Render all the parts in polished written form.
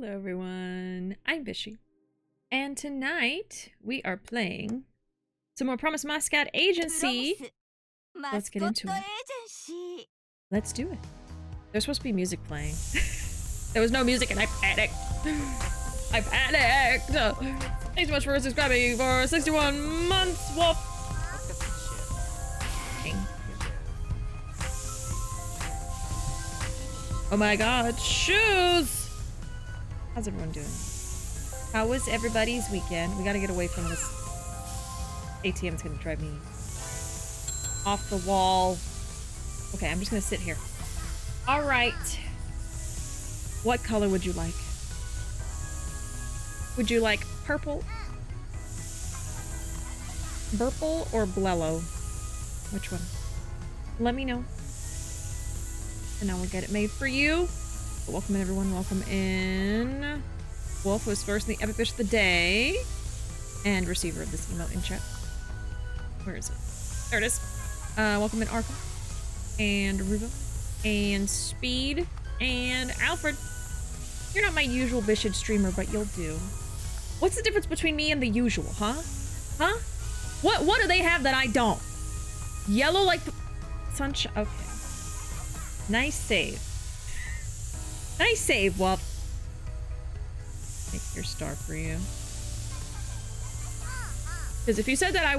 Hello everyone, I'm Bishi, and tonight we are playing some more Promise Mascot Agency. Let's get into it. Let's do it. There's supposed to be music playing. There was no music and I panicked. I panicked! Thanks so much for subscribing for 61 months, Wolf! Oh my god, shoes! How's everyone doing? How was everybody's weekend? We gotta get away from this. ATM's gonna drive me off the wall. Okay, I'm just gonna sit here. Alright. What color would you like? Would you like purple? Purple or blello? Which one? Let me know. And I will get it made for you. But welcome in, everyone. Welcome in. Wolf was first in the Epic Fish of the Day. And receiver of this emote in chat. Where is it? There it is. Welcome in, Arkham. And Ruuuvo. And Speed. And Alfred. You're not my usual Bishid streamer, but you'll do. What's the difference between me and the usual, huh? Huh? What do they have that I don't? Yellow like sunshine. Okay. Nice save. Nice save, Wolf. Make your star for you. Because if you said that, I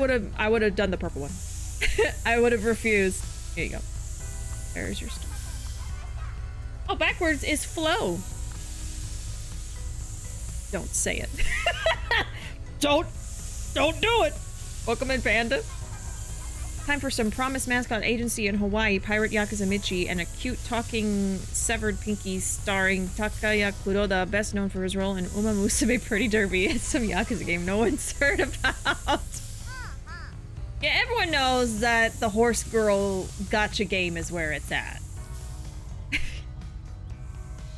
would have done the purple one. I would have refused. Here you go. There's your star. Oh, backwards is flow. Don't say it. Don't do it. Welcome in, Panda. Time for some Promise Mascot Agency in Hawaii, Pirate Yakuza Michi, and a cute talking severed pinky starring Takaya Kuroda, best known for his role in Uma Musume Pretty Derby. It's some Yakuza game no one's heard about. Yeah, everyone knows that the horse girl gotcha game is where it's at.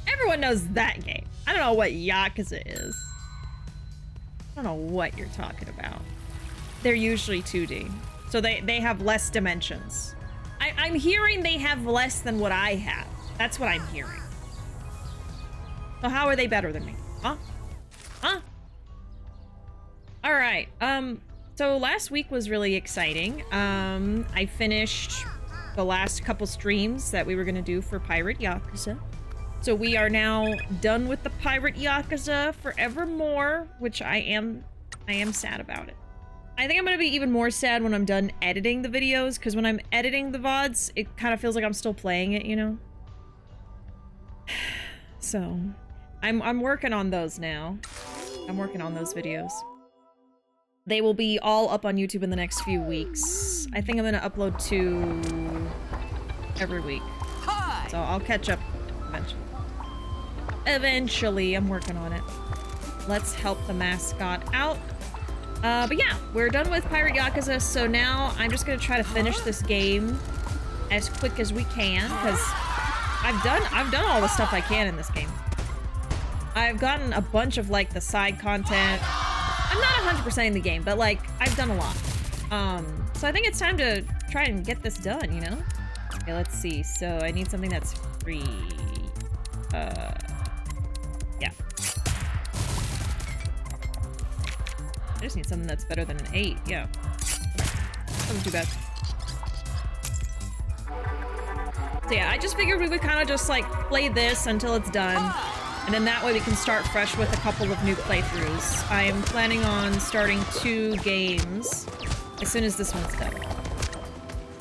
Everyone knows that game. I don't know what Yakuza is. I don't know what you're talking about. They're usually 2D. So they have less dimensions. I'm hearing they have less than what I have. That's what I'm hearing. So how are they better than me? Huh? Huh? Alright, so last week was really exciting. I finished the last couple streams that we were gonna do for Pirate Yakuza. So we are now done with the Pirate Yakuza forevermore, which I am sad about it. I think I'm gonna be even more sad when I'm done editing the videos, because when I'm editing the VODs, it kind of feels like I'm still playing it, you know? So, I'm working on those now. I'm working on those videos. They will be all up on YouTube in the next few weeks. I think I'm gonna upload 2 every week. So I'll catch up eventually. Eventually, I'm working on it. Let's help the mascot out. But yeah, we're done with Pirate Yakuza, so now I'm just gonna try to finish this game as quick as we can, because I've done all the stuff I can in this game. I've gotten a bunch of, like, the side content. I'm not 100% in the game, but, like, I've done a lot. So I think it's time to try and get this done, you know? Okay, let's see. So I need something that's free. Yeah. I just need something that's better than an 8, yeah. Wasn't too bad. So yeah, I just figured we would kind of just like play this until it's done. And then that way we can start fresh with a couple of new playthroughs. I am planning on starting 2 games as soon as this one's done.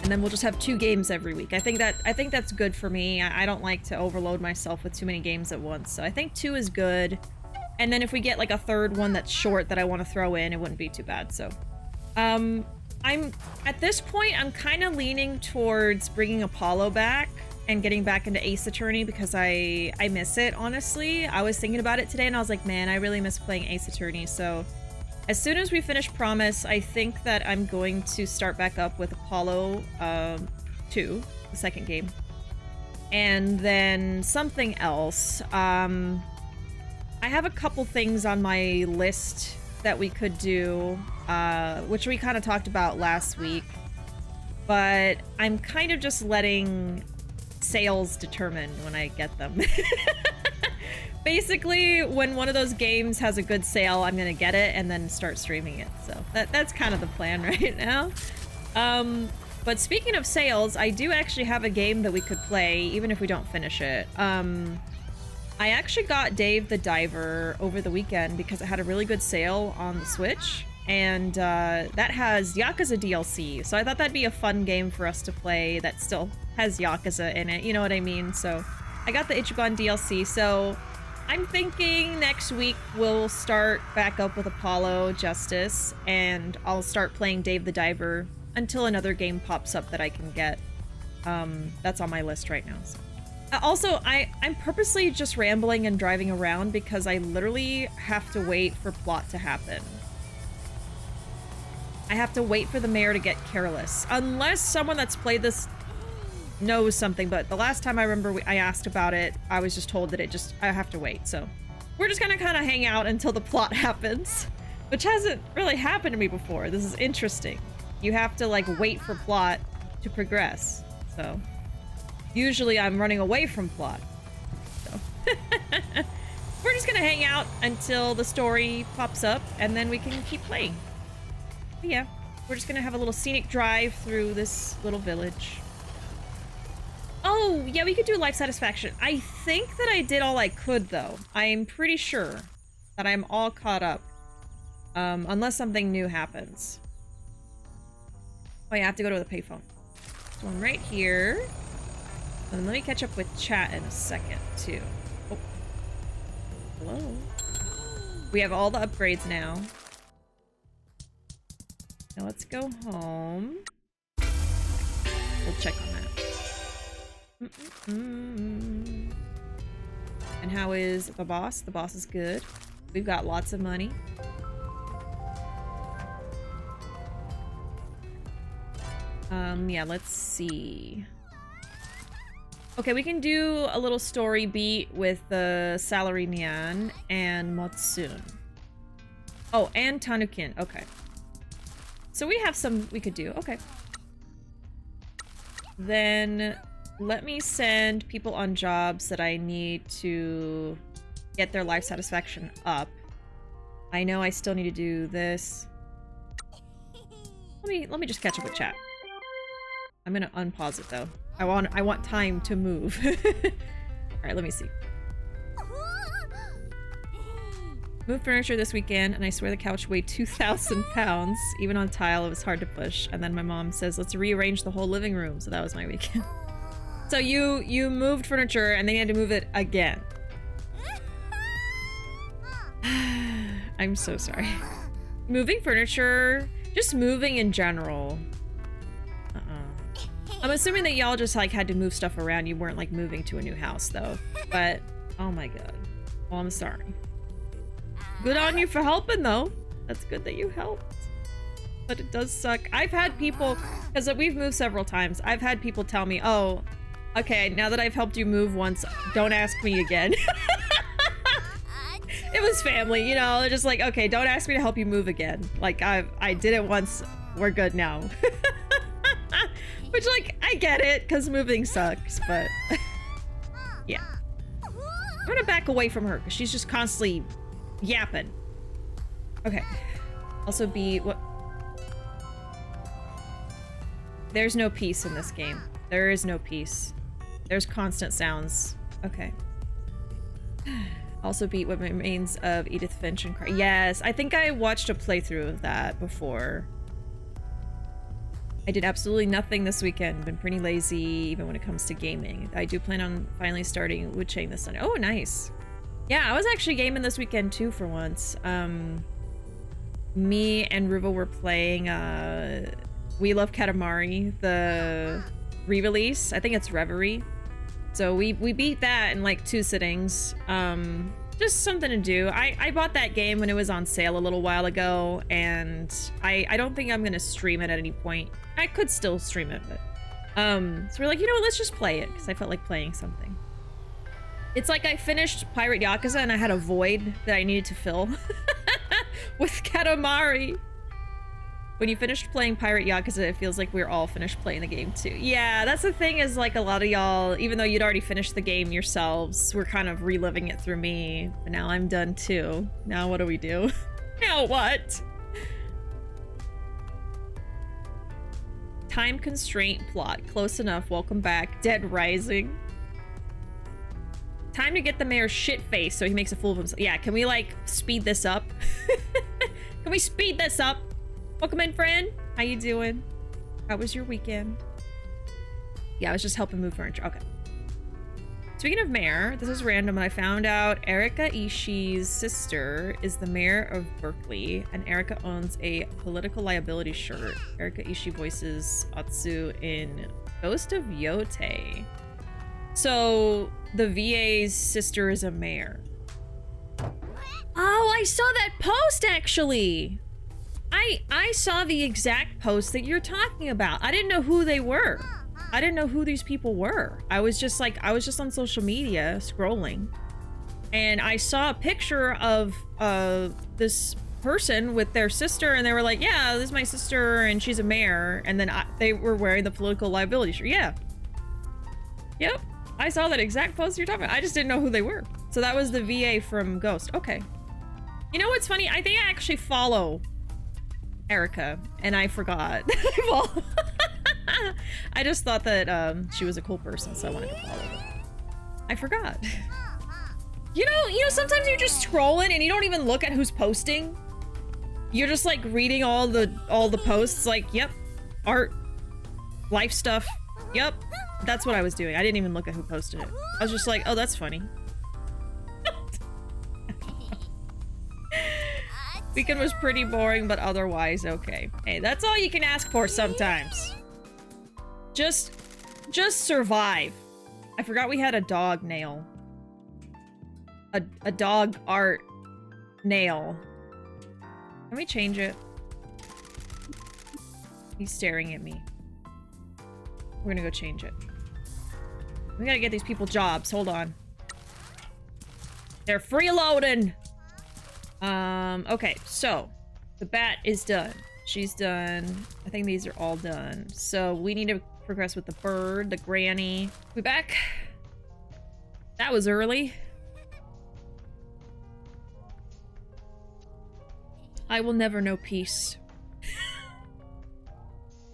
And then we'll just have 2 games every week. I think that's good for me. I don't like to overload myself with too many games at once. So I think 2 is good. And then if we get like a 3rd one that's short that I want to throw in, it wouldn't be too bad. So, I'm at this point, I'm kind of leaning towards bringing Apollo back and getting back into Ace Attorney because I miss it, honestly. I was thinking about it today and I was like, man, I really miss playing Ace Attorney. So as soon as we finish Promise, I think that I'm going to start back up with Apollo 2, the 2nd game. And then something else. I have a couple things on my list that we could do, which we kind of talked about last week, but I'm kind of just letting sales determine when I get them. Basically, when one of those games has a good sale, I'm gonna get it and then start streaming it. So that's kind of the plan right now. But speaking of sales, I do actually have a game that we could play, even if we don't finish it. I actually got Dave the Diver over the weekend because it had a really good sale on the Switch. And that has Yakuza DLC. So I thought that'd be a fun game for us to play that still has Yakuza in it. You know what I mean? So I got the Ichiban DLC. So I'm thinking next week we'll start back up with Apollo Justice. And I'll start playing Dave the Diver until another game pops up that I can get. That's on my list right now. So. Also, I'm purposely just rambling and driving around because I literally have to wait for plot to happen. I have to wait for the mayor to get careless. Unless someone that's played this knows something, but the last time I remember I asked about it, I was just told that I have to wait. So we're just gonna kind of hang out until the plot happens, which hasn't really happened to me before. This is interesting. You have to like wait for plot to progress. So usually I'm running away from plot. So we're just gonna hang out until the story pops up and then we can keep playing. But yeah, we're just gonna have a little scenic drive through this little village. Oh, yeah, we could do life satisfaction. I think that I did all I could, though. I'm pretty sure that I'm all caught up. Unless something new happens. Oh, yeah, I have to go to the payphone. So I'm right here. And let me catch up with chat in a second, too. Oh. Hello. We have all the upgrades now. Now let's go home. We'll check on that. And how is the boss? The boss is good. We've got lots of money. Yeah, let's see. Okay, we can do a little story beat with the Salaryman and Motsun. Oh, and Tanukin. Okay. So we have some we could do. Okay. Then let me send people on jobs that I need to get their life satisfaction up. I know I still need to do this. Let me just catch up with chat. I'm gonna unpause it though. I want time to move. Alright, let me see. Moved furniture this weekend, and I swear the couch weighed 2,000 pounds. Even on tile, it was hard to push. And then my mom says, let's rearrange the whole living room. So that was my weekend. So you moved furniture, and then you had to move it again. I'm so sorry. Moving furniture, just moving in general. I'm assuming that y'all just like had to move stuff around. You weren't like moving to a new house though. But, oh my god. Well, I'm sorry. Good on you for helping though. That's good that you helped. But it does suck. I've had people, because we've moved several times, I've had people tell me, oh, okay, now that I've helped you move once, don't ask me again. It was family, you know, they're just like, okay, don't ask me to help you move again. Like, I did it once, we're good now. Which, like, I get it, because moving sucks, but yeah. I'm gonna back away from her, because she's just constantly yapping. Okay. Also what? There's no peace in this game. There is no peace. There's constant sounds. Okay. Also beat what remains of Edith Finch and Cry. Yes, I think I watched a playthrough of that before. I did absolutely nothing this weekend. Been pretty lazy, even when it comes to gaming. I do plan on finally starting Wu Chang this Sunday. Oh, nice. Yeah, I was actually gaming this weekend too for once. Me and Ruuuvo were playing We Love Katamari, the re-release. I think it's Reverie. So we beat that in like 2 sittings. Just something to do. I bought that game when it was on sale a little while ago, and I don't think I'm gonna stream it at any point. I could still stream it, but so we're like, you know what, let's just play it, because I felt like playing something. It's like I finished Pirate Yakuza and I had a void that I needed to fill with Katamari, When you finished playing Pirate Yakuza, it feels like we're all finished playing the game too. Yeah, that's the thing is like a lot of y'all, even though you'd already finished the game yourselves, we're kind of reliving it through me. But now I'm done too. Now what do we do? Now what? Time constraint plot. Close enough. Welcome back. Dead Rising. Time to get the mayor shit-faced so he makes a fool of himself. Yeah, can we like speed this up? Can we speed this up? Welcome in, friend. How you doing? How was your weekend? Yeah, I was just helping move furniture. Okay. Speaking of mayor, this is random, but I found out Erika Ishii's sister is the mayor of Berkeley, and Erika owns a political liability shirt. Erika Ishii voices Atsu in Ghost of Yote. So, the VA's sister is a mayor. Oh, I saw that post, actually! I saw the exact post that you're talking about. I didn't know who they were. I didn't know who these people were. I was just on social media scrolling, and I saw a picture of this person with their sister, and they were like, yeah, this is my sister, and she's a mayor, and then they were wearing the political liability shirt. Yeah. Yep. I saw that exact post you're talking about. I just didn't know who they were. So that was the VA from Ghost. Okay. You know what's funny? I think I actually follow Erika, and I forgot. I just thought that she was a cool person, so I wanted to follow her. I forgot. You know, sometimes you're just scrolling and you don't even look at who's posting. You're just like reading all the posts, like, yep, art, life stuff. Yep, that's what I was doing. I didn't even look at who posted it. I was just like, oh, that's funny. Weekend was pretty boring, but otherwise okay. Hey, that's all you can ask for sometimes. Just survive. I forgot we had a dog nail. A dog art nail. Can we change it? He's staring at me. We're gonna go change it. We gotta get these people jobs. Hold on. They're freeloading. Okay, so the bat is done. She's done. I think these are all done. So we need to progress with the bird, the granny. We back? That was early. I will never know peace.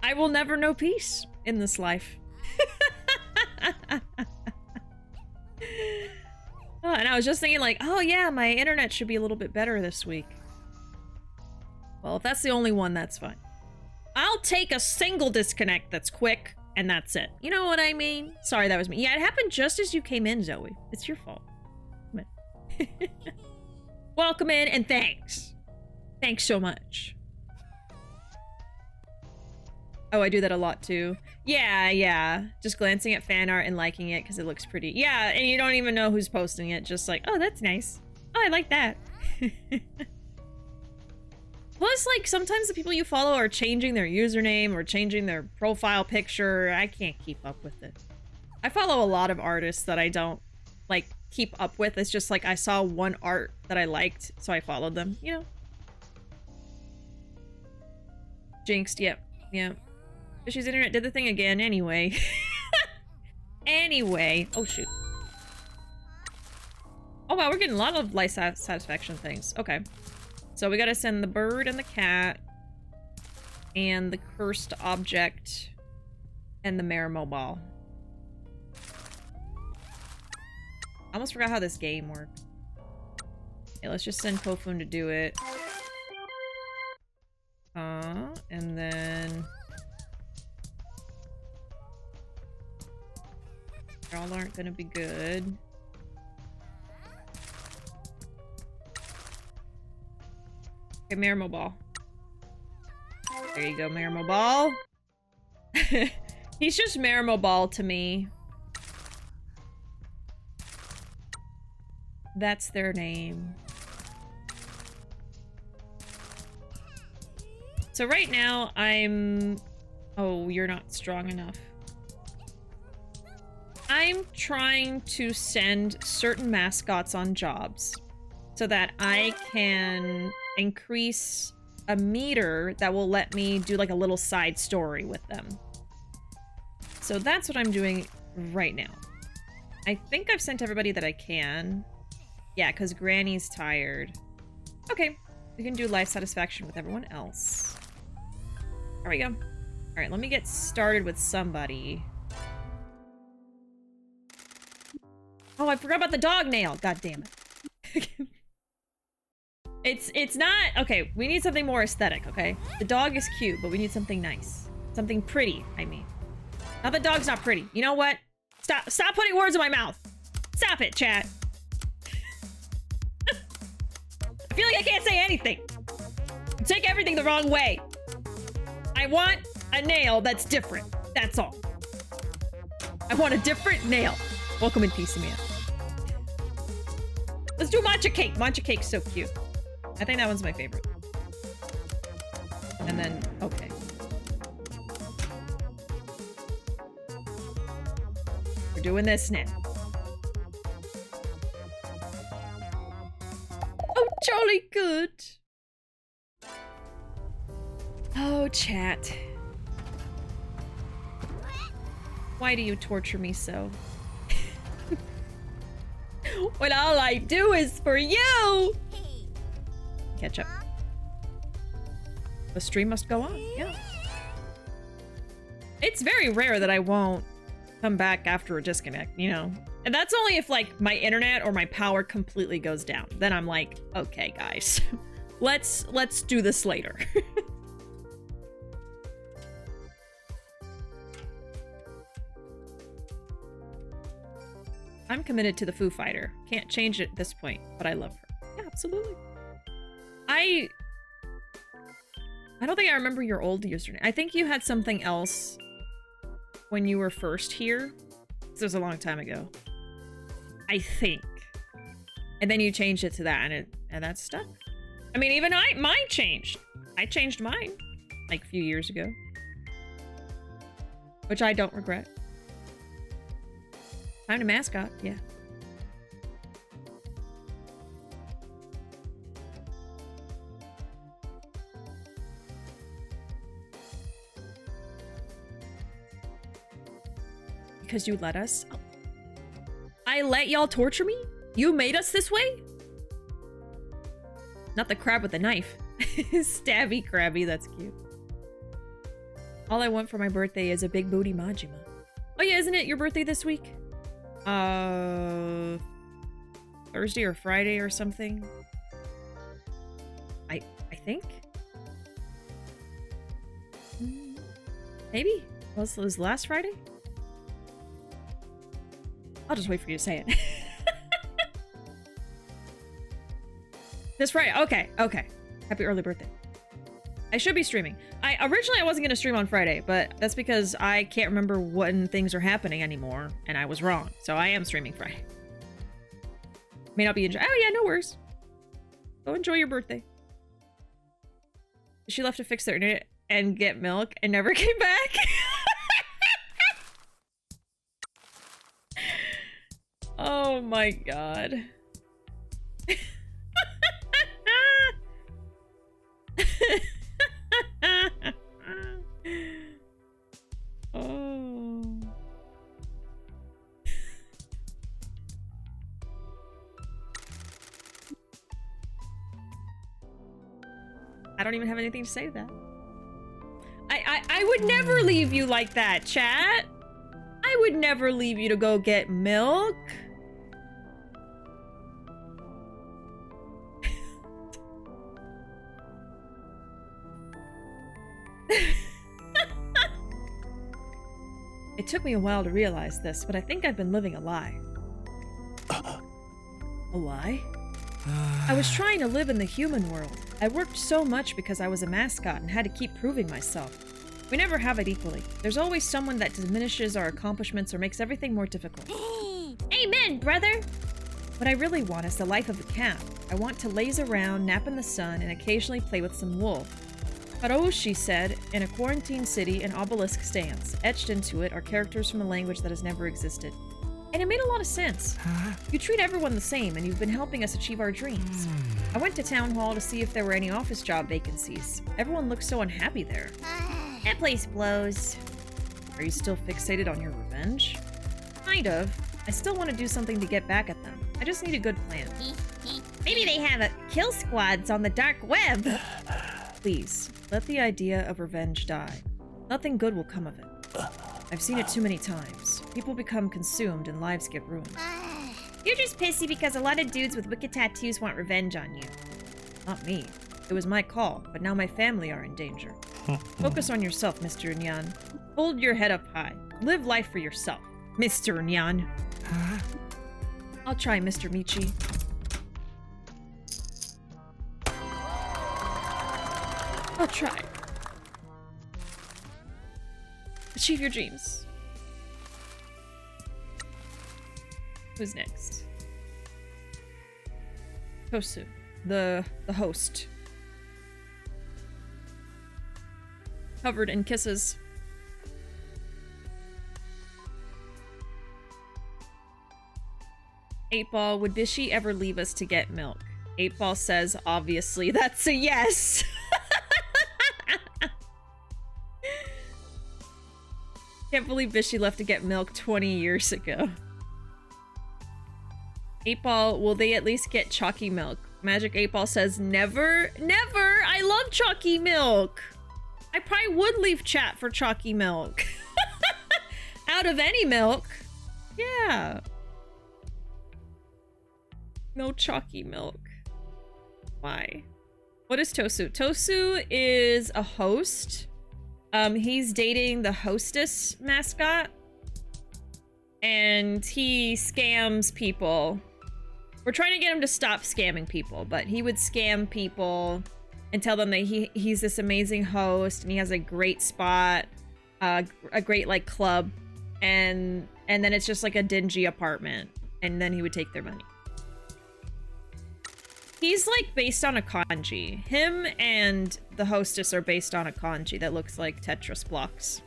I will never know peace in this life. Oh, and I was just thinking like, oh yeah, my internet should be a little bit better this week. Well, if that's the only one, that's fine. I'll take a single disconnect that's quick, and that's it. You know what I mean? Sorry, that was me. Yeah, it happened just as you came in, Zoe. It's your fault. Come in. Welcome in, and thanks. Thanks so much. Oh, I do that a lot too. Yeah. Just glancing at fan art and liking it because it looks pretty. Yeah, and you don't even know who's posting it. Just like, oh, that's nice. Oh, I like that. Plus, like, sometimes the people you follow are changing their username or changing their profile picture. I can't keep up with it. I follow a lot of artists that I don't, like, keep up with. It's just like I saw one art that I liked, so I followed them, you know? Jinxed, yep. Bishi's internet did the thing again, anyway. Anyway. Oh, shoot. Oh, wow, we're getting a lot of life satisfaction things. Okay. So we gotta send the bird and the cat and the cursed object and the mare mobile. I almost forgot how this game works. Okay, let's just send Kofun to do it. And then... y'all aren't gonna be good. Okay, mare mobile. There you go, mare mobile. He's just mare mobile to me. That's their name. So right now, I'm... oh, you're not strong enough. I'm trying to send certain mascots on jobs so that I can increase a meter that will let me do like a little side story with them. So that's what I'm doing right now. I think I've sent everybody that I can. Yeah, because Granny's tired. Okay, we can do life satisfaction with everyone else. There we go. All right, let me get started with somebody. Oh, I forgot about the dog nail. God damn it. It's not... Okay, we need something more aesthetic, okay? The dog is cute, but we need something nice. Something pretty, I mean. Not the dog's not pretty. You know what? Stop putting words in my mouth. Stop it, chat. I feel like I can't say anything. You take everything the wrong way. I want a nail that's different. That's all. I want a different nail. Welcome in, PC Man. Let's do matcha cake. Matcha cake's so cute. I think that one's my favorite. And then, okay. We're doing this now. Oh, jolly good. Oh, chat. Why do you torture me so? When all I do is for you! Catch up. The stream must go on, yeah. It's very rare that I won't come back after a disconnect, you know? And that's only if, like, my internet or my power completely goes down. Then I'm like, okay, guys. let's do this later. I'm committed to the Foo Fighter. Can't change it at this point, but I love her. Yeah, absolutely. I don't think I remember your old username. I think you had something else when you were first here. This was a long time ago. I think. And then you changed it to that, and that's stuck. I mean, even mine changed. I changed mine like a few years ago. Which I don't regret. Time to mascot, yeah. Because you let us? Oh. I let y'all torture me? You made us this way? Not the crab with the knife. Stabby crabby, that's cute. All I want for my birthday is a big booty Majima. Oh yeah, isn't it your birthday this week? Thursday or Friday or something. I think? Maybe? Was it last Friday? I'll just wait for you to say it. This Friday. Okay, okay. Happy early birthday. I should be streaming. Originally I wasn't going to stream on Friday, but that's because I can't remember when things are happening anymore, and I was wrong. So I am streaming Friday. May not be enjoy. Oh yeah, no worries. Go enjoy your birthday. She left to fix their internet and get milk and never came back. Oh my god. Oh. I don't even have anything to say to that. I would never leave you like that, chat. I would never leave you to go get milk. It took me a while to realize this, but I think I've been living a lie. A lie? I was trying to live in the human world. I worked so much because I was a mascot and had to keep proving myself. We never have it equally. There's always someone that diminishes our accomplishments or makes everything more difficult. Amen, brother! What I really want is the life of a cat. I want to laze around, nap in the sun, and occasionally play with some wool. Haroushi said, in a quarantine city, an obelisk stands. Etched into it are characters from a language that has never existed. And it made a lot of sense. You treat everyone the same, and you've been helping us achieve our dreams. I went to town hall to see if there were any office job vacancies. Everyone looks so unhappy there. That place blows. Are you still fixated on your revenge? Kind of. I still want to do something to get back at them. I just need a good plan. Maybe they have kill squads on the dark web. Please, let the idea of revenge die. Nothing good will come of it. I've seen it too many times. People become consumed and lives get ruined. You're just pissy because a lot of dudes with wicked tattoos want revenge on you. Not me. It was my call, but now my family are in danger. Focus on yourself, Mr. Nyan. Hold your head up high. Live life for yourself, Mr. Nyan. I'll try, Mr. Michi. I'll try. Achieve your dreams. Who's next? Tosu, the host. Covered in kisses. Eight Ball, would Bishi ever leave us to get milk? 8 Ball says, obviously, that's a yes. Can't believe Bishi left to get milk 20 years ago. 8 Ball, will they at least get chalky milk? Magic 8 Ball says, never, never. I love chalky milk. I probably would leave chat for chalky milk. Out of any milk. Yeah. No chalky milk. Why? What is Tosu? Tosu is a host. He's dating the hostess mascot. And he scams people. We're trying to get him to stop scamming people, but he would scam people and tell them that he's this amazing host and he has a great spot, a great like club, and then it's just like a dingy apartment, and then he would take their money. He's like based on a kanji. Him and the hostess are based on a kanji that looks like Tetris blocks.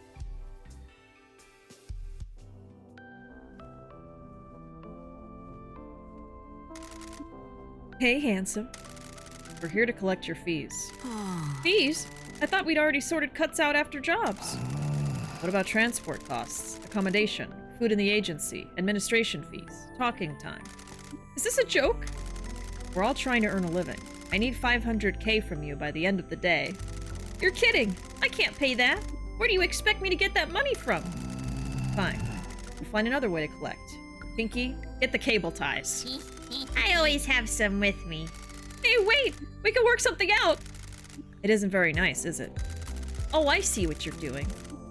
Hey, handsome. We're here to collect your fees. Fees? I thought we'd already sorted cuts out after jobs. What about transport costs, accommodation, food in the agency, administration fees, talking time? Is this a joke? We're all trying to earn a living. I need 500k from you by the end of the day. You're kidding! I can't pay that! Where do you expect me to get that money from? Fine. We'll find another way to collect. Pinky, get the cable ties. I always have some with me. Hey, wait! We can work something out! It isn't very nice, is it? Oh, I see what you're doing.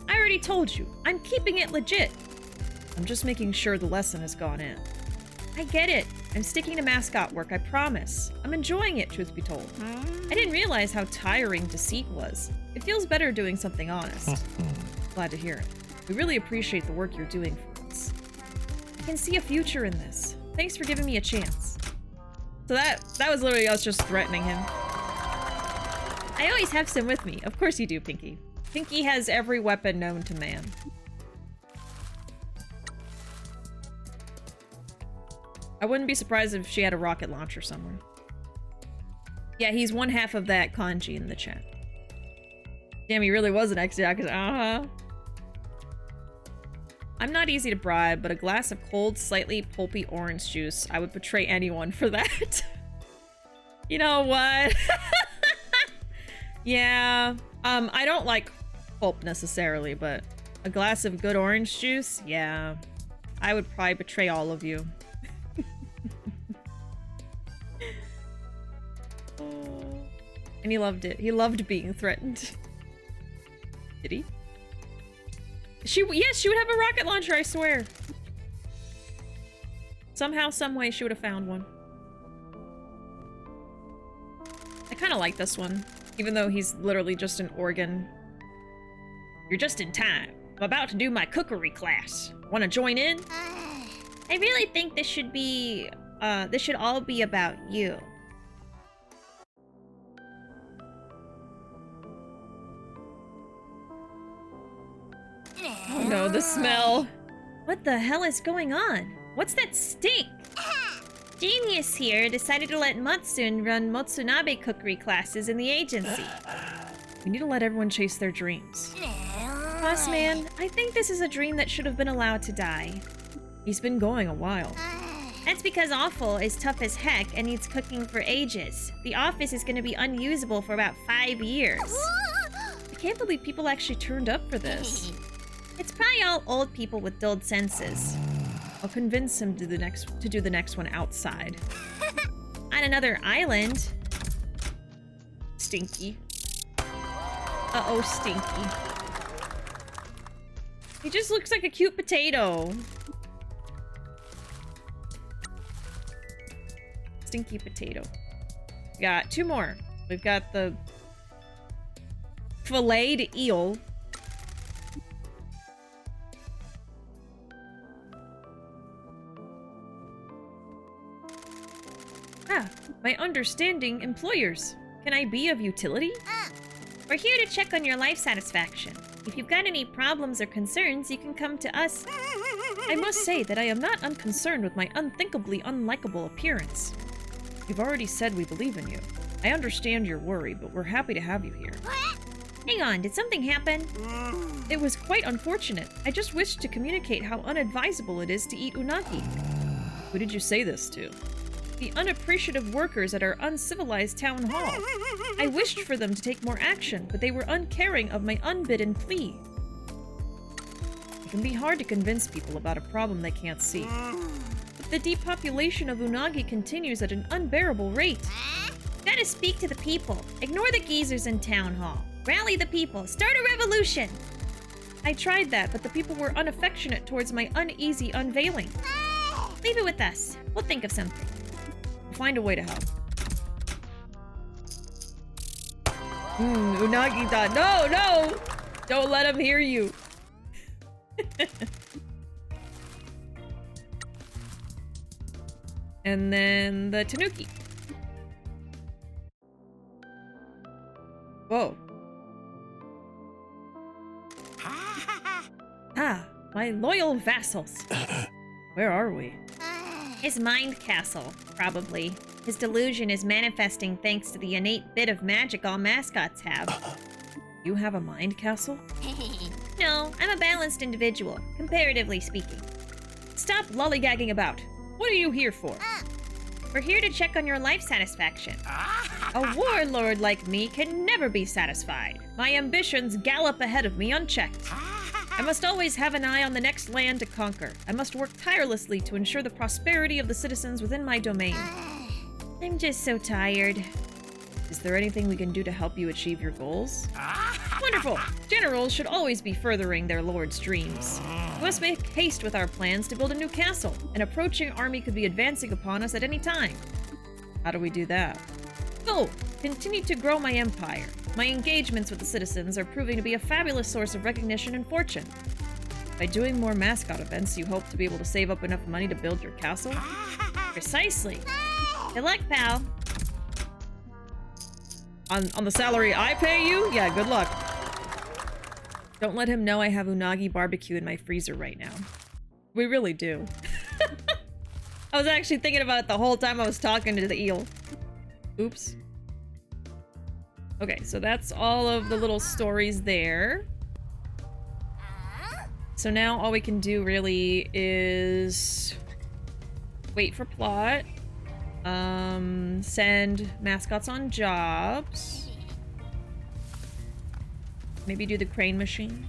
I already told you. I'm keeping it legit. I'm just making sure the lesson has gone in. I get it. I'm sticking to mascot work, I promise. I'm enjoying it, truth be told. I didn't realize how tiring deceit was. It feels better doing something honest. Glad to hear it. We really appreciate the work you're doing for us. I can see a future in this. Thanks for giving me a chance. So that was literally us just threatening him. I always have some with me. Of course you do, Pinky. Pinky has every weapon known to man. I wouldn't be surprised if she had a rocket launcher somewhere. Yeah, he's one half of that kanji in the chat. Damn, he really was an ex-yakuza. Uh-huh. I'm not easy to bribe, but a glass of cold, slightly pulpy orange juice, I would betray anyone for that. You know what? Yeah. I don't like pulp necessarily, but a glass of good orange juice? Yeah. I would probably betray all of you. And he loved it. He loved being threatened. Did he? Yes, she would have a rocket launcher, I swear. Somehow, some way, she would have found one. I kind of like this one, even though he's literally just an organ. You're just in time. I'm about to do my cookery class. Want to join in? I really think this should all be about you. Oh no, the smell. What the hell is going on? What's that stink? Genius here decided to let Matsun run Motsunabe cookery classes in the agency. We need to let everyone chase their dreams. Boss man, I think this is a dream that should have been allowed to die. He's been going a while. That's because Awful is tough as heck and needs cooking for ages. The office is going to be unusable for about 5 years. I can't believe people actually turned up for this. It's probably all old people with dulled senses. I'll convince him to do the next one outside. On another island. Stinky. Uh-oh, Stinky. He just looks like a cute potato. Stinky potato. We got 2 more. We've got the filleted eel. My understanding employers. Can I be of utility? We're here to check on your life satisfaction. If you've got any problems or concerns, you can come to us. I must say that I am not unconcerned with my unthinkably unlikable appearance. You've already said we believe in you. I understand your worry, but we're happy to have you here. Hang on, did something happen? It was quite unfortunate. I just wished to communicate how unadvisable it is to eat unagi. Who did you say this to? The unappreciative workers at our uncivilized town hall. I wished for them to take more action, but they were uncaring of my unbidden plea. It can be hard to convince people about a problem they can't see. But the depopulation of unagi continues at an unbearable rate. Gotta speak to the people. Ignore the geezers in town hall. Rally the people. Start a revolution. I tried that, but the people were unaffectionate towards my uneasy unveiling. Leave it with us. We'll think of something. Find a way to help. Unagi-dan. No, no! Don't let him hear you. And then the tanuki. Whoa. Ah, my loyal vassals. Where are we? His mind castle, probably. His delusion is manifesting thanks to the innate bit of magic all mascots have. You have a mind castle? No, I'm a balanced individual, comparatively speaking. Stop lollygagging about. What are you here for? We're here to check on your life satisfaction. A warlord like me can never be satisfied. My ambitions gallop ahead of me unchecked. I must always have an eye on the next land to conquer. I must work tirelessly to ensure the prosperity of the citizens within my domain. I'm just so tired. Is there anything we can do to help you achieve your goals? Wonderful! Generals should always be furthering their lord's dreams. We must make haste with our plans to build a new castle. An approaching army could be advancing upon us at any time. How do we do that? Go! Continue to grow my empire. My engagements with the citizens are proving to be a fabulous source of recognition and fortune. By doing more mascot events, you hope to be able to save up enough money to build your castle? Precisely. Good luck, pal. On the salary I pay you? Yeah, good luck. Don't let him know I have unagi barbecue in my freezer right now. We really do. I was actually thinking about it the whole time I was talking to the eel. Oops. Okay, so that's all of the little stories there. So now all we can do really is wait for plot, send mascots on jobs, maybe do the crane machine.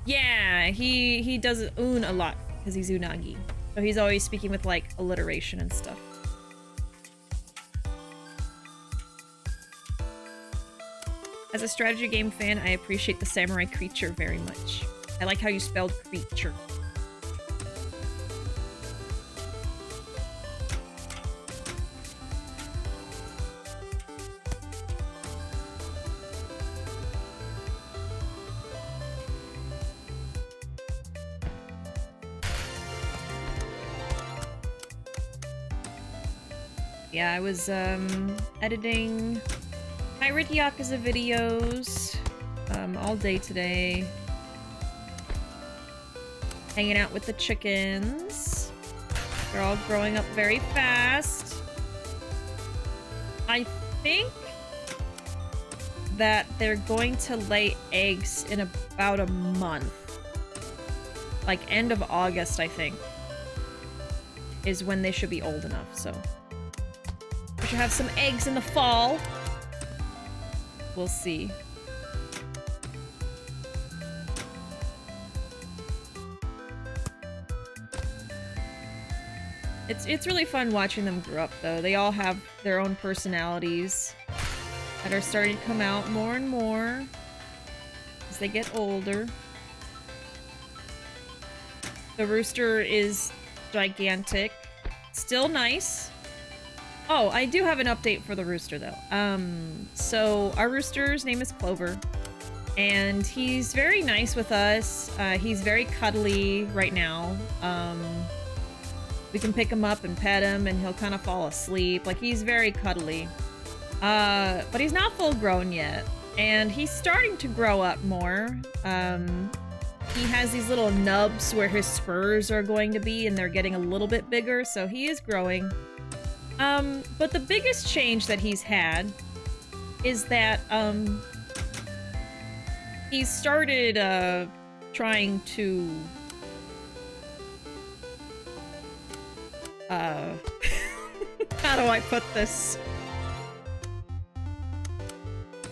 Yeah, he does un a lot because he's unagi, so he's always speaking with like alliteration and stuff. As a strategy game fan, I appreciate the samurai creature very much. I like how you spelled creature. Yeah, I was editing Pirate Yakuza videos all day today. hanging out with the chickens. They're all growing up very fast. I think that they're going to lay eggs in about a month. Like end of August, I think, is when they should be old enough, so. We should have some eggs in the fall. We'll see. It's really fun watching them grow up, though. They all have their own personalities that are starting to come out more and more as they get older. The rooster is gigantic. Still nice. Oh, I do have an update for the rooster, though. So our rooster's name is Clover, and he's very nice with us. He's very cuddly right now. We can pick him up and pet him, and he'll kind of fall asleep. Like, he's very cuddly. But he's not full grown yet, and he's starting to grow up more. He has these little nubs where his spurs are going to be, and they're getting a little bit bigger, so he is growing. But the biggest change that he's had is that, he started, trying to, how do I put this?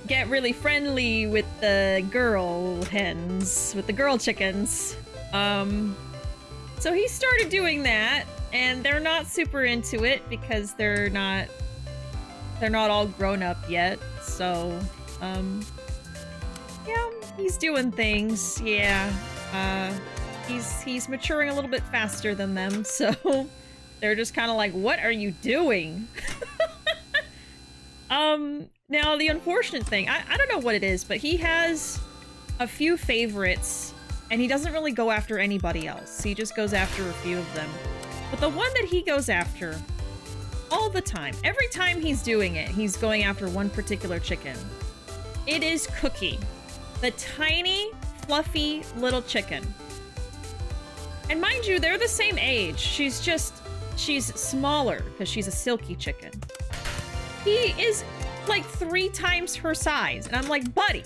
Get really friendly with the girl hens, with the girl chickens. So he started doing that, and they're not super into it because they're not all grown up yet. So, yeah, he's doing things. Yeah, he's maturing a little bit faster than them, so they're just kind of like, "What are you doing?" Now, the unfortunate thing, I don't know what it is, but he has a few favorites, and he doesn't really go after anybody else. He just goes after a few of them. But the one that he goes after all the time, every time he's doing it, he's going after one particular chicken. It is Cookie, the tiny, fluffy little chicken. And mind you, they're the same age. She's smaller because she's a silky chicken. He is like 3 times her size, and I'm like, buddy,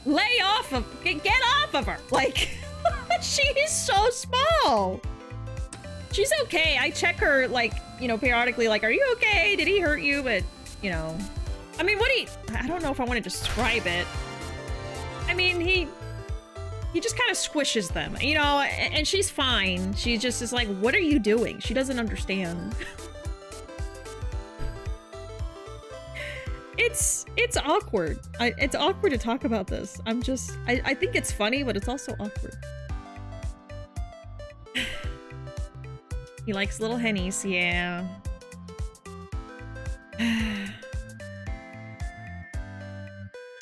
lay off of, get off of her. Like, she is so small. She's okay. I check her, like, you know, periodically, like, are you okay? Did he hurt you? But, you know, I mean, I don't know if I want to describe it. I mean, he just kind of squishes them, you know, and she's fine. She just is like, what are you doing? She doesn't understand. It's awkward. It's awkward to talk about this. I think it's funny, but it's also awkward. He likes little hennies, yeah.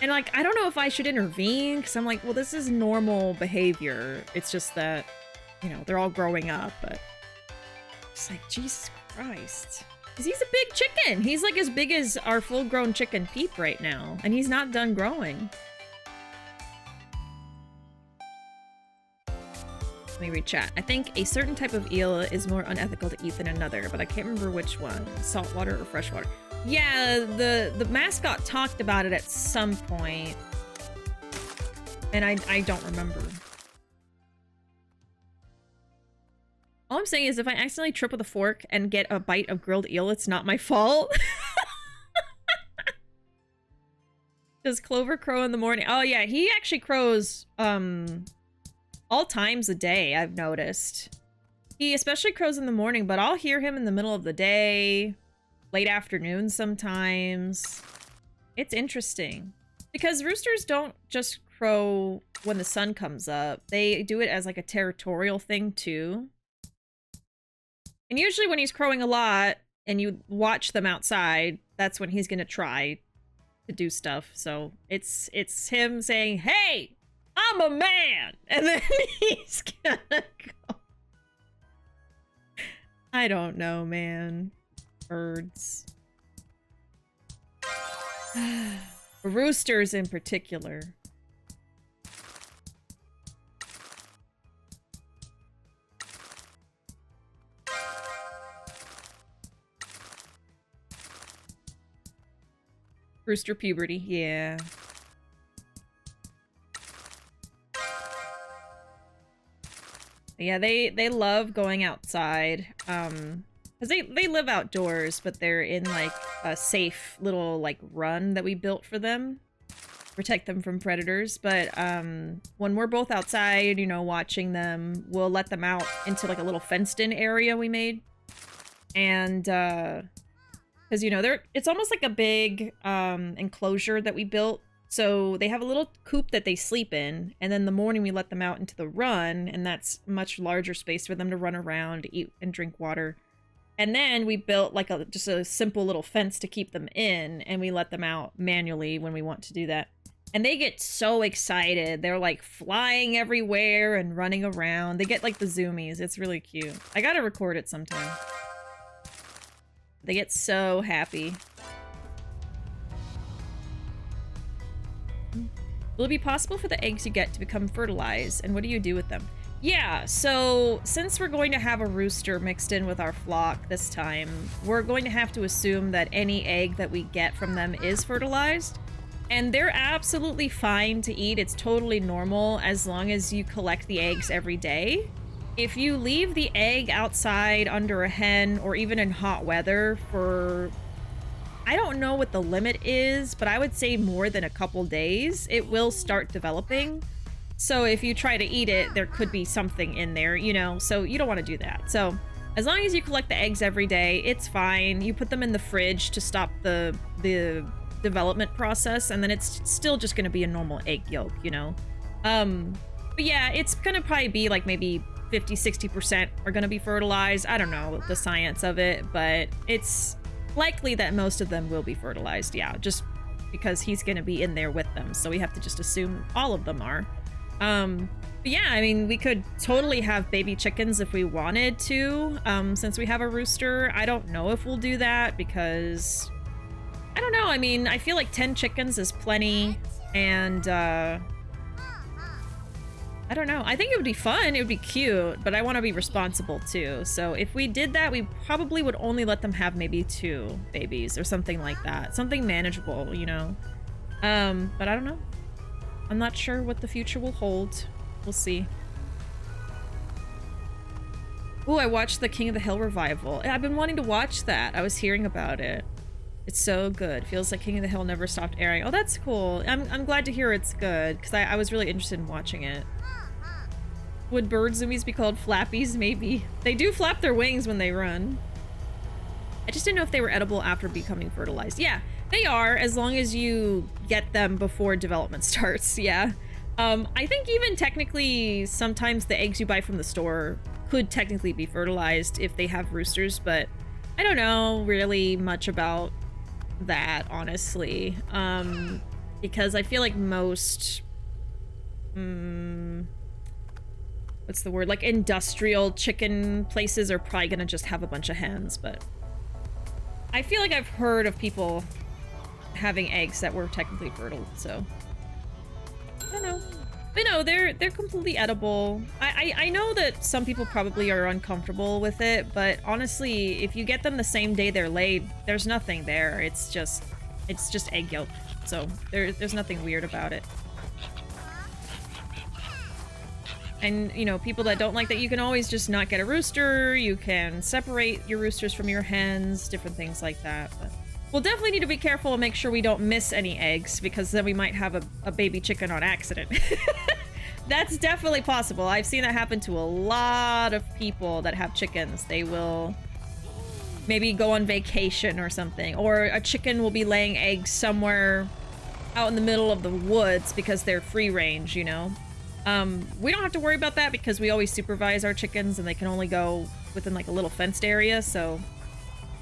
And, like, I don't know if I should intervene, because I'm like, well, this is normal behavior. It's just that, you know, they're all growing up, but it's like, Jesus Christ. Because he's a big chicken. He's, like, as big as our full-grown chicken Peep right now, and he's not done growing. Let me read chat. I think a certain type of eel is more unethical to eat than another, but I can't remember which one. Saltwater or freshwater. Yeah, the mascot talked about it at some point, and I don't remember. All I'm saying is if I accidentally trip with a fork and get a bite of grilled eel, it's not my fault. Does Clover crow in the morning? Oh yeah, he actually crows all times a day, I've noticed. He especially crows in the morning, but I'll hear him in the middle of the day, late afternoon sometimes. It's interesting. Because roosters don't just crow when the sun comes up. They do it as like a territorial thing too. And usually when he's crowing a lot and you watch them outside, that's when he's gonna try to do stuff. So it's him saying, "Hey, I'm a man!" And then he's gonna go. I don't know, man. Birds. Roosters in particular. Rooster puberty, yeah. Yeah, they love going outside. Cause they live outdoors, but they're in like a safe little like run that we built for them. Protect them from predators. But when we're both outside, you know, watching them, we'll let them out into like a little fenced in area we made. And because you know, it's almost like a big enclosure that we built. So they have a little coop that they sleep in, and then in the morning we let them out into the run, and that's much larger space for them to run around, eat and drink water. And then we built like just a simple little fence to keep them in, and we let them out manually when we want to do that. And they get so excited. They're like flying everywhere and running around. They get like the zoomies. It's really cute. I gotta record it sometime. They get so happy. Will it be possible for the eggs you get to become fertilized? And what do you do with them? Yeah, so since we're going to have a rooster mixed in with our flock this time, we're going to have to assume that any egg that we get from them is fertilized. And they're absolutely fine to eat. It's totally normal as long as you collect the eggs every day. If you leave the egg outside under a hen or even in hot weather for... I don't know what the limit is, but I would say more than a couple days, it will start developing. So if you try to eat it, there could be something in there, you know, so you don't want to do that. So as long as you collect the eggs every day, it's fine. You put them in the fridge to stop the development process, and then it's still just going to be a normal egg yolk, you know. But yeah, it's going to probably be like maybe 50-60% are going to be fertilized. I don't know the science of it, but it's likely that most of them will be fertilized, yeah, just because he's going to be in there with them, so we have to just assume all of them are. But yeah, I mean, we could totally have baby chickens if we wanted to, since we have a rooster. I don't know if we'll do that because, I don't know, I mean, I feel like 10 chickens is plenty, and I don't know. I think it would be fun. It would be cute, but I want to be responsible too. So if we did that, we probably would only let them have maybe 2 babies or something like that. Something manageable, you know? But I don't know. I'm not sure what the future will hold. We'll see. Ooh, I watched the King of the Hill revival. I've been wanting to watch that. I was hearing about it. It's so good. Feels like King of the Hill never stopped airing. Oh, that's cool. I'm glad to hear it's good, because I was really interested in watching it. Would bird zoomies be called flappies? Maybe. They do flap their wings when they run. I just didn't know if they were edible after becoming fertilized. Yeah, they are, as long as you get them before development starts, yeah. I think even technically, sometimes the eggs you buy from the store could technically be fertilized if they have roosters, but I don't know really much about that, honestly. Because I feel like most... what's the word? Like industrial chicken places are probably gonna just have a bunch of hens, but I feel like I've heard of people having eggs that were technically fertile, so I don't know. But no, they're completely edible. I know that some people probably are uncomfortable with it, but honestly, if you get them the same day they're laid, there's nothing there. It's just egg yolk. So there's nothing weird about it. And, you know, people that don't like that, you can always just not get a rooster. You can separate your roosters from your hens, different things like that. But we'll definitely need to be careful and make sure we don't miss any eggs, because then we might have a baby chicken on accident. That's definitely possible. I've seen that happen to a lot of people that have chickens. They will maybe go on vacation or something, or a chicken will be laying eggs somewhere out in the middle of the woods because they're free range, you know? We don't have to worry about that because we always supervise our chickens and they can only go within like a little fenced area, so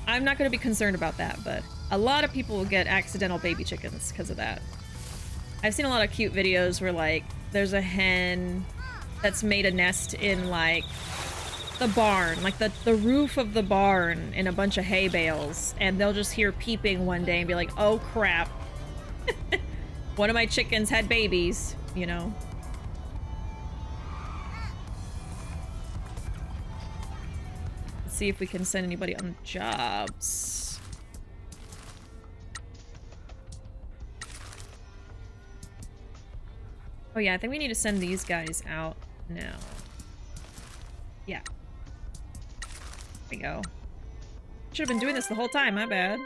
I'm not going to be concerned about that, but a lot of people will get accidental baby chickens because of that. I've seen a lot of cute videos where like there's a hen that's made a nest in like the barn, like the roof of the barn in a bunch of hay bales, and they'll just hear peeping one day and be like, oh crap. One of my chickens had babies, you know? See if we can send anybody on jobs. Oh yeah, I think we need to send these guys out now. Yeah. There we go. Should have been doing this the whole time, my bad.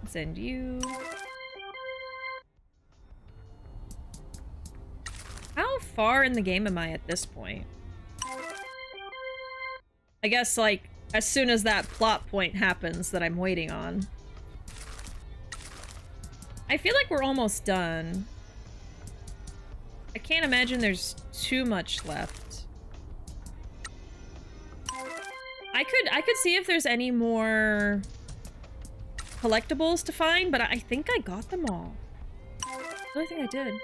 Send you. How far in the game am I at this point? I guess, like, as soon as that plot point happens that I'm waiting on. I feel like we're almost done. I can't imagine there's too much left. I could see if there's any more collectibles to find, but I think I got them all. I really think I did.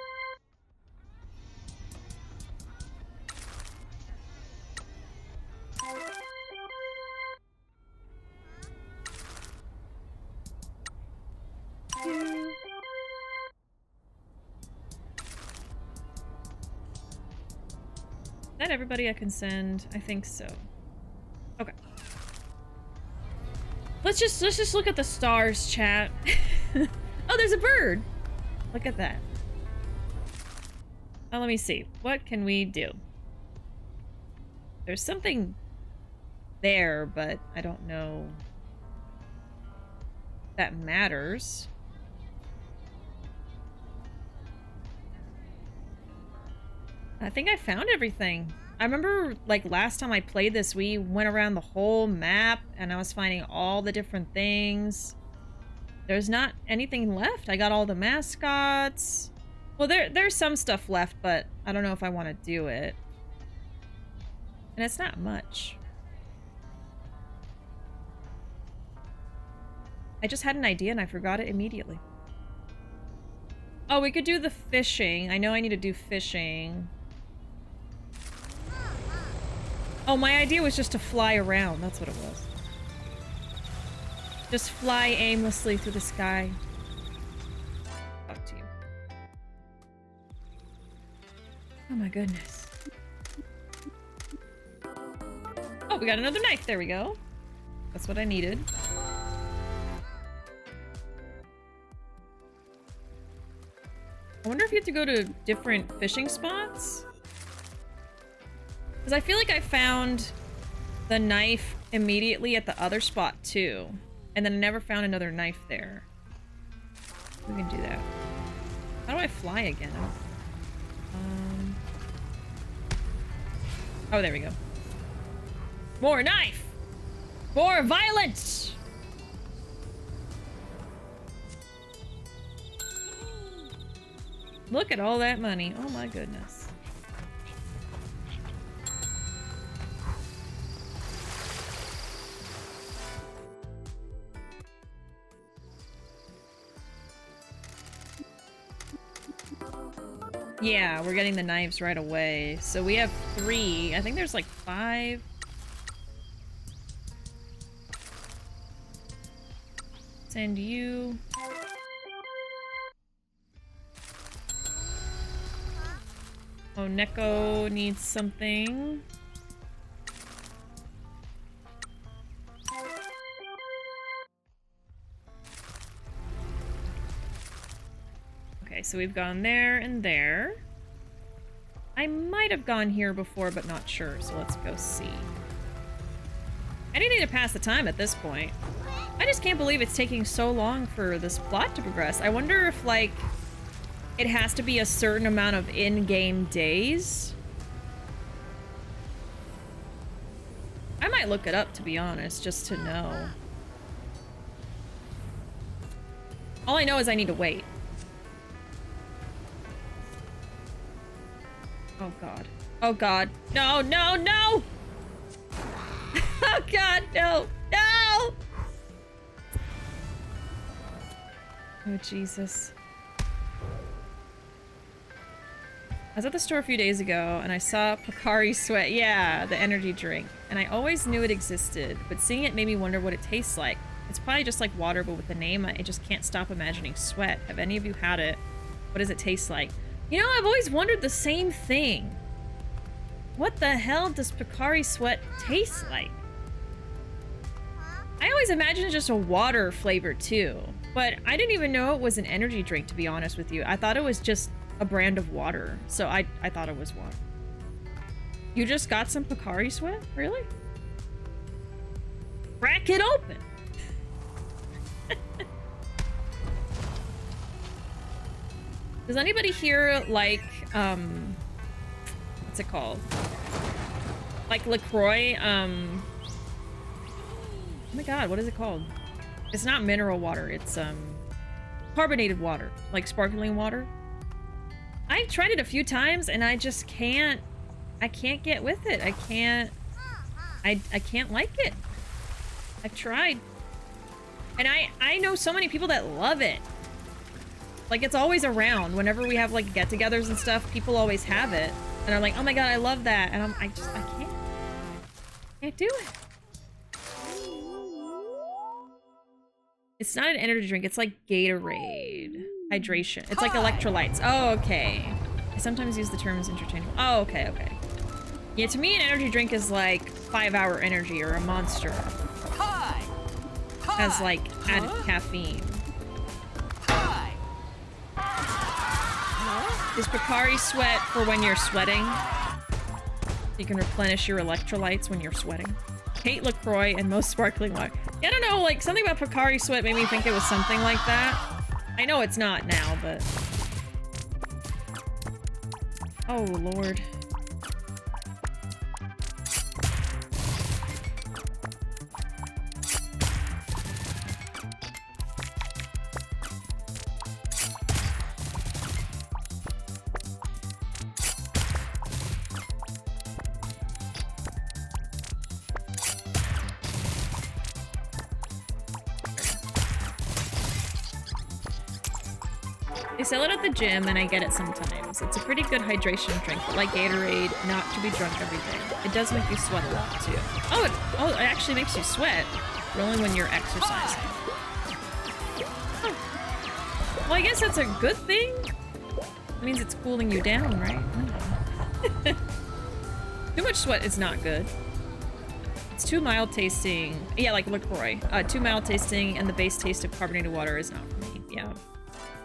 Is that everybody I can send? I think so. Okay. Let's just look at the stars, chat. Oh, there's a bird. Look at that. Oh, let me see. What can we do? There's something there, but I don't know if that matters. I think I found everything. I remember, like, last time I played this, we went around the whole map, and I was finding all the different things. There's not anything left. I got all the mascots. Well, there's some stuff left, but I don't know if I want to do it. And it's not much. I just had an idea, and I forgot it immediately. Oh, we could do the fishing. I know I need to do fishing. Oh, my idea was just to fly around. That's what it was. Just fly aimlessly through the sky. Talk to you. Oh my goodness. Oh, we got another knife. There we go. That's what I needed. I wonder if you have to go to different fishing spots? Because I feel like I found the knife immediately at the other spot too. And then I never found another knife there. We can do that. How do I fly again? Oh, there we go. More knife! More violence! Look at all that money. Oh my goodness. Yeah, we're getting the knives right away. So we have 3. I think there's like 5. Send you. Oh, Neko needs something. Okay, so we've gone there and there. I might have gone here before, but not sure, so let's go see. Anything to pass the time at this point. I just can't believe it's taking so long for this plot to progress. I wonder if, like, it has to be a certain amount of in-game days. I might look it up, to be honest, just to know. All I know is I need to wait. Oh god. Oh god. No, no, no! Oh god, no! No! Oh Jesus. I was at the store a few days ago and I saw Pocari Sweat. Yeah, the energy drink. And I always knew it existed, but seeing it made me wonder what it tastes like. It's probably just like water, but with the name, I just can't stop imagining sweat. Have any of you had it? What does it taste like? You know, I've always wondered the same thing. What the hell does Pocari Sweat taste like? I always imagine it's just a water flavor too. But I didn't even know it was an energy drink, to be honest with you. I thought it was just a brand of water. So I thought it was water. You just got some Pocari Sweat? Really? Crack it open! Does anybody here like, what's it called? Like LaCroix, oh my god, what is it called? It's not mineral water, it's, carbonated water. Like sparkling water. I've tried it a few times and I just can't, I can't get with it. I can't like it. I've tried. And I know so many people that love it. Like, it's always around. Whenever we have, like, get-togethers and stuff, people always have it. And I'm like, oh my god, I love that. And I can't do it. It's not an energy drink. It's like Gatorade. Hydration. It's like electrolytes. Oh, okay. I sometimes use the terms interchangeable. Oh, okay, okay. Yeah, to me, an energy drink is like 5-hour energy or a Monster. Has, like, added caffeine. Is Pocari Sweat for when you're sweating? You can replenish your electrolytes when you're sweating. Hate LaCroix and most sparkling water. Yeah, I don't know, like, something about Pocari Sweat made me think it was something like that. I know it's not now, but... Oh, Lord. They sell it at the gym, and I get it sometimes. It's a pretty good hydration drink, but like Gatorade, not to be drunk every day. It does make you sweat a lot, too. Oh, it actually makes you sweat, really when you're exercising. Oh. Well, I guess that's a good thing. It means it's cooling you down, right? Too much sweat is not good. It's too mild tasting. Yeah, like LaCroix. Too mild tasting, and the base taste of carbonated water is not for me. Yeah.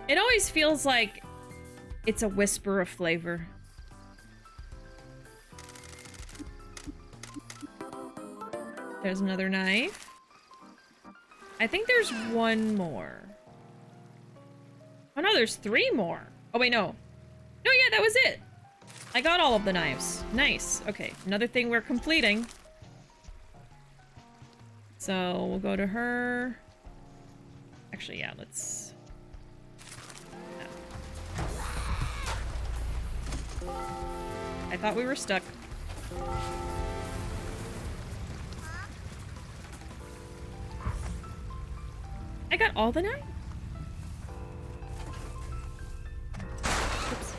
It always feels like it's a whisper of flavor. There's another knife. I think there's one more. Oh no, there's 3 more. Oh wait, no. No, yeah, that was it. I got all of the knives. Nice. Okay, another thing we're completing. So we'll go to her. Actually, yeah, let's... I thought we were stuck. I got all the knives? Oops.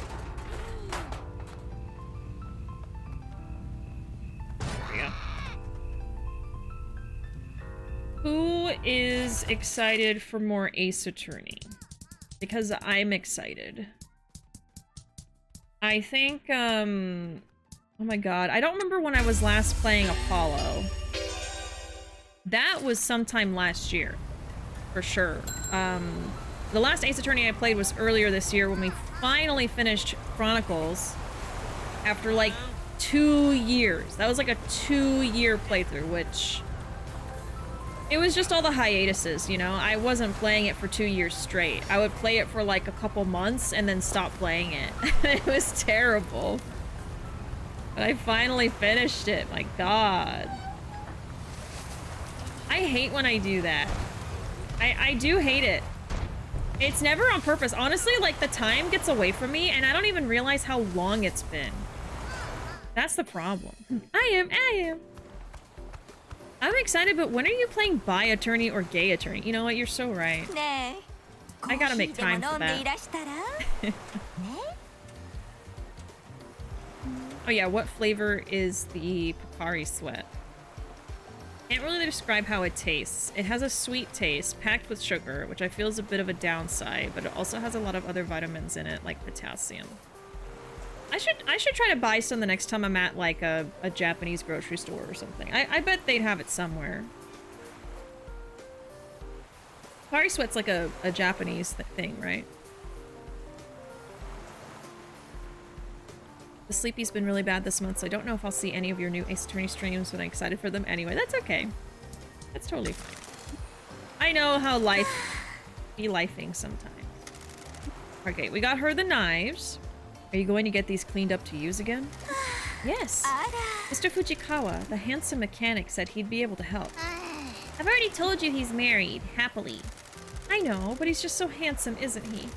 There we go. Who is excited for more Ace Attorney? Because I'm excited. I think, oh my god, I don't remember when I was last playing Apollo. That was sometime last year, for sure. The last Ace Attorney I played was earlier this year when we finally finished Chronicles after like 2 years. That was like a 2-year playthrough, which... It was just all the hiatuses, you know? I wasn't playing it for 2 years straight. I would play it for like a couple months and then stop playing it. It was terrible. But I finally finished it, my god. I hate when I do that. I do hate it. It's never on purpose. Honestly, like, the time gets away from me and I don't even realize how long it's been. That's the problem. I am. I'm excited, but when are you playing bi attorney or gay attorney? You know what? You're so right. I gotta make time for that. Oh yeah, what flavor is the Pocari Sweat? Can't really describe how it tastes. It has a sweet taste, packed with sugar, which I feel is a bit of a downside, but it also has a lot of other vitamins in it, like potassium. I should try to buy some the next time I'm at, like, a Japanese grocery store or something. I bet they'd have it somewhere. Kari sweat's like a Japanese thing, right? The sleepy's been really bad this month, so I don't know if I'll see any of your new Ace Attorney streams, but I'm excited for them anyway. That's okay. That's totally fine. I know how life be lifing sometimes. Okay, we got her the knives. Are you going to get these cleaned up to use again? Yes. Mr. Fujikawa, the handsome mechanic, said he'd be able to help. I've already told you he's married, happily. I know, but he's just so handsome, isn't he?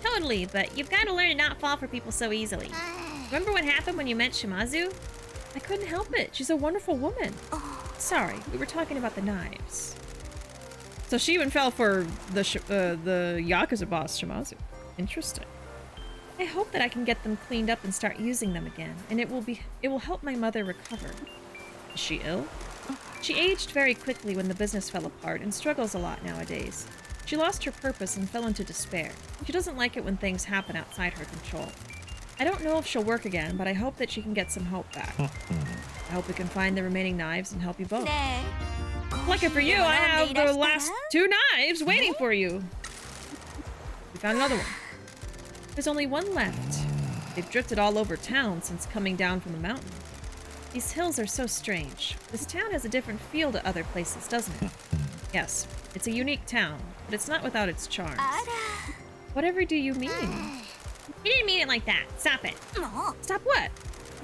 Totally, but you've got to learn to not fall for people so easily. Remember what happened when you met Shimazu? I couldn't help it. She's a wonderful woman. Sorry, we were talking about the knives. So she even fell for the Yakuza boss, Shimazu. Interesting. I hope that I can get them cleaned up and start using them again, and it will help my mother recover. Is she ill? She aged very quickly when the business fell apart and struggles a lot nowadays. She lost her purpose and fell into despair. She doesn't like it when things happen outside her control. I don't know if she'll work again, but I hope that she can get some hope back. I hope we can find the remaining knives and help you both. Lucky for you, I have the last 2 knives waiting for you. We found another one. There's only one left. They've drifted all over town since coming down from the mountain. These hills are so strange. This town has a different feel to other places, doesn't it? Yes, it's a unique town, but it's not without its charms. Whatever do you mean? You didn't mean it like that. Stop it. Stop what?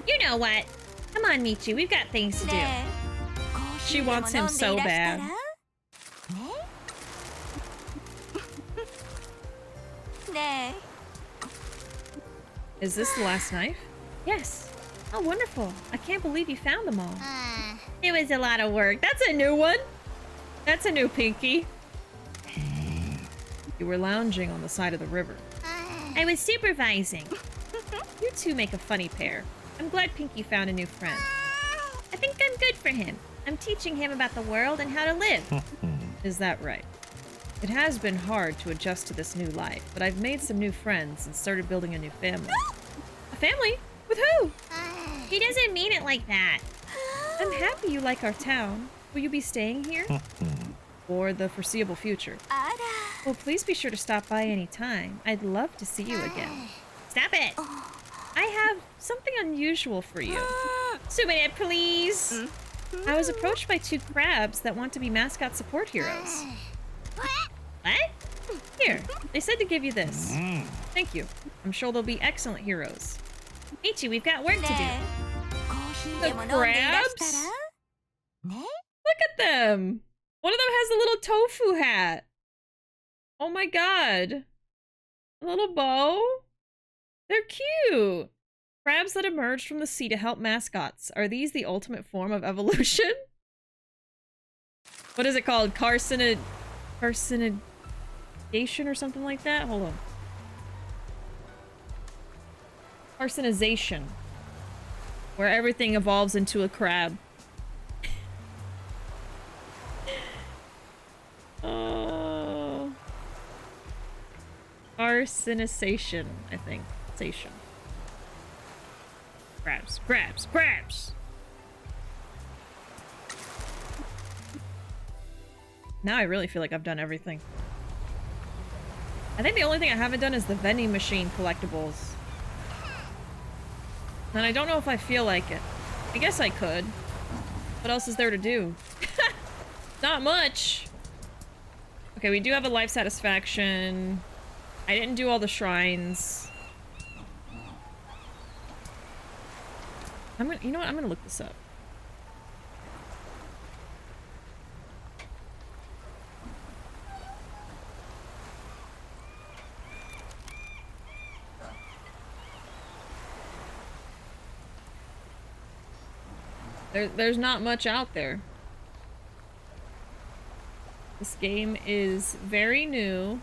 You know what. Come on, Michi. We've got things to do. She wants him so bad. Is this the last knife? Yes. Oh, wonderful. I can't believe you found them all. It was a lot of work. That's a new one. That's a new Pinky. You were lounging on the side of the river. I was supervising. You two make a funny pair. I'm glad Pinky found a new friend. I think I'm good for him. I'm teaching him about the world and how to live. Is that right? It has been hard to adjust to this new life, but I've made some new friends and started building a new family. A family? With who? He doesn't mean it like that. I'm happy you like our town. Will you be staying here? For the foreseeable future. Well, please be sure to stop by any time. I'd love to see you again. Stop it! I have something unusual for you. Sumine, please! I was approached by 2 crabs that want to be mascot support heroes. What? Here, they said to give you this. Thank you. I'm sure they'll be excellent heroes. Michi, we've got work to do. The crabs? Look at them! One of them has a little tofu hat. Oh my god. A little bow? They're cute. Crabs that emerged from the sea to help mascots. Are these the ultimate form of evolution? What is it called? Carcinization or something like that? Hold on. Carcinization. Where everything evolves into a crab. Oh. Carcinization, I think. Sation. Crabs, crabs, crabs! Now I really feel like I've done everything. I think the only thing I haven't done is the vending machine collectibles. And I don't know if I feel like it. I guess I could. What else is there to do? Not much! Okay, we do have a life satisfaction. I didn't do all the shrines. You know what? I'm gonna look this up. There's not much out there. This game is very new.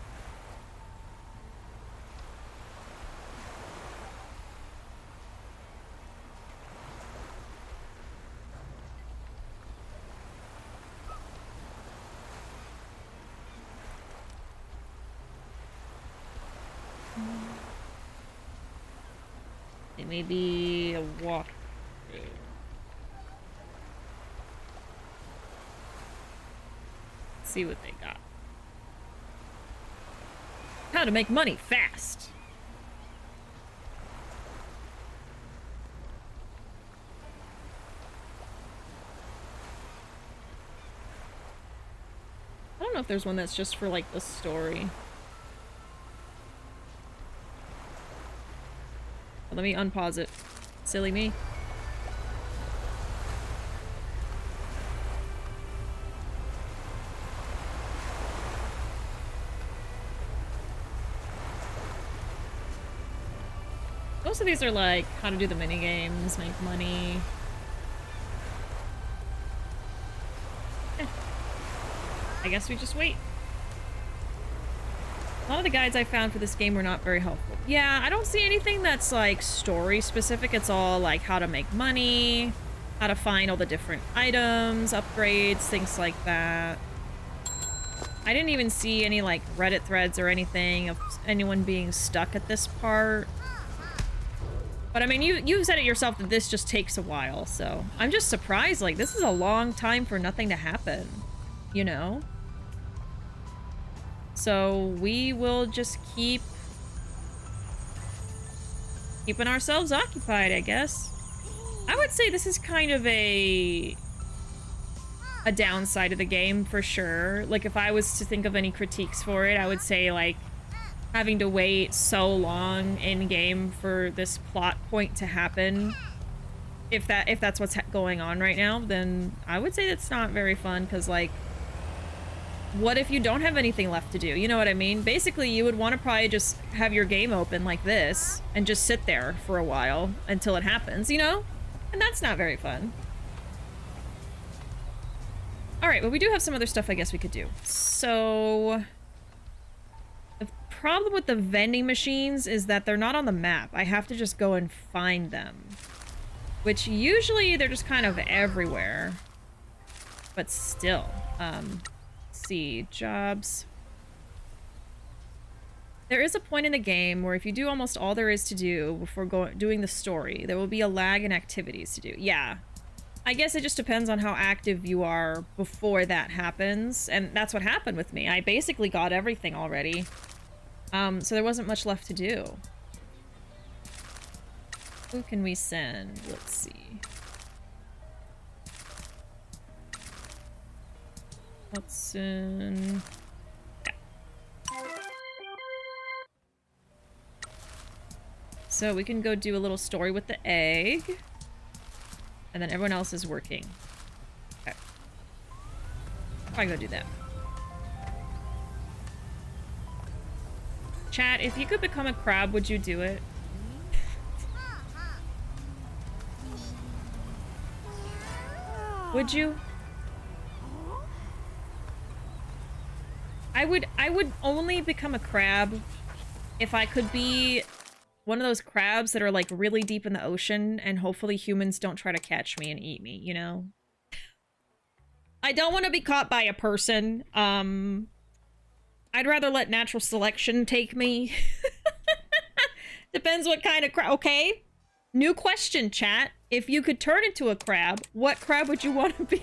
It may be a walk. See what they got. How to make money fast. I don't know if there's one that's just for, like, the story. Let me unpause it. Silly me. Most of these are like how to do the mini games, make money. I guess we just wait. A lot of the guides I found for this game were not very helpful. Yeah, I don't see anything that's like story specific. It's all like how to make money, how to find all the different items, upgrades, things like that. I didn't even see any like Reddit threads or anything of anyone being stuck at this part. But I mean, you said it yourself that this just takes a while, so I'm just surprised. Like, this is a long time for nothing to happen, you know? So we will just keeping ourselves occupied, I guess. I would say this is kind of a downside of the game for sure. Like, if I was to think of any critiques for it, I would say like having to wait so long in game for this plot point to happen. If that's what's going on right now, then I would say that's not very fun, because like, what if you don't have anything left to do? You know what I mean? Basically, you would want to probably just have your game open like this and just sit there for a while until it happens, you know? And that's not very fun. All right, but we do have some other stuff I guess we could do. So the problem with the vending machines is that they're not on the map. I have to just go and find them, which usually they're just kind of everywhere, but still. See, jobs. There is a point in the game where if you do almost all there is to do before doing the story, there will be a lag in activities to do. Yeah. I guess it just depends on how active you are before that happens, and that's what happened with me. I basically got everything already. So there wasn't much left to do. Who can we send? Let's see. Hudson. Yeah. So we can go do a little story with the egg. And then everyone else is working. Okay. Probably go do that. Chat, if you could become a crab, would you do it? Would you? I would only become a crab if I could be one of those crabs that are like really deep in the ocean and hopefully humans don't try to catch me and eat me, you know? I don't want to be caught by a person. I'd rather let natural selection take me. Depends what kind of crab. Okay. New question, chat. If you could turn into a crab, what crab would you want to be?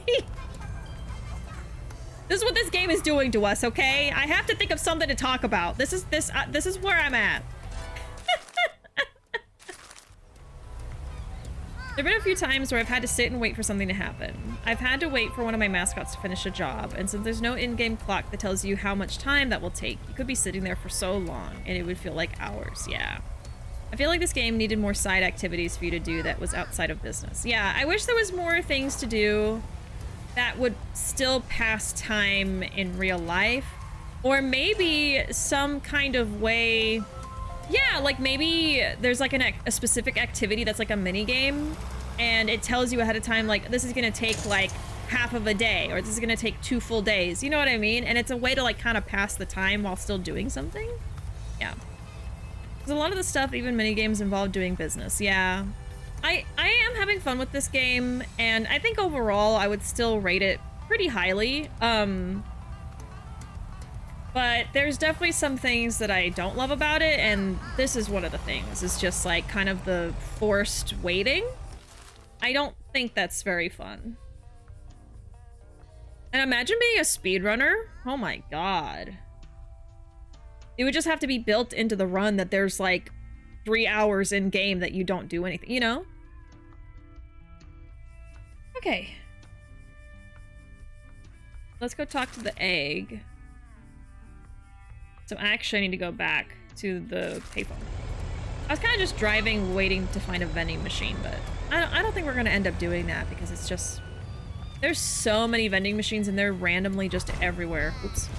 This is what this game is doing to us, okay? I have to think of something to talk about. This is where I'm at. There have been a few times where I've had to sit and wait for something to happen. I've had to wait for one of my mascots to finish a job, and since there's no in-game clock that tells you how much time that will take, you could be sitting there for so long, and it would feel like hours, yeah. I feel like this game needed more side activities for you to do that was outside of business. Yeah, I wish there was more things to do that would still pass time in real life. Or maybe some kind of way... Yeah, like maybe there's like a specific activity that's like a mini game, and it tells you ahead of time, like, this is gonna take like half of a day, or this is gonna take 2 full days. You know what I mean? And it's a way to like kind of pass the time while still doing something. Yeah. Because a lot of the stuff, even mini games, involve doing business. Yeah. I am having fun with this game, and I think overall I would still rate it pretty highly. But there's definitely some things that I don't love about it, and this is one of the things. It's just like kind of the forced waiting. I don't think that's very fun. And imagine being a speedrunner. Oh my god. It would just have to be built into the run that there's like 3 hours in game that you don't do anything, you know? Okay. Let's go talk to the egg. So actually I need to go back to the payphone. I was kind of just driving, waiting to find a vending machine, but I don't think we're going to end up doing that because it's just... There's so many vending machines and they're randomly just everywhere. Oops.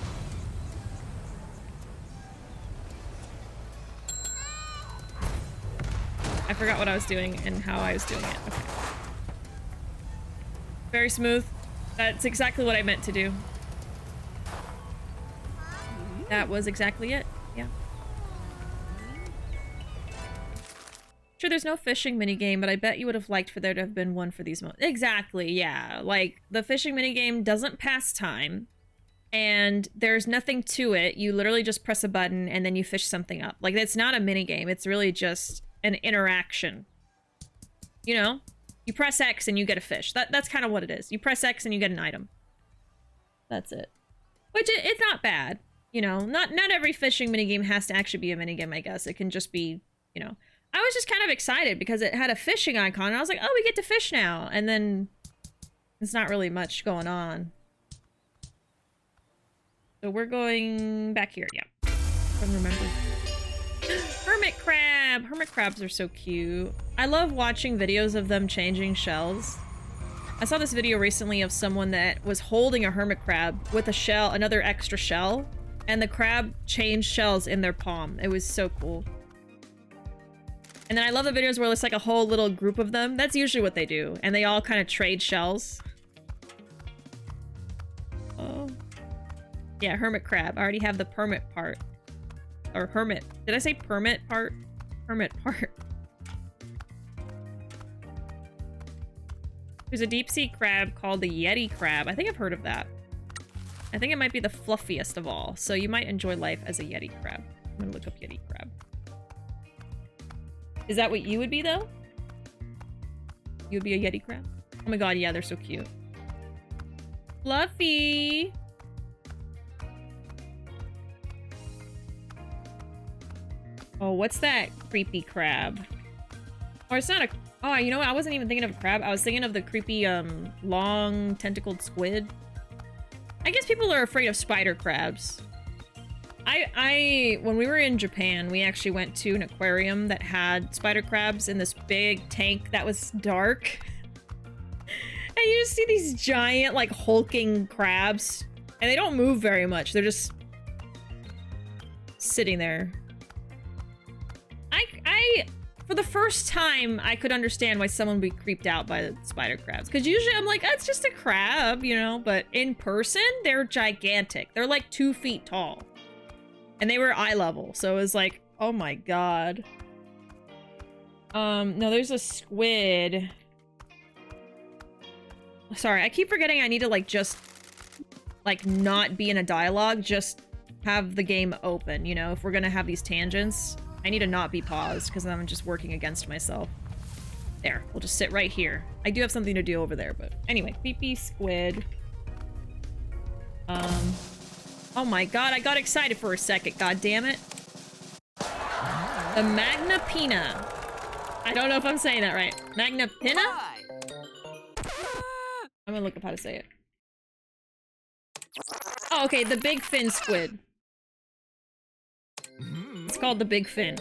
I forgot what I was doing and how I was doing it. Okay. Very smooth. That's exactly what I meant to do. That was exactly it. Yeah. Sure, there's no fishing minigame, but I bet you would have liked for there to have been one for these moments. Exactly, yeah. Like, the fishing minigame doesn't pass time, and there's nothing to it. You literally just press a button, and then you fish something up. Like, it's not a minigame. It's really just an interaction. You know? You press X and you get a fish. That's kind of what it is. You press X and you get an item. That's it. Which, it's not bad. You know, not every fishing minigame has to actually be a minigame, I guess. It can just be, you know... I was just kind of excited because it had a fishing icon, and I was like, oh, we get to fish now. And then there's not really much going on. So we're going back here, yeah. If I remember. Hermit crab! Hermit crabs are so cute. I love watching videos of them changing shells. I saw this video recently of someone that was holding a hermit crab with a shell, another extra shell, and the crab changed shells in their palm. It was so cool. And then I love the videos where it's like a whole little group of them. That's usually what they do. And they all kind of trade shells. Oh. Yeah, hermit crab. I already have the permit part. Or hermit. Did I say permit part? Hermit part. There's a deep sea crab called the Yeti crab. I think I've heard of that. I think it might be the fluffiest of all. So you might enjoy life as a Yeti crab. I'm gonna look up Yeti crab. Is that what you would be, though? You would be a Yeti crab? Oh my god, yeah, they're so cute. Fluffy! Oh, what's that creepy crab? Or it's not a... Oh, you know what? I wasn't even thinking of a crab. I was thinking of the creepy, long, tentacled squid. I guess people are afraid of spider crabs. When we were in Japan, we actually went to an aquarium that had spider crabs in this big tank that was dark. And you just see these giant, like, hulking crabs. And they don't move very much. They're just sitting there. For the first time, I could understand why someone would be creeped out by the spider crabs. Because usually I'm like, it's just a crab, you know? But in person, they're gigantic. They're like 2 feet tall. And they were eye level, so it was like, oh my god. No, there's a squid. Sorry, I keep forgetting I need to, like, just, like, not be in a dialogue, just have the game open, you know? If we're gonna have these tangents, I need to not be paused, because I'm just working against myself. There, we'll just sit right here. I do have something to do over there, but anyway, creepy squid. Oh my god, I got excited for a second, god damn it. The Magna Pina. I don't know if I'm saying that right. Magna Pina? I'm gonna look up how to say it. Oh, okay, the big fin squid. It's called the big fin.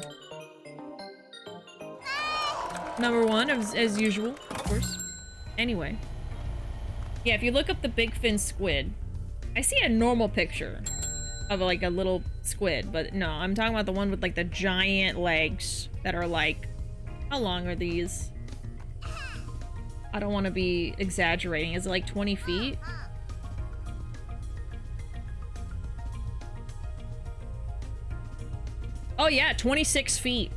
Number 1, as usual, of course. Anyway. Yeah, if you look up the big fin squid, I see a normal picture of like a little squid, but no, I'm talking about the one with like the giant legs that are like, how long are these? I don't want to be exaggerating. Is it like 20 feet? Oh yeah, 26 feet.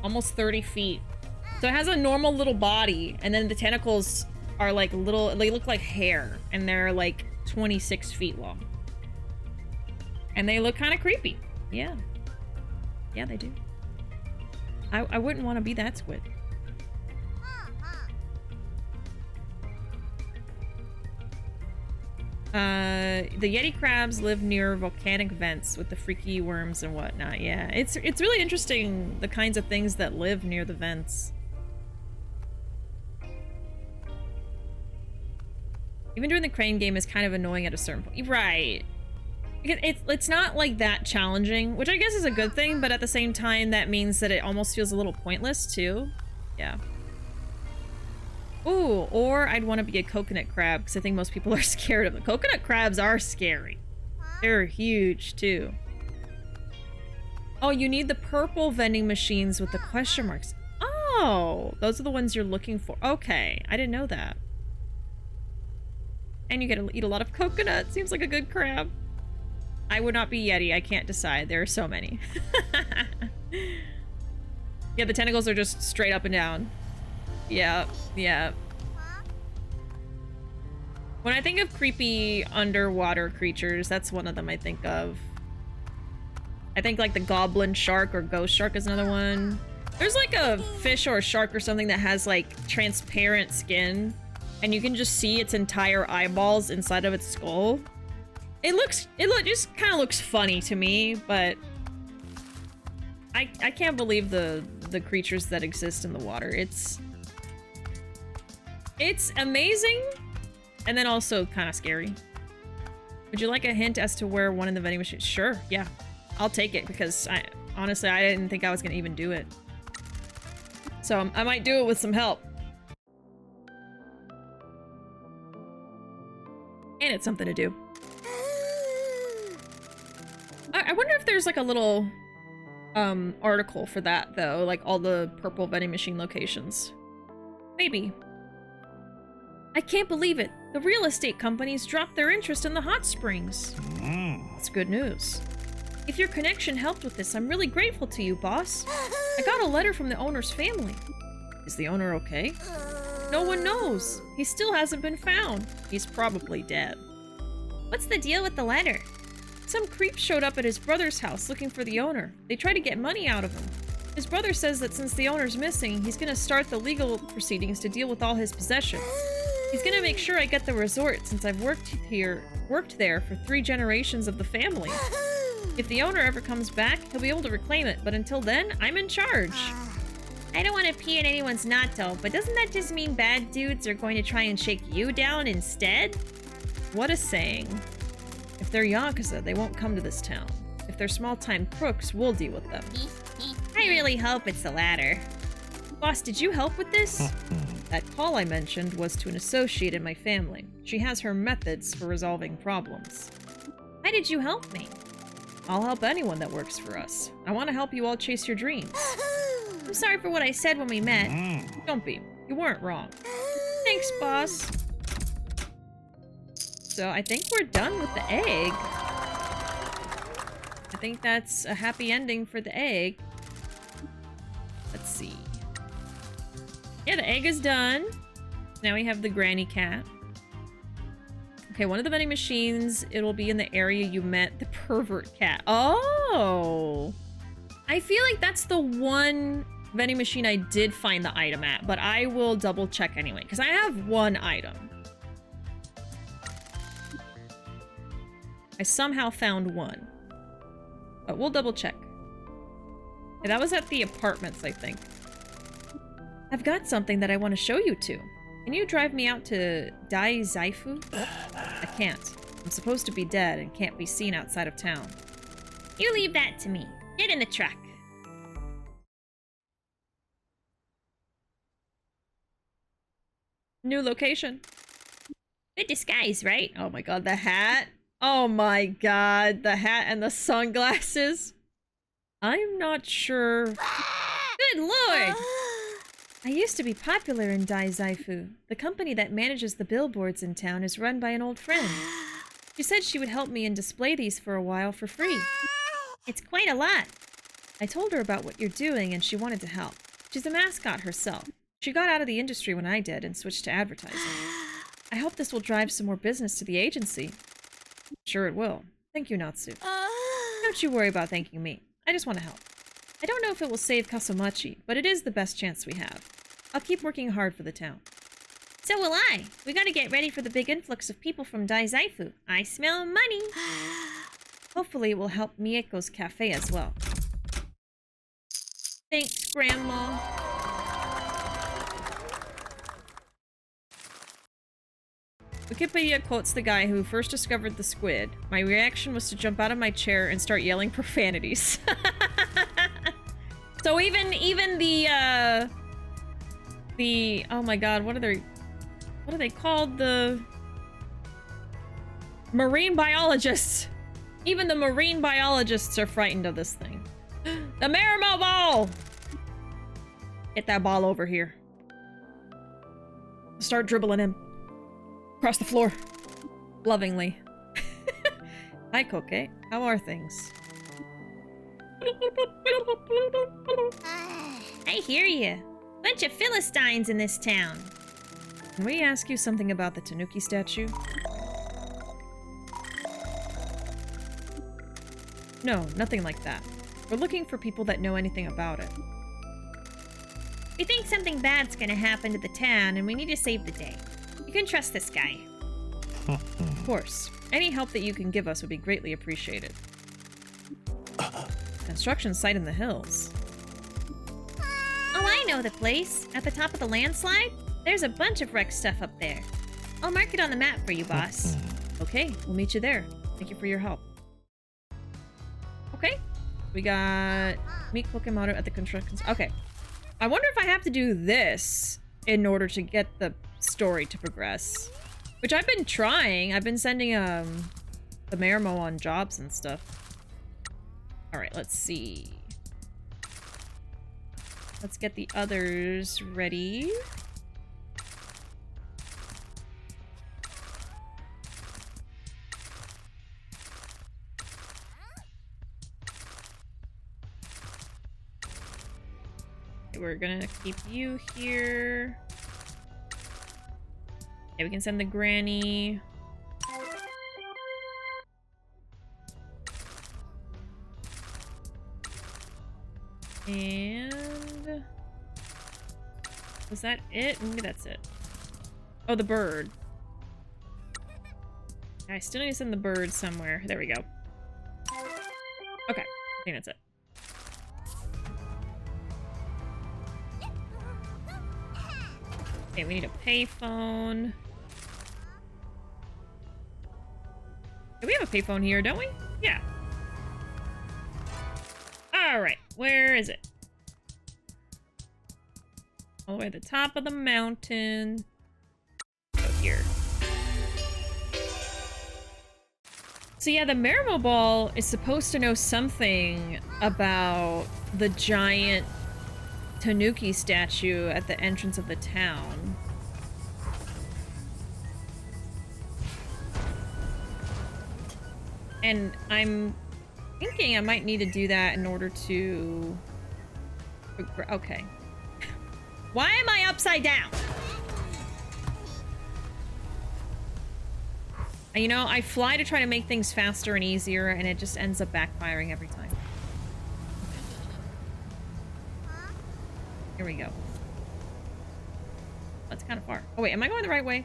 Almost 30 feet. So it has a normal little body, and then the tentacles are like little, they look like hair, and they're like 26 feet long. And they look kind of creepy. Yeah. Yeah, they do. I wouldn't want to be that squid. The Yeti crabs live near volcanic vents with the freaky worms and whatnot. Yeah, it's really interesting, the kinds of things that live near the vents. Even doing the crane game is kind of annoying at a certain point. Right. It's not like that challenging, which I guess is a good thing, but at the same time, that means that it almost feels a little pointless too. Yeah. Ooh, or I'd want to be a coconut crab, because I think most people are scared of them. Coconut crabs are scary. They're huge, too. Oh, you need the purple vending machines with the question marks. Oh, those are the ones you're looking for. Okay, I didn't know that. And you get to eat a lot of coconut. Seems like a good crab. I would not be Yeti. I can't decide. There are so many. Yeah, the tentacles are just straight up and down. Yeah, yeah. When I think of creepy underwater creatures, that's one of them I think of. I think like the goblin shark or ghost shark is another one. There's like a fish or a shark or something that has like transparent skin and you can just see its entire eyeballs inside of its skull. It just kind of looks funny to me, but I can't believe the creatures that exist in the water. It's amazing, and then also kind of scary. Would you like a hint as to where one of the vending machines? Sure, yeah. I'll take it, because honestly, I didn't think I was gonna even do it. So I might do it with some help. And it's something to do. I wonder if there's like a little article for that, though, like all the purple vending machine locations. Maybe. I can't believe it. The real estate companies dropped their interest in the hot springs. That's good news. If your connection helped with this, I'm really grateful to you, boss. I got a letter from the owner's family. Is the owner okay? No one knows. He still hasn't been found. He's probably dead. What's the deal with the letter? Some creep showed up at his brother's house looking for the owner. They tried to get money out of him. His brother says that since the owner's missing, he's gonna start the legal proceedings to deal with all his possessions. He's gonna make sure I get the resort since I've worked there for 3 generations of the family. If the owner ever comes back, he'll be able to reclaim it, but until then, I'm in charge. I don't want to pee in anyone's natto, but doesn't that just mean bad dudes are going to try and shake you down instead? What a saying. If they're yakuza, they won't come to this town. If they're small-time crooks, we'll deal with them. I really hope it's the latter. Boss, did you help with this? That call I mentioned was to an associate in my family. She has her methods for resolving problems. Why did you help me? I'll help anyone that works for us. I want to help you all chase your dreams. I'm sorry for what I said when we met. Don't be. You weren't wrong. Thanks, boss. So I think we're done with the egg. I think that's a happy ending for the egg. Let's see. Yeah, the egg is done. Now we have the granny cat. Okay, one of the vending machines, it'll be in the area you met the pervert cat. Oh! I feel like that's the one vending machine I did find the item at, but I will double check anyway, because I have one item. I somehow found one. But we'll double check. Yeah, that was at the apartments, I think. I've got something that I want to show you two. Can you drive me out to Dai Zaifu? I can't. I'm supposed to be dead and can't be seen outside of town. You leave that to me. Get in the truck. New location. Good disguise, right? Oh my god, the hat. Oh my god, the hat and the sunglasses. I'm not sure. Good lord! I used to be popular in Dai Zaifu. The company that manages the billboards in town is run by an old friend. She said she would help me and display these for a while for free. It's quite a lot. I told her about what you're doing and she wanted to help. She's a mascot herself. She got out of the industry when I did and switched to advertising. I hope this will drive some more business to the agency. Sure it will. Thank you, Natsu. Don't you worry about thanking me. I just want to help. I don't know if it will save Kaso-Machi, but it is the best chance we have. I'll keep working hard for the town. So will I. We gotta get ready for the big influx of people from Daizaifu. I smell money. Hopefully it will help Mieko's cafe as well. Thanks, Grandma. Wikipedia quotes the guy who first discovered the squid. My reaction was to jump out of my chair and start yelling profanities. So even the oh my god, what are they called? The marine biologists. Even the marine biologists are frightened of this thing. The Marimo ball! Get that ball over here. Start dribbling him. Across the floor. Lovingly. Hi, Koke. How are things? I hear you. Bunch of Philistines in this town. Can we ask you something about the Tanuki statue? No, nothing like that. We're looking for people that know anything about it. We think something bad's gonna happen to the town, and we need to save the day. You can trust this guy. Of course. Any help that you can give us would be greatly appreciated. Construction site in the hills. Oh, I know the place. At the top of the landslide? There's a bunch of wrecked stuff up there. I'll mark it on the map for you, boss. Okay, we'll meet you there. Thank you for your help. Okay. We got... Meet Kokemoto at the construction... Okay. I wonder if I have to do this in order to get the story to progress. Which I've been trying. I've been sending, the Marimo on jobs and stuff. Alright, let's see. Let's get the others ready. We're gonna keep you here. Okay, we can send the granny. And... was that it? Maybe that's it. Oh, the bird. I still need to send the bird somewhere. There we go. Okay, I think that's it. Okay, we need a payphone. We have a payphone here, don't we? Yeah. Alright, where is it? All the way at the top of the mountain. Go here. So yeah, the Marimo Ball is supposed to know something about the giant Tanuki statue at the entrance of the town. And I'm thinking I might need to do that in order to... Okay. Why am I upside down? You know, I fly to try to make things faster and easier, and it just ends up backfiring every time. Here we go. That's kind of far. Oh wait, am I going the right way?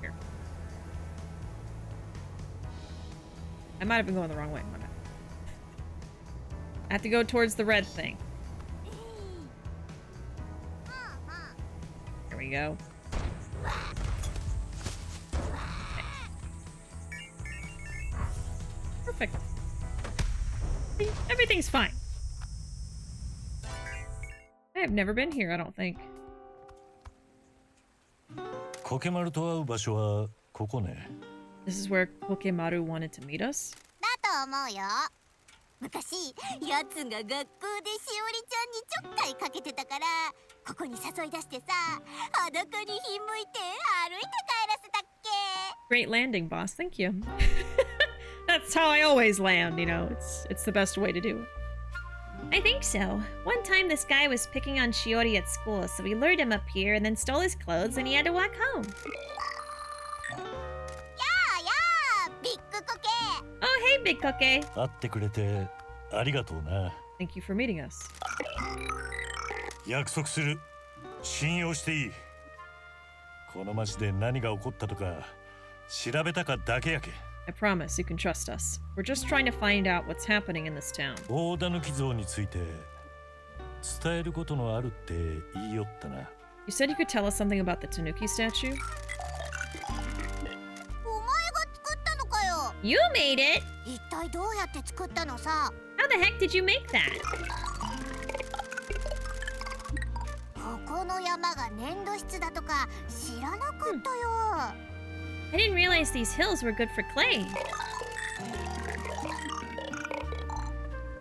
Here. I might have been going the wrong way. My bad. I have to go towards the red thing. Here we go. Perfect. See, everything's fine. I have never been here, I don't think. This is where Kokemaru wanted to meet us? Great landing, boss. Thank you. That's how I always land, you know. It's the best way to do it. I think so. One time this guy was picking on Shiori at school, so we lured him up here and then stole his clothes and he had to walk home. Yeah, Big Koke! Oh, hey, Big Koke! Thank you for meeting us. この町で何が起こったとか調べたかだけやけ。I promise you can trust us. We're just trying to find out what's happening in this town. 大狸像について伝えることのあるって言いよったな。You said you could tell us something about the tanuki statue? お前が作ったのかよ。 You made it! 一体どうやって作ったのさ。 How the heck did you make that? ここの山が粘土質だとか知らなかったよ。I didn't realize these hills were good for clay.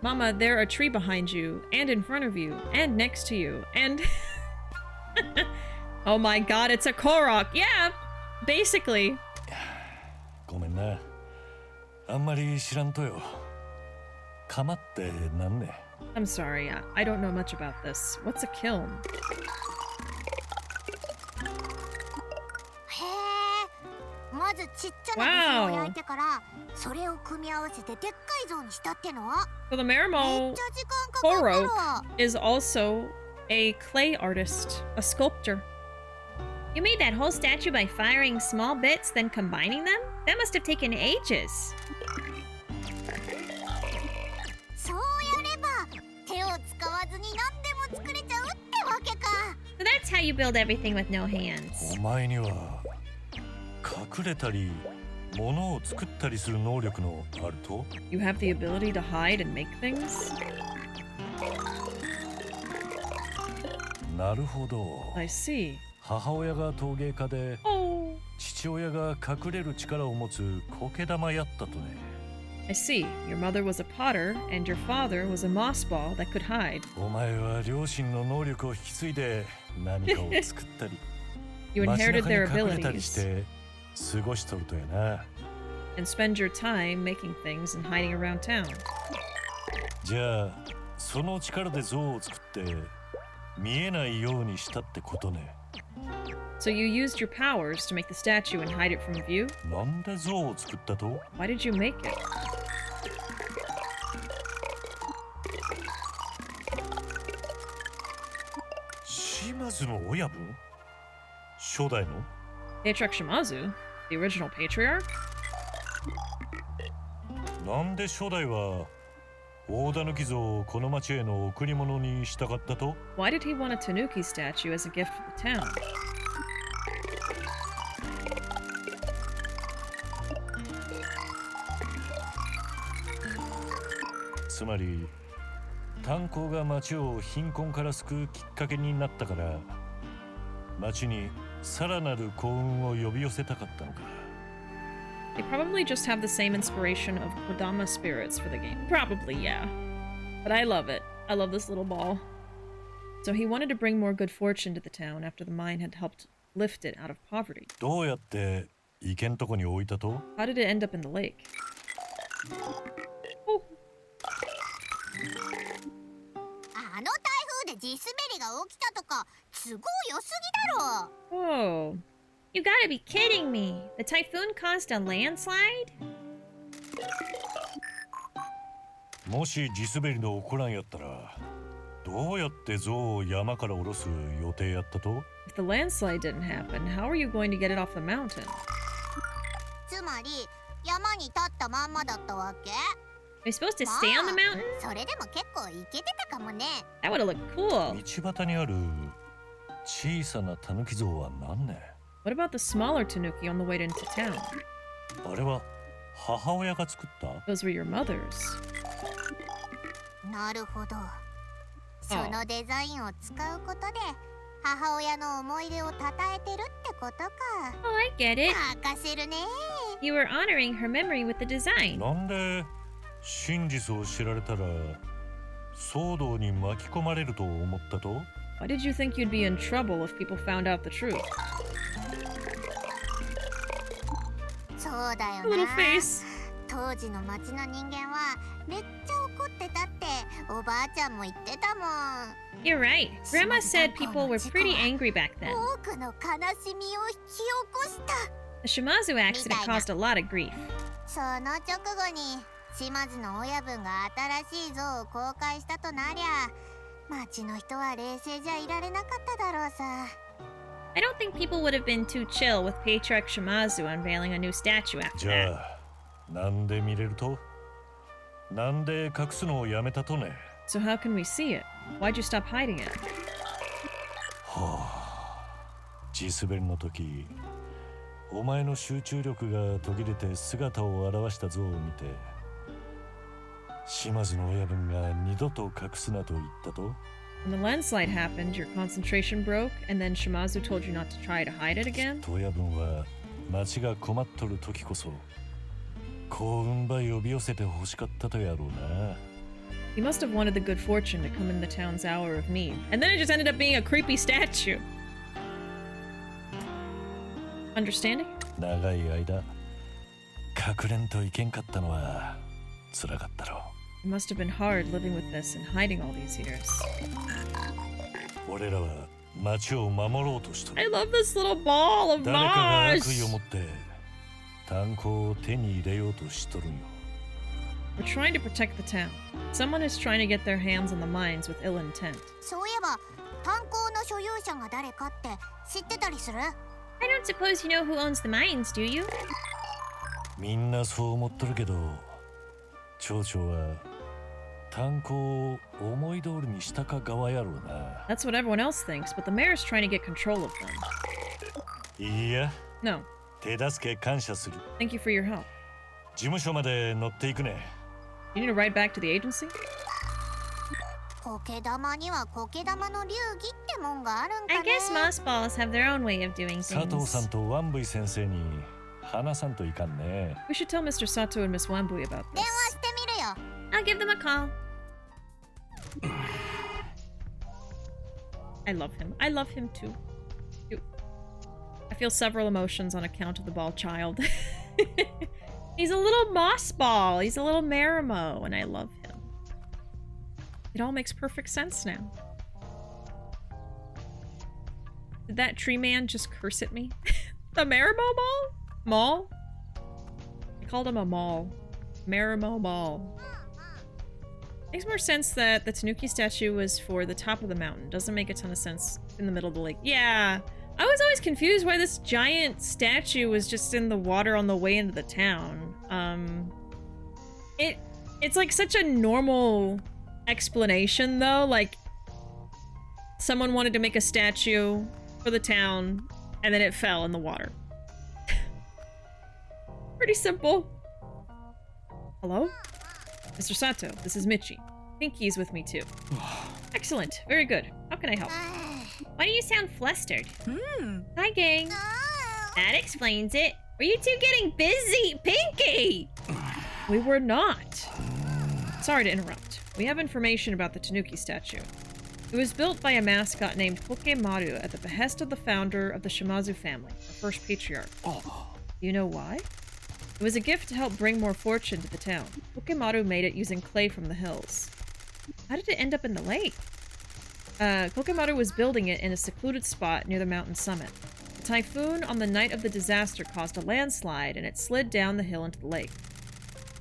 Mama, there's a tree behind you, and in front of you, and next to you, and... Oh my god, it's a Korok! Yeah! Basically. ごめんな。あんまり知らんとよ。かまってなんね。I'm sorry, I don't know much about this. What's a kiln? へえ。まずちっちゃな水を焼いてから、それを組み合わせてでっかい像にしたっての。 So the めっ Marimo ちゃ時間かかったろ。 Korok is also a clay artist, a sculptor. You made that whole statue by firing small bits, then combining them? That must have taken ages. そうやれば手を使わずに何でも作れちゃうってわけか。 So that's how you build everything with no hands. お前には隠れたり物を作ったりする能力のあると。 You have the ability to hide and make things? なるほど。 I see. 母親が陶芸家で Oh. 父親が隠れる力を持つ苔玉やったとね。 I see. Your mother was a potter, and your father was a moss ball that could hide. お前は両親の能力を引き継いで何かを作ったり You 街 inherited 中に their 隠れたりし abilities て過ごしとるとやな。 and spend your time making things and hiding around town. じゃあその力で像を作って見えないようにしたってことね。 So you used your powers to make the statue and hide it from view? なんで像を作ったと。 Why did you make it? 島津の親分初代の Patriarch Shimazu, the original patriarch? なんで初代は大狸像をこの町への贈り物にしたかったと。 Why did he want a tanuki statue as a gift for the town? つまり炭鉱が町を貧困から救うきっかけになったから町にさらなる幸運を呼び寄せたかったのか。 They probably just have the same inspiration of Kodama spirits for the game. Probably, yeah. But I love it. I love this little ball. So he wanted to bring more good fortune to the town after the mine had helped lift it out of poverty. どうやって行けんとこに置いたと。 How did it end up in the lake? Oh. あの台風で地滑りが起きたとか都合良すぎだろ。 Whoa. You gotta be kidding me. The typhoon caused a landslide? もし地滑りの起こらんやったらどうやって像を山から下ろす予定やったと。 If the landslide didn't happen, how are you going to get it off the mountain? つまり山に立ったまんまだったわけ。 Are you supposed to stay on the mountain? それでも結構イケてたかもね。 That would have looked cool. 道端にある小さなタヌキ像は何ね。 What about the smaller tanuki on the way into town? あれは母親が作った。 Those were your mother's. なるほど。そのデザインを使うことで母親の思い出をたたえてるってことか。 Oh, I get it. 泣かせるね。 You were honoring her memory with the design. なんで真実を知られたら騒動に巻き込まれると思ったと。 Why did you think you'd be in trouble if people found out the truth? そうだよ A little な。 face. 当時の町の人間はめっちゃ怒ってたっておばあちゃんも言ってたもん。 You're right. Grandma said people were pretty angry back then. 多くの悲しみを引き起こした。 The Shimazu accident caused a lot of grief. その直後に島津の親分が新しい像を公開したとなりゃ町の人は冷静じゃいられなかっただろうさ。I don't think people would have been too chill with Patriarch Shimazu unveiling a new statue after じ that. ゃあなんで見れるとなんで隠すのをやめたとね So how can we see it? Why'd you stop hiding it? 地滑りの時お前の集中力が途切れて姿を現した像を見て島津の親分が二度と隠すなと言ったと When the landslide happened, your concentration broke, and then Shimazu told you not to try to hide it again? 親分は町が困っとる時こそ幸運ば呼び寄せて欲しかったとやろうな He must have wanted the good fortune to come in the town's hour of need. And then it just ended up being a creepy statue. Understanding? 長い間隠れんといけんかったのは辛かったろ It must have been hard living with this and hiding all these years. 俺らは町を守ろうとしとる I love this little ball of 誰かが悪意を moss! 持って炭鉱を手に入れようとしとるんよ We're trying to protect the town. Someone is trying to get their hands on the mines with ill intent. そういえば炭鉱の所有者が誰かって知ってたりする？ I don't suppose you know who owns the mines, do you? みんなそう思っとるけど町長は炭鉱を思い通りにしたか側やろうな That's what everyone else thinks, but the mayor's trying to get control of them. いや No, 手助け感謝する thank you for your help. 事務所まで乗っていくね You need to ride back to the agency? 苔玉には苔玉の流儀ってもんがあるんか I ね。 guess moss balls have their own way of doing 佐藤さん things. とワンブイ先生に話さんといかんね We should tell Mr. Sato and Miss Wambui about 電 this. 話してみるよ。 I'll give them a call. I love him. I love him too. Cute. I feel several emotions on account of the ball child. He's a little moss ball. He's a little Marimo, and I love him. It all makes perfect sense now. Did that tree man just curse at me? The Marimo ball? Mall? I called him a mall. Marimo Mall. Makes more sense that the Tanuki statue was for the top of the mountain. Doesn't make a ton of sense in the middle of the lake. Yeah, I was always confused why this giant statue was just in the water on the way into the town. It's like such a normal explanation though. Like, someone wanted to make a statue for the town, and then it fell in the water. Pretty simple. Hello? Mr. Sato, this is Michi. Pinky's with me too. Excellent. Very good. How can I help? Why do you sound flustered? Hi, gang. That explains it. Were you two getting busy? Pinky! We were not. Sorry to interrupt. We have information about the Tanuki statue. It was built by a mascot named Pokemaru at the behest of the founder of the Shimazu family, our first patriarch. Do you know why? It was a gift to help bring more fortune to the town. Pokemaru made it using clay from the hills. How did it end up in the lake? Pokemaru was building it in a secluded spot near the mountain summit. A typhoon on the night of the disaster caused a landslide, and it slid down the hill into the lake.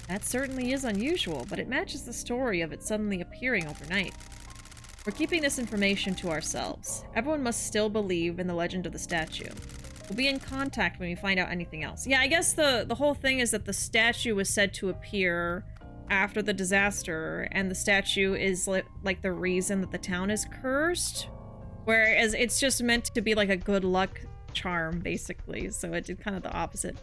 That certainly is unusual, but it matches the story of it suddenly appearing overnight. We're keeping this information to ourselves. Everyone must still believe in the legend of the statue. We'll be in contact when we find out anything else. Yeah, I guess the whole thing is that the statue was said to appear after the disaster, and the statue is like the reason that the town is cursed. Whereas it's just meant to be like a good luck charm, basically. So it did kind of the opposite.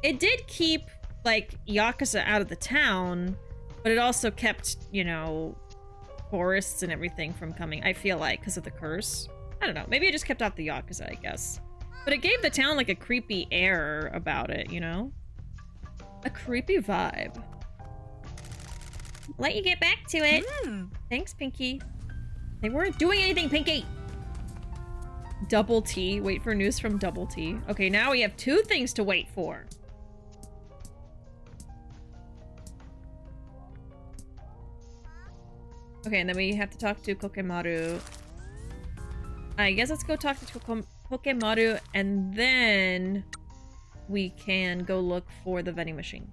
It did keep, like, yakuza out of the town, but it also kept, you know, tourists and everything from coming, I feel like, because of the curse. I don't know. Maybe it just kept out the yakuza, I guess. But it gave the town, like, a creepy air about it, you know? A creepy vibe. Let you get back to it. Thanks, Pinky. They weren't doing anything, Pinky! Double T. Wait for news from Double T. Okay, now we have 2 things to wait for. Okay, and then we have to talk to Pokemaru. I guess let's go talk to Pokemaru, and then we can go look for the vending machine.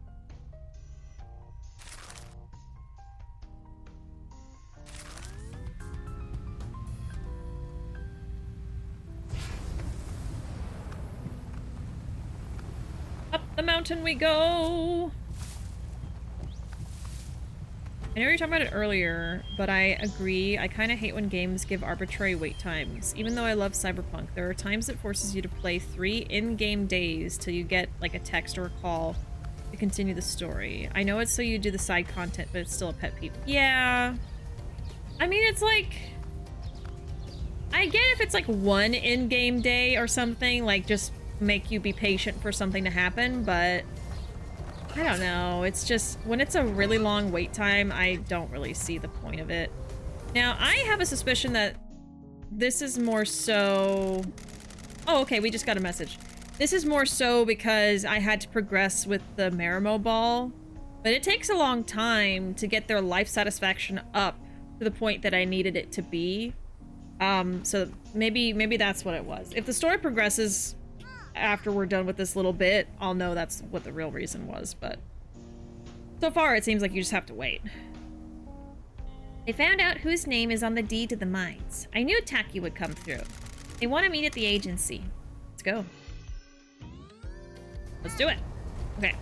The mountain we go! I know you were talking about it earlier, but I agree. I kind of hate when games give arbitrary wait times. Even though I love Cyberpunk, there are times it forces you to play 3 in-game days till you get like a text or a call to continue the story. I know it's so you do the side content, but it's still a pet peeve. Yeah. I mean, it's like... I get if it's like 1 in-game day or something, like just make you be patient for something to happen, but... I don't know, it's just, when it's a really long wait time, I don't really see the point of it. Now, I have a suspicion that this is more so... Oh, okay, we just got a message. This is more so because I had to progress with the Marimo ball, but it takes a long time to get their life satisfaction up to the point that I needed it to be. So maybe that's what it was. If the story progresses after we're done with this little bit, I'll know that's what the real reason was, but so far it seems like you just have to wait. They found out whose name is on the deed to the mines. I knew Taki would come through. They want to meet at the agency. Let's go. Let's do it. Okay.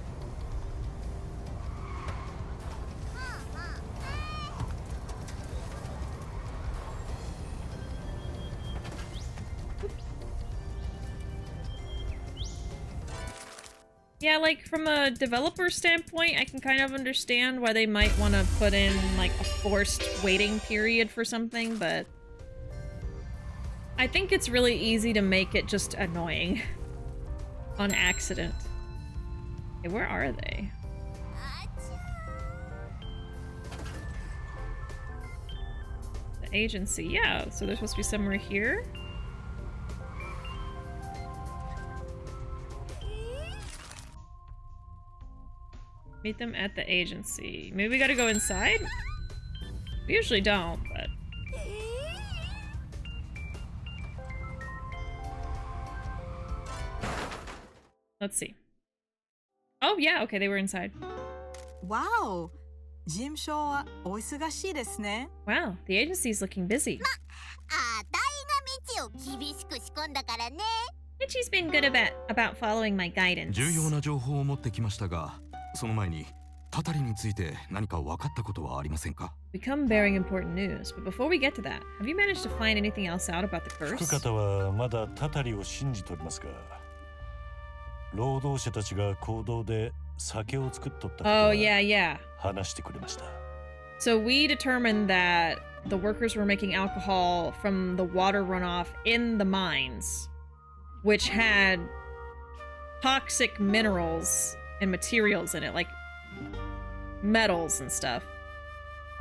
Yeah, like, from a developer standpoint, I can kind of understand why they might want to put in, like, a forced waiting period for something, but... I think it's really easy to make it just annoying. On accident. Okay, where are they? The agency, yeah, so they're supposed to be somewhere here? Meet them at the agency. Maybe we gotta go inside? We usually don't, but... Let's see. Oh, yeah, okay, they were inside. Wow! 事務所はお忙しいですね。 Wow, the agency's looking busy. あたいが道を厳しく仕込んだからね。 Michi's been good about following my guidance. 重要な情報を持ってきましたが、その前にタタリについて何か分かったことはありませんか? We come bearing important news, but before we get to that, have you managed to find anything else out about the 福 curse? 方はまだタタリを信じておりますが、労働者たちが行動で酒を作っとったこと Oh, は yeah, yeah. 話してくれました。 So we determined that the workers were making alcohol from the water runoff in the mines, which had toxic minerals and materials in it, like metals and stuff.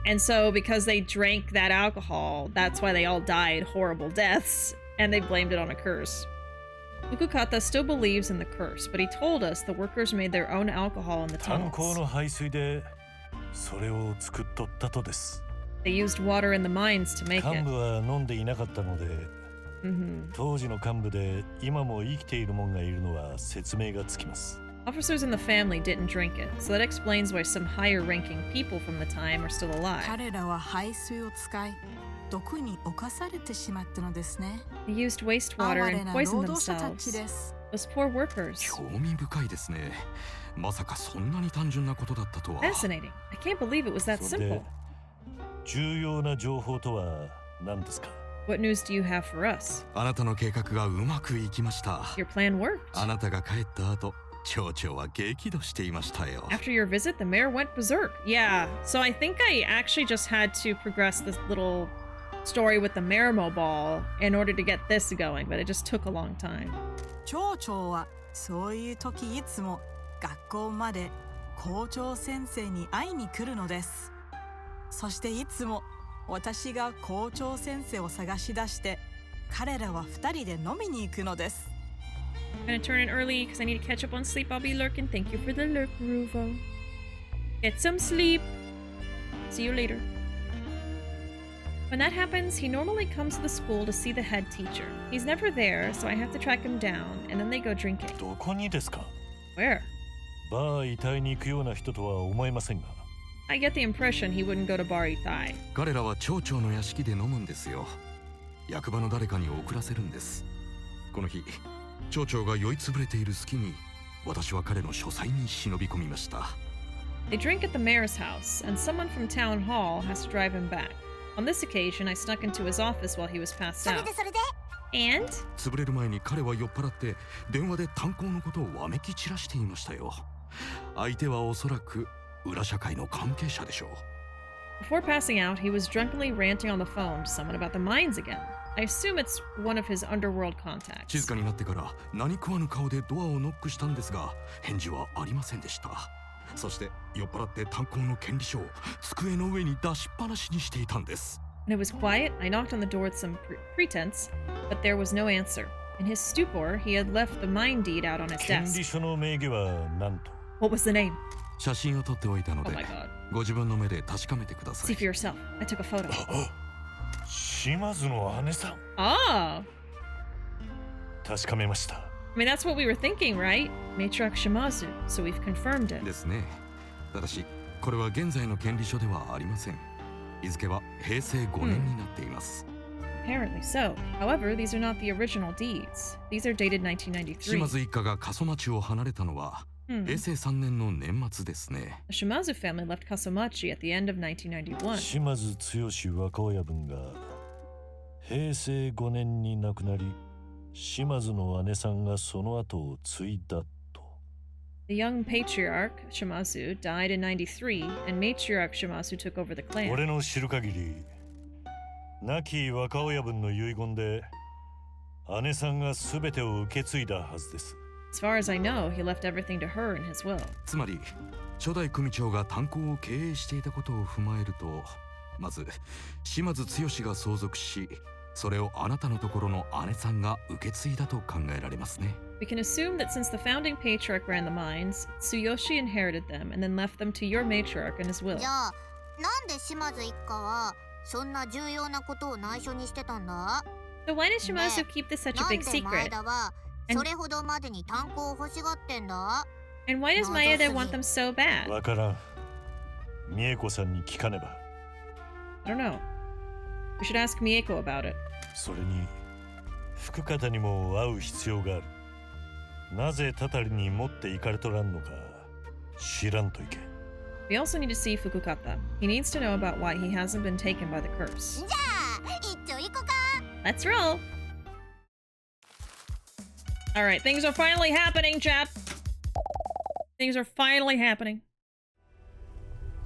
And so because they drank that alcohol, that's why they all died horrible deaths, and they blamed it on a curse. Ukukata still believes in the curse, but he told us the workers made their own alcohol in the 炭鉱 tunnels. の排水でそれを作っとったとです。 They used water in the mines to make 幹 it. 部は飲んでいなかったので、 Mm-hmm. 当時の幹部で今も生きている者がいるのは説明がつきます。 Officers in the family didn't drink it, so that explains why some higher-ranking people from the time are still alive. 彼らは排水を使い、毒に侵されてしまったのですね。 They used wastewater 哀れ and な poisoned 労働者たち themselves. です。 Those poor workers. 興味深いですね。まさかそんなに単純なことだったとは。 Fascinating. I can't believe it was that それで simple. 重要な情報とは何ですか? What news do you have for us? あなたの計画がうまくいきました。 Your plan worked. あなたが帰った後、町長は激怒していましたよ。 After your visit, the mayor went berserk. Yeah, so I think I actually just had to progress this little story with the Marimo ball in order to get this going, but it just took a long time. 町長はそういう時いつも学校まで校長先生に会いに来るのです。そしていつも私が校長先生を探し出して彼らは二人で飲みに行くのです。 I'm gonna turn in early because I need to catch up on sleep. I'll be lurking. Thank you for the lurk, Ruuuvo. Get some sleep. See you later. When that happens, he normally comes to the school to see the head teacher. He's never there, so I have to track him down, and then they go drinking. どこにですか? Where? バー遺体に行くような人とは思えませんが。 I get the impression he wouldn't go to Bar Itai. 彼らは町長の屋敷で飲むんですよ。役場の誰かに送らせるんです。この日、町長が酔いつぶれている隙に私は彼の書斎に忍び込みました。 They drink at the mayor's house, and someone from town hall has to drive him back. On this occasion, I snuck into his office while he was passed それ out. でそれで And? 潰れる前に彼は酔っ払って電話で炭鉱のことをわめき散らしていましたよ。相手はおそらく裏社会の関係者でしょう。 Before passing out, he was drunkenly ranting on the phone to someone about the mines again. I assume it's one of his underworld 静 contacts. かになってから何食わぬ顔でドアをノックしたんですが返事はありませんでした。そして酔っ払って炭鉱の権利書を机の上に出しっぱなしにしていたんです。 When it was quiet, I knocked on the door with some pretense, but there was no answer. In his stupor, he had left the mine deed out on his 権利 desk. 書の名義は何と？ What was the name? 写真を撮っておいたの Oh で my god. ご自分の目で確かめてくださ See い。 for yourself. I took a photo. 島津の姉さん。 Ah! 確かめました。 I mean, that's what we were thinking, right? Matriarch Shimazu, so we've confirmed it. ですね。ただしこれは現在の権利書ではありません。日付は平成5年になっています。 Apparently so. However, these are not the original deeds. These are dated 1993. 島津一家が過疎町を離れたのは 平成3年の年末ですね。 The Shimazu family left Kaso-Machi at the end of 1991. 島津剛若親分が平成5年に亡くなり、島津の姉さんがその後を継いだと。 The young patriarch, Shimazu, died in 93, and matriarch Shimazu took over the clan. 俺の知る限り、亡き若親分の遺言で姉さんが全てを受け継いだはずです。 As far as I know, he left everything to her in his will. つまり初代組長が炭鉱を経営していたことを踏まえると、まず島津剛が相続し、それをあなたのところの姉さんが受け継いだと考えられますね。 We can assume that since the founding patriarch ran the mines, Tsuyoshi inherited them and then left them to your matriarch in his will. じゃあなんで島津一家はそんな重要なことを内緒にしてたんだ？ So why does Shimazu keep this such a なん big で前 secret? 田は And- それほどまでに炭鉱を欲しがってんだ？ And why does Maeda want them so bad? わからん。美恵子さんに聞かねば。 I don't know. We should ask Mieko about it. それに福方にも会う必要がある。なぜたたりに持って行かれとらんのか知らんといけ。 We also need to see Fukukata. He needs to know about why he hasn't been taken by the curse. じゃあ一丁行こか。 Let's roll! Alright, things are finally happening, chat! Things are finally happening.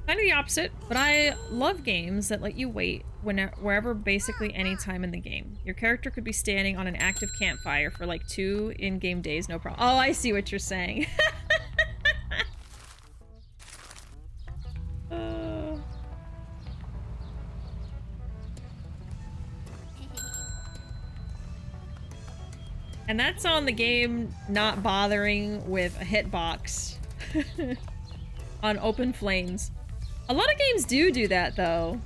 Kind of the opposite, but I love games that let you wait wherever, basically any time in the game. Your character could be standing on an active campfire for like 2 in-game days, no problem. Oh, I see what you're saying. And that's on the game not bothering with a hitbox on open flames. A lot of games do that though.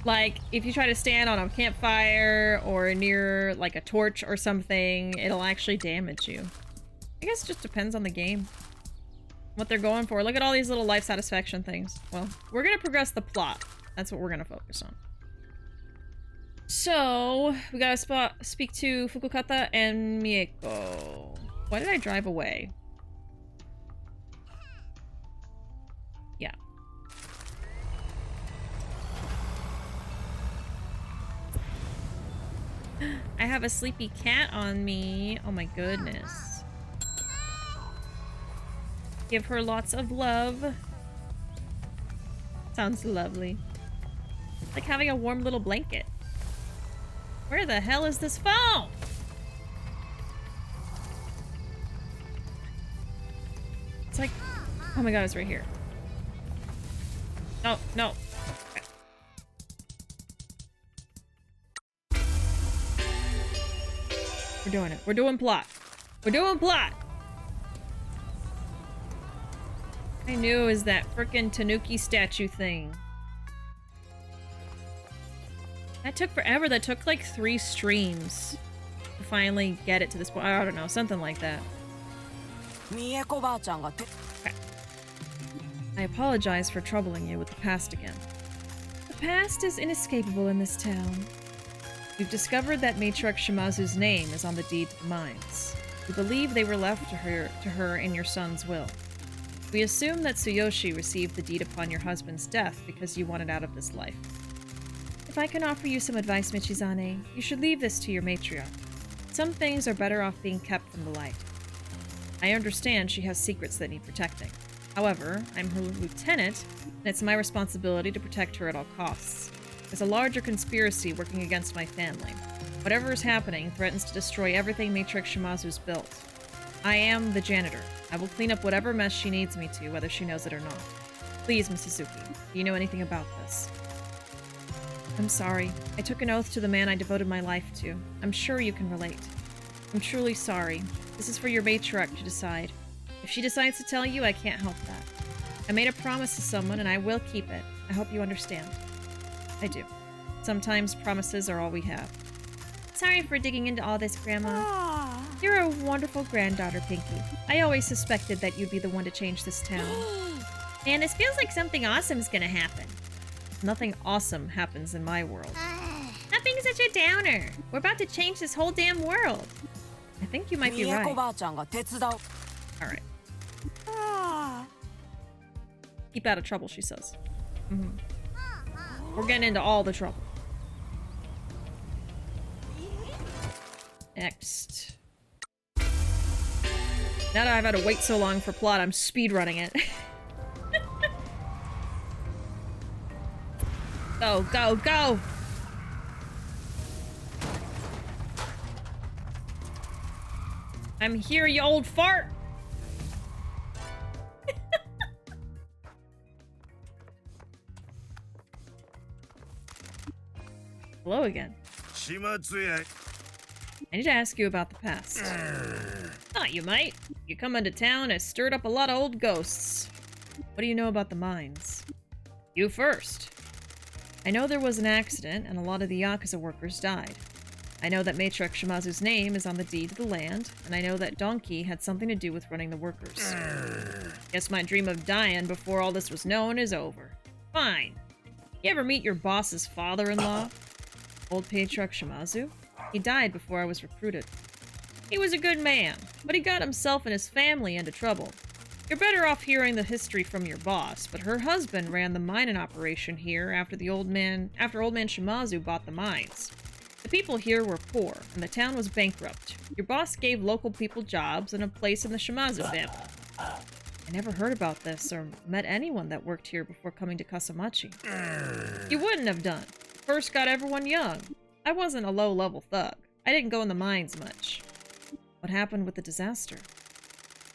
Like if you try to stand on a campfire or near like a torch or something, it'll actually damage you. I guess it just depends on the game. What they're going for. Look at all these little life satisfaction things. Well, we're gonna progress the plot. That's what we're gonna focus on. So, we gotta speak to Fukukata and Mieko. Why did I drive away? Yeah. I have a sleepy cat on me. Oh my goodness. Give her lots of love. Sounds lovely. Like having a warm little blanket. Where the hell is this phone? It's like, oh my god, it's right here. No, no. We're doing it. We're doing plot. We're doing plot. I knew it was that frickin' tanuki statue thing. That took forever. That took like 3 streams to finally get it to this point. I don't know, something like that. I apologize for troubling you with the past again. The past is inescapable in this town. We've discovered that Matriarch Shimazu's name is on the deed to the mines. We believe they were left to her in your son's will. We assume that Tsuyoshi received the deed upon your husband's death because you wanted out of this life. If I can offer you some advice, Michizane, you should leave this to your matriarch. Some things are better off being kept from the light. I understand she has secrets that need protecting. However, I'm her lieutenant, and it's my responsibility to protect her at all costs. There's a larger conspiracy working against my family. Whatever is happening threatens to destroy everything Matrix Shimazu's built. I am the janitor. I will clean up whatever mess she needs me to, whether she knows it or not. Please, Miss Suzuki, do you know anything about this? I'm sorry. I took an oath to the man I devoted my life to. I'm sure you can relate. I'm truly sorry. This is for your matriarch to decide. If she decides to tell you, I can't help that. I made a promise to someone, and I will keep it. I hope you understand. I do. Sometimes promises are all we have. Sorry for digging into all this, Grandma. You're a wonderful granddaughter, Pinky. I always suspected that you'd be the one to change this town. Man, this feels like something awesome's gonna happen. Nothing awesome happens in my world. Stop being such a downer. We're about to change this whole damn world. I think you might be right. Alright. Keep out of trouble, she says. We're getting into all the trouble. Next. Now that I've had to wait so long for plot, I'm speedrunning it. Go, go, go! I'm here, you old fart! Hello again. I need to ask you about the past. Thought you might. You come into town has stirred up a lot of old ghosts. What do you know about the mines? You first. I know there was an accident and a lot of the yakuza workers died. I know that Matrix Shimazu's name is on the deed to the land, and I know that Donkey had something to do with running the workers. Guess my dream of dying before all this was known is over. Fine. You ever meet your boss's father-in-law? Old Patriarch Shimazu? He died before I was recruited. He was a good man, but he got himself and his family into trouble. You're better off hearing the history from your boss, but her husband ran the mining operation here after old man Shimazu bought the mines. The people here were poor, and the town was bankrupt. Your boss gave local people jobs and a place in the Shimazu family. I never heard about this or met anyone that worked here before coming to Kaso-Machi. You wouldn't have done. First got everyone young. I wasn't a low-level thug. I didn't go in the mines much. What happened with the disaster?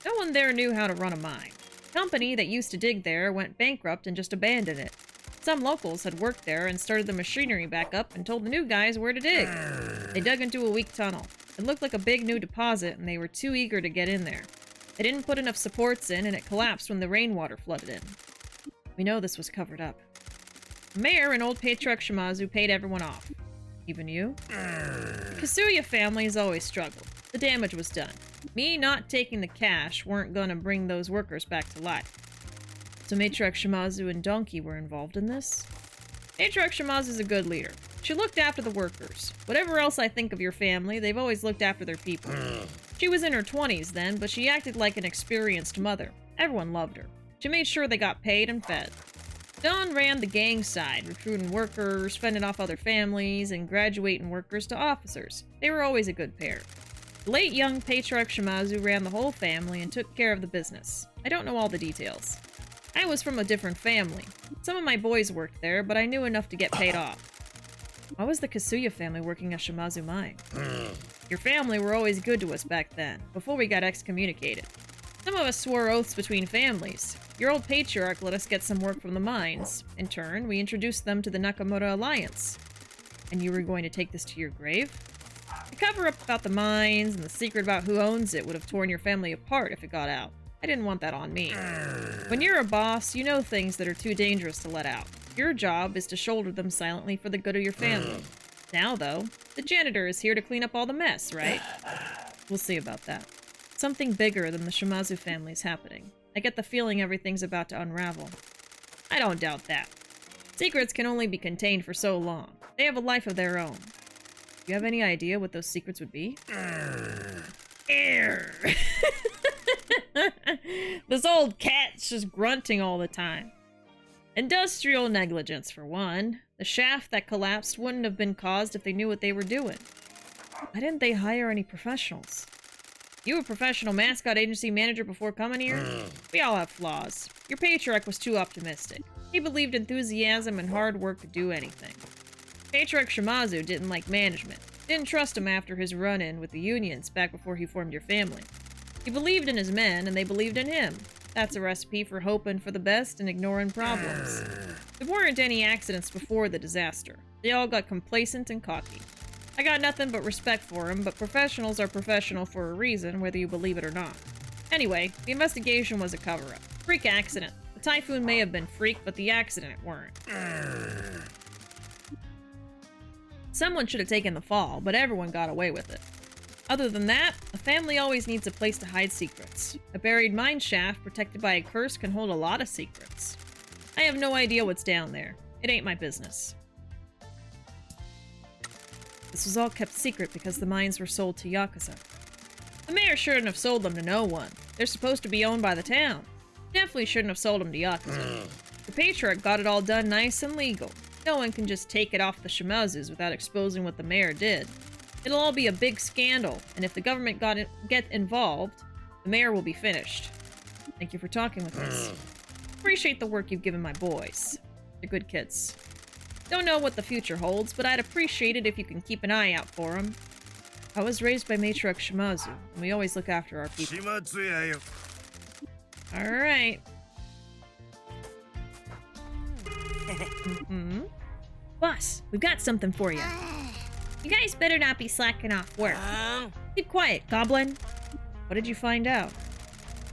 No one there knew how to run a mine. The company that used to dig there went bankrupt and just abandoned it. Some locals had worked there and started the machinery back up and told the new guys where to dig. They dug into a weak tunnel. It looked like a big new deposit and they were too eager to get in there. They didn't put enough supports in and it collapsed when the rainwater flooded in. We know this was covered up. The mayor and old Patriarch Shimazu paid everyone off. Even you? The Kasuya family has always struggled. The damage was done. Me not taking the cash weren't gonna bring those workers back to life. So Matriarch Shimazu and Donkey were involved in this? Matriarch Shimazu's a good leader. She looked after the workers. Whatever else I think of your family, they've always looked after their people. She was in her 20s then, but she acted like an experienced mother. Everyone loved her. She made sure they got paid and fed. Dawn ran the gang side, recruiting workers, fending off other families, and graduating workers to officers. They were always a good pair. The late young Patriarch Shimazu ran the whole family and took care of the business. I don't know all the details. I was from a different family. Some of my boys worked there, but I knew enough to get paid off. Why was the Kasuya family working at Shimazu Mine? Your family were always good to us back then, before we got excommunicated. Some of us swore oaths between families. Your old patriarch let us get some work from the mines. In turn, we introduced them to the Nakamura Alliance. And you were going to take this to your grave? The cover-up about the mines and the secret about who owns it would have torn your family apart if it got out. I didn't want that on me. When you're a boss, you know things that are too dangerous to let out. Your job is to shoulder them silently for the good of your family. Now, though, the janitor is here to clean up all the mess, right? We'll see about that. Something bigger than the Shimazu family is happening. I get the feeling everything's about to unravel. I don't doubt that. Secrets can only be contained for so long. They have a life of their own. Do you have any idea what those secrets would be? Err. This old cat's just grunting all the time. Industrial negligence, for one. The shaft that collapsed wouldn't have been caused if they knew what they were doing. Why didn't they hire any professionals? You were a professional mascot agency manager before coming here? We all have flaws. Your patriarch was too optimistic. He believed enthusiasm and hard work could do anything. Patriarch Shimazu didn't like management. Didn't trust him after his run-in with the unions back before he formed your family. He believed in his men, and they believed in him. That's a recipe for hoping for the best and ignoring problems. There weren't any accidents before the disaster. They all got complacent and cocky. I got nothing but respect for him, but professionals are professional for a reason, whether you believe it or not. Anyway, the investigation was a cover-up. Freak accident. The typhoon may have been freak, but the accident weren't. Someone should have taken the fall, but everyone got away with it. Other than that, a family always needs a place to hide secrets. A buried mine shaft protected by a curse can hold a lot of secrets. I have no idea what's down there. It ain't my business. This was all kept secret because the mines were sold to yakuza. The mayor shouldn't have sold them to no one. They're supposed to be owned by the town. Definitely shouldn't have sold them to yakuza. The patriarch got it all done nice and legal. No one can just take it off the Shimazus without exposing what the mayor did. It'll all be a big scandal, and if the government get involved, the mayor will be finished. Thank you for talking with us. Appreciate the work you've given my boys. They're good kids. Don't know what the future holds, but I'd appreciate it if you can keep an eye out for them. I was raised by matriarch Shimazu, and we always look after our people. Alright. Boss, we've got something for you. You guys better not be slacking off work. Keep quiet, Goblin. What did you find out?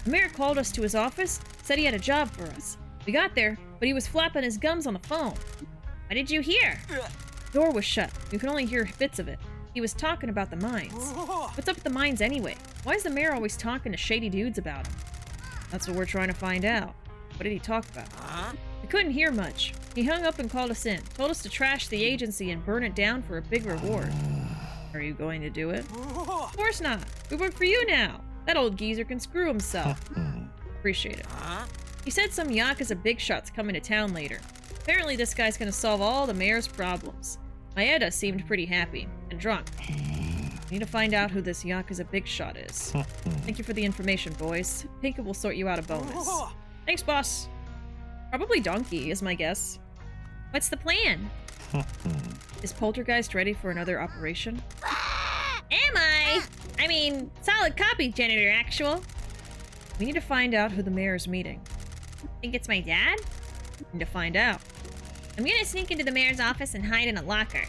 The mayor called us to his office, said he had a job for us. We got there, but he was flapping his gums on the phone. What did you hear? The door was shut. You can only hear bits of it. He was talking about the mines. What's up with the mines anyway? Why is the mayor always talking to shady dudes about them? That's what we're trying to find out. What did he talk about? We couldn't hear much. He hung up and called us in. Told us to trash the agency and burn it down for a big reward. Are you going to do it? Of course not. We work for you now. That old geezer can screw himself. Appreciate it. He said some yakuza big shot's coming to town later. Apparently this guy's gonna solve all the mayor's problems. Maeda seemed pretty happy and drunk. Need to find out who this yakuza big shot is. Thank you for the information, boys. Pinka will sort you out a bonus. Thanks, boss. Probably Donkey is my guess. What's the plan? Is Poltergeist ready for another operation? Am I? I mean, solid copy, Janitor Actual. We need to find out who the mayor's meeting. Think it's my dad? Need to find out. I'm gonna sneak into the mayor's office and hide in a locker.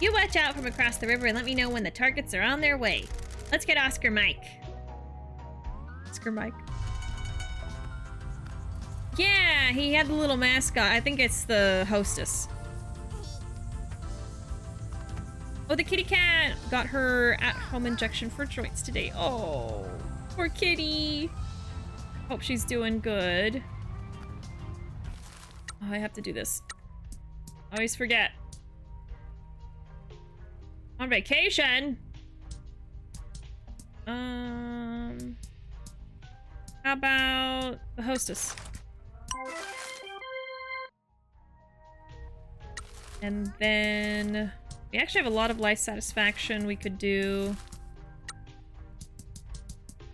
You watch out from across the river and let me know when the targets are on their way. Let's get Oscar Mike. Oscar Mike? Yeah, he had the little mascot. I think it's the hostess. Oh, the kitty cat got her at-home injection for joints today. Oh, poor kitty. Hope she's doing good. Oh, I have to do this. Always forget. On vacation? How about the hostess? And then we actually have a lot of life satisfaction we could do.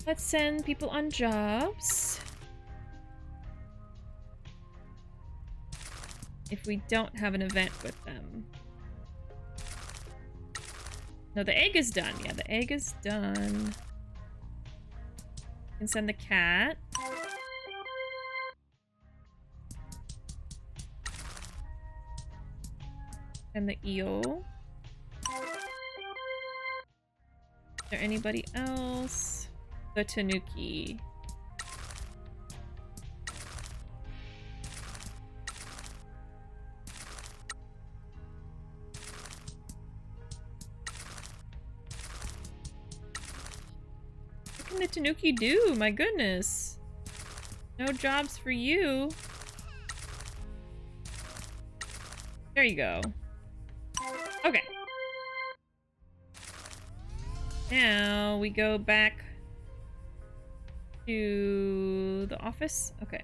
Let's send people on jobs. If we don't have an event with them. No, the egg is done. Yeah, the egg is done. Can send the cat. And the eel. Is there anybody else? The tanuki. What can the tanuki do? My goodness. No jobs for you. There you go. Okay. Now we go back to the office. Okay.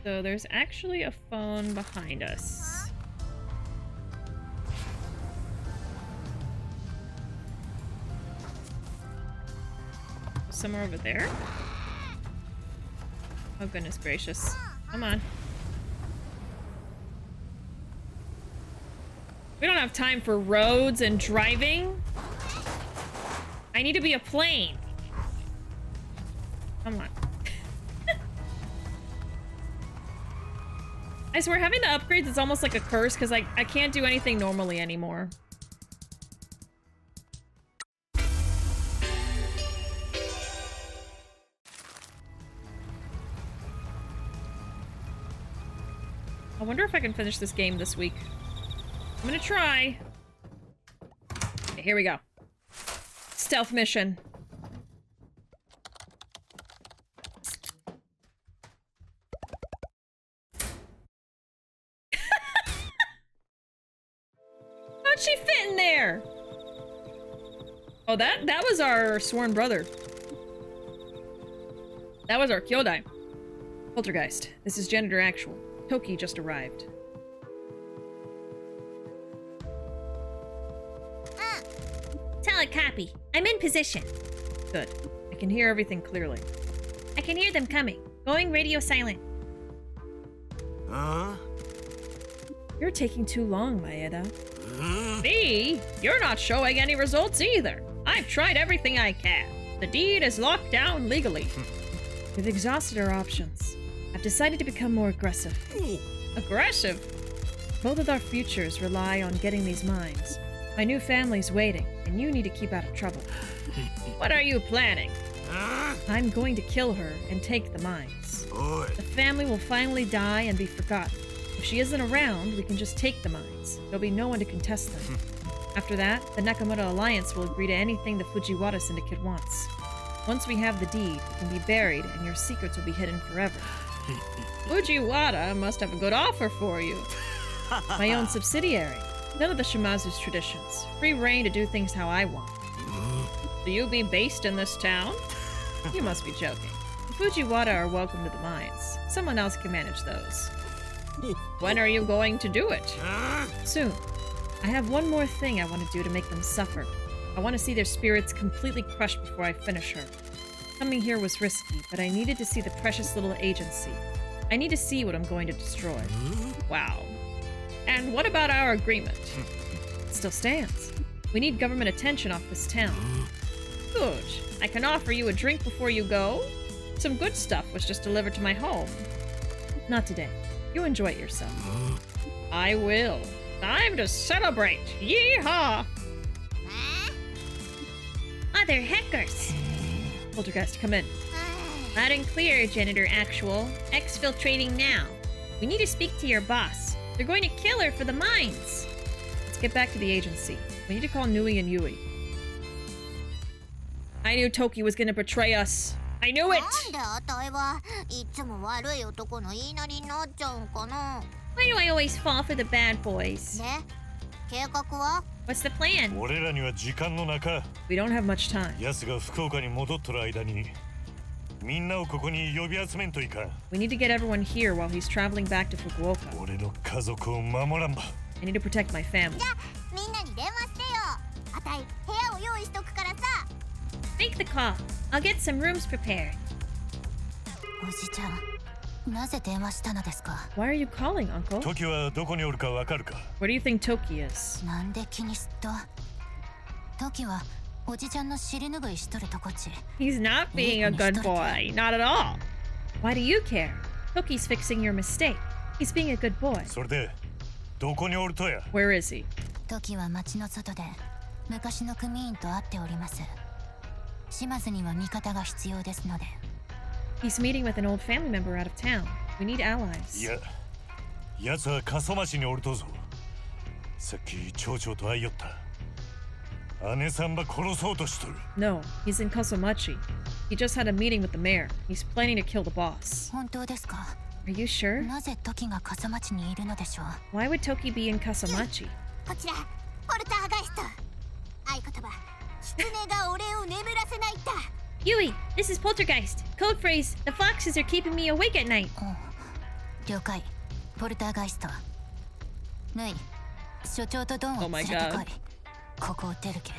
So there's actually a phone behind us. Somewhere over there? Oh goodness gracious. Come on. We don't have time for roads and driving. I need to be a plane. Come on. I swear, having the upgrades is almost like a curse because I can't do anything normally anymore. I wonder if I can finish this game this week. I'm gonna try. Okay, here we go. Stealth mission. How'd she fit in there? Oh, that was our sworn brother. That was our Kyodai. Poltergeist. This is Janitor Actual. Toki just arrived. Solid copy. I'm in position. Good. I can hear everything clearly. I can hear them coming. Going radio silent. You're taking too long, Maeda. Me? You're not showing any results either. I've tried everything I can. The deed is locked down legally. We've exhausted our options. I've decided to become more aggressive. Aggressive? Both of our futures rely on getting these mines. My new family's waiting, and you need to keep out of trouble. What are you planning? I'm going to kill her and take the mines. The family will finally die and be forgotten. If she isn't around, we can just take the mines. There'll be no one to contest them. After that, the Nakamura Alliance will agree to anything the Fujiwara Syndicate wants. Once we have the deed, it can be buried and your secrets will be hidden forever. Fujiwara must have a good offer for you. My own subsidiary. None of the Shimazu's traditions. Free reign to do things how I want. Do you be based in this town? You must be joking. The Fujiwara are welcome to the mines. Someone else can manage those. When are you going to do it? Soon. I have one more thing I want to do to make them suffer. I want to see their spirits completely crushed before I finish her. Coming here was risky, but I needed to see the precious little agency. I need to see what I'm going to destroy. Wow. And what about our agreement? It still stands. We need government attention off this town. Good. I can offer you a drink before you go. Some good stuff was just delivered to my home. Not today. You enjoy it yourself. I will. Time to celebrate. Yeehaw! Other hackers. Poltergeist, come in. Loud and clear, Janitor Actual. Exfiltrating now. We need to speak to your boss. They're going to kill her for the mines. Let's get back to the agency. We need to call Nui and Yui. I knew Toki was gonna betray us. I knew it! Why do I always fall for the bad boys? What's the plan? 俺らには時間の中 We don't have much time. 奴が福岡に戻っとる間にみんなをここに呼び集めんといかん We need to get everyone here while he's traveling back to Fukuoka. 俺の家族を守らんば I need to protect my family. Make the call. I'll get some rooms prepared. Why are you calling, Uncle? 時はどこにおるかわかるか Where do you think Toki is? 時はおじちゃんの尻拭いしとるとこち。 He's not being a good boy. Not at all. Why do you care? Toki's fixing your mistake. He's being a good boy. それでどこにおるとや Where is he? 時は町の外で昔の組員と会っております。島津には味方が必要ですので。 He's meeting with an old family member out of town. We need い allies. や奴は過疎町におるとぞさっき町長と会いよった姉さんば殺そうとしとる No, he's in Kaso-Machi. He just had a meeting with the mayor. He's planning to kill the boss. 本当ですか。 Are you sure? なぜ時が笠町にいるのでしょう。 Why would Toki be in Kaso-Machi? ない言葉。狐が俺を眠らせないんだ。Yui, this is Poltergeist. Code phrase, the foxes are keeping me awake at night. 了解。ポルターガイスト。ヌイ、所長とドンを Oh my 連れてこ god. い。ここを出るけ。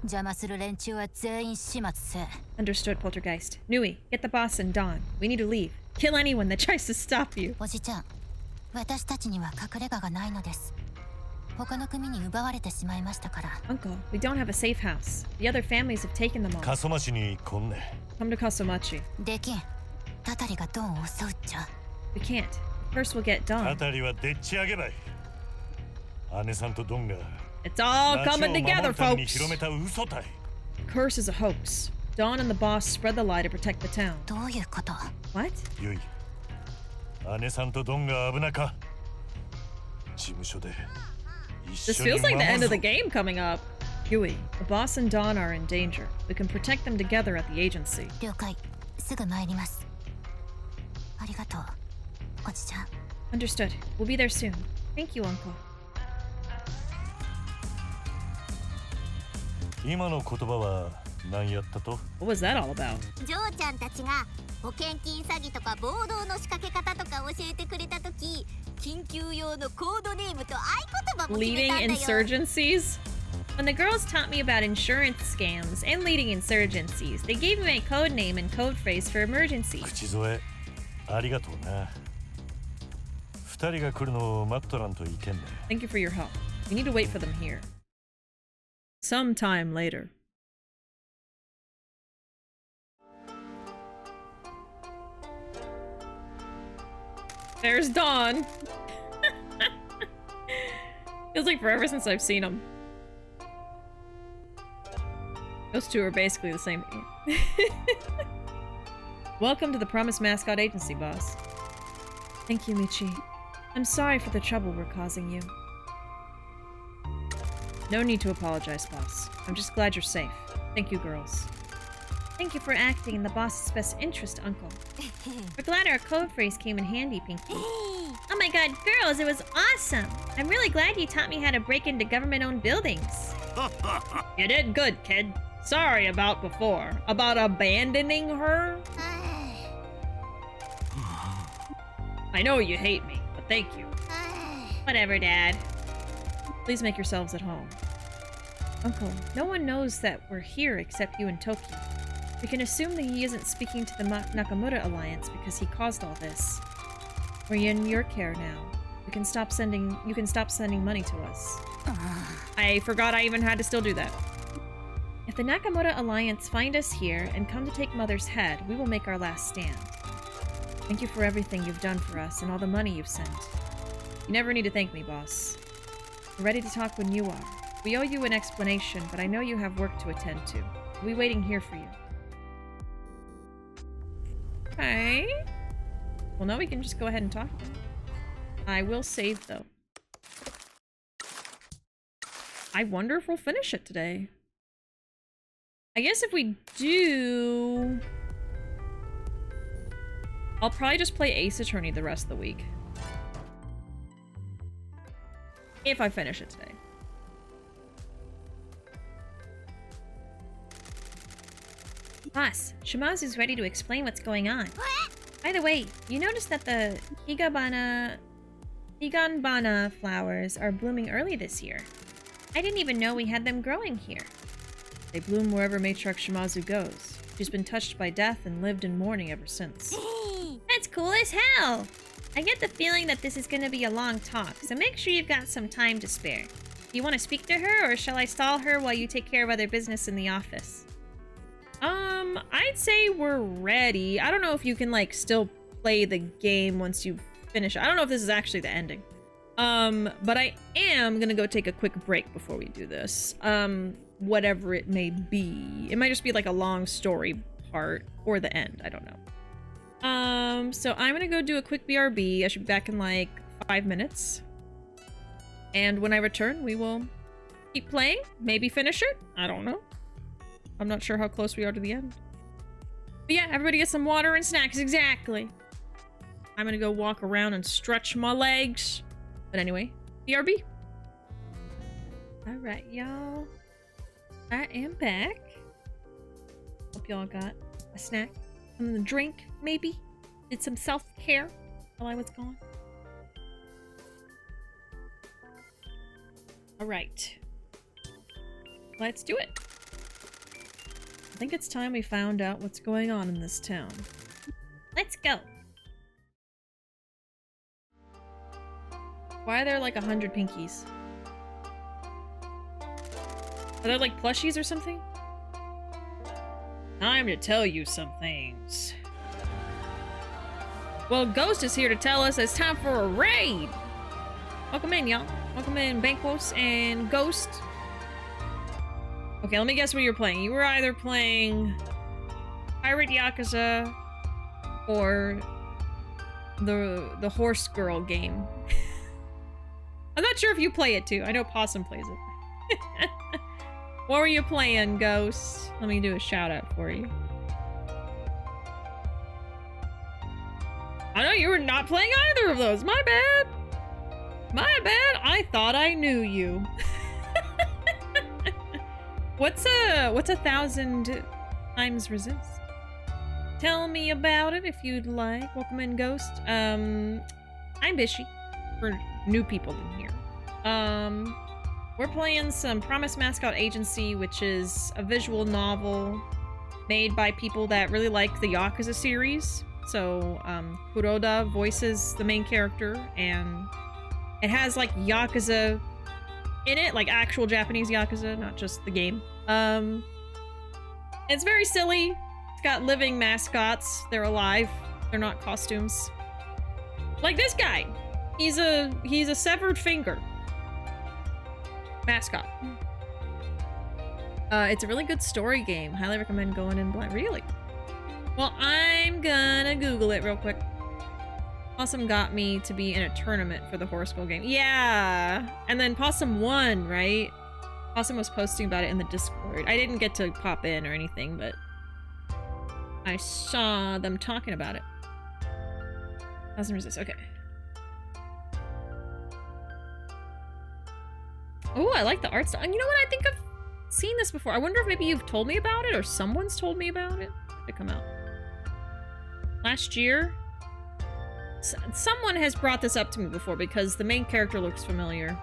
邪魔する連中は全員始末せ。Understood, Poltergeist. Nui, get the boss and Dawn. We need to leave. Kill anyone that tries to stop you. おじちゃん、私たちには隠れ家がないのです。他の組に奪われてしまいましたから。Uncle, we don't have a safe house. The other families have taken them all. カソマシに来んね。 Come to Kaso-Machi. できん。タタリがドンを襲うっちゃ。We can't. First we'll get あ Dawn. たりはでっち上げばい。姉さんとドンが It's all 町を coming 守 together, るために folks. 広めた嘘たい。 The curse is a hoax. Dawn and the boss spread the lie to protect the town. どういうこと？ What? ゆい、姉さんとドンが危なか。事務所で一 This 緒に feels like the 守 end る of ぞ the game coming up. Yui, the boss and Dawn are in danger. We can protect them together at the agency. 了解。すぐ参ります。ありがとう、おじちゃん。 Understood. We'll be there soon. Thank you, Uncle. 今の言葉は何やったと？ What was that all about? ジョーちゃんたちが保険金詐欺とか暴動の仕掛け方とか教えてくれたとき、緊急用のコードネームと合言葉も決め Leading たんだよ。 insurgencies? When the girls taught me about insurance scams and leading insurgencies, they gave me my code name and code phrase for emergencies. 口添えありがとうな。二人が来るのを待っとらんといけんね。 Thank you for your help. We need to wait for them here. Sometime later. There's Dawn. Feels like forever since I've seen him. Those two are basically the same. Welcome to the Promised Mascot Agency, boss. Thank you, Michi. I'm sorry for the trouble we're causing you. No need to apologize, boss. I'm just glad you're safe. Thank you, girls. Thank you for acting in the boss's best interest, Uncle. We're glad our code phrase came in handy, Pinky. Oh my god, girls, it was awesome! I'm really glad you taught me how to break into government-owned buildings. You did good, kid. Sorry about before. About abandoning her? I know you hate me, but thank you. Whatever, Dad. Please make yourselves at home. Uncle, no one knows that we're here except you and Toki. We can assume that he isn't speaking to the Nakamura Alliance because he caused all this. We're in your care now. You can stop sending money to us. I forgot I even had to still do that. If the Nakamura Alliance find us here and come to take Mother's head, we will make our last stand. Thank you for everything you've done for us and all the money you've sent. You never need to thank me, boss. We're ready to talk when you are. We owe you an explanation, but I know you have work to attend to. We'll be waiting here for you. Okay. Well, now we can just go ahead and talk. I will save, though. I wonder if we'll finish it today. I guess if we do... I'll probably just play Ace Attorney the rest of the week. If I finish it today. Boss, Shimazu's ready to explain what's going on. What? By the way, you noticed that the Higanbana flowers are blooming early this year. I didn't even know we had them growing here. They bloom wherever Matriarch Shimazu goes. She's been touched by death and lived in mourning ever since. That's cool as hell! I get the feeling that this is gonna be a long talk, so make sure you've got some time to spare. Do you want to speak to her, or shall I stall her while you take care of other business in the office? I'd say we're ready. I don't know if you can, like, still play the game once you finish. I don't know if this is actually the ending. But I am gonna go take a quick break before we do this. Whatever it may be. It might just be, like, a long story part, or the end. I don't know. So I'm gonna go do a quick BRB. I should be back in, like, 5 minutes. And when I return, we will keep playing. Maybe finish it. I don't know. I'm not sure how close we are to the end. But yeah, everybody get some water and snacks. Exactly. I'm gonna go walk around and stretch my legs. But anyway, BRB. Alright, y'all. I am back. Hope y'all got a snack, something to drink, maybe. Did some self-care while I was gone. Alright. Let's do it. I think it's time we found out what's going on in this town. Let's go! Why are there like 100 pinkies? Are there like plushies or something? Time to tell you some things. Well, Ghost is here to tell us it's time for a raid! Welcome in, y'all. Welcome in, Banquos and Ghost. Okay, let me guess what you're playing. You were either playing Pirate Yakuza or the Horse Girl game. I'm not sure if you play it too. I know Possum plays it. What were you playing, Ghost? Let me do a shout out for you. I know you were not playing either of those. My bad. My bad. I thought I knew you. What's a 1,000 times resist? Tell me about it if you'd like. Welcome in, Ghost. I'm Bishi for new people in here. We're playing some Promise Mascot Agency, which is a visual novel made by people that really like the Yakuza series. So, Kuroda voices the main character, and it has, like, Yakuza in it, like actual Japanese Yakuza, not just the game. It's very silly. It's got living mascots. They're alive. They're not costumes. Like this guy. He's a severed finger mascot. It's a really good story game. Highly recommend going in blind. Really? Well, I'm gonna Google it real quick. Possum got me to be in a tournament for the Horse Girl game. Yeah! And then Possum won, right? Possum was posting about it in the Discord. I didn't get to pop in or anything, but I saw them talking about it. Possum resist. Okay. Oh, I like the art style. And you know what? I think I've seen this before. I wonder if maybe you've told me about it or someone's told me about it. When did it come out? Last year? Someone has brought this up to me before because the main character looks familiar.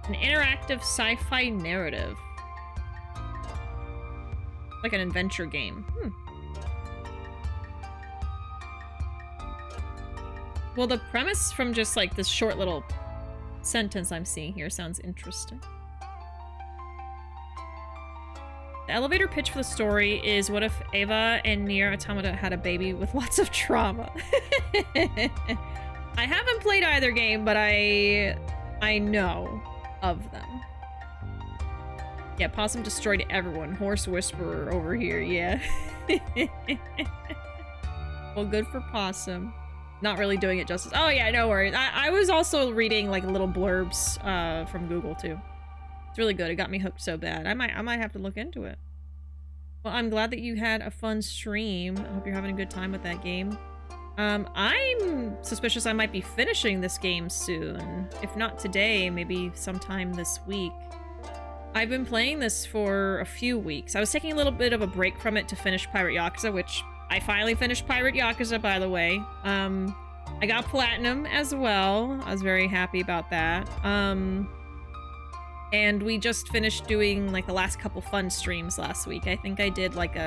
An interactive sci-fi narrative. Like an adventure game. Well, the premise from just like this short little sentence I'm seeing here sounds interesting. The elevator pitch for the story is, what if Eva and Nier Automata had a baby with lots of trauma? I haven't played either game, but I know of them. Yeah, Possum destroyed everyone. Horse Whisperer over here, yeah. Well, good for Possum. Not really doing it justice. Oh yeah, no worries. I was also reading like little blurbs from Google too. It's really good. It got me hooked so bad. I might have to look into it. Well, I'm glad that you had a fun stream. I hope you're having a good time with that game. I'm suspicious I might be finishing this game soon. If not today, maybe sometime this week. I've been playing this for a few weeks. I was taking a little bit of a break from it to finish Pirate Yakuza, which I finally finished Pirate Yakuza, by the way. I got platinum as well. I was very happy about that. And we just finished doing like the last couple fun streams last week. I think I did like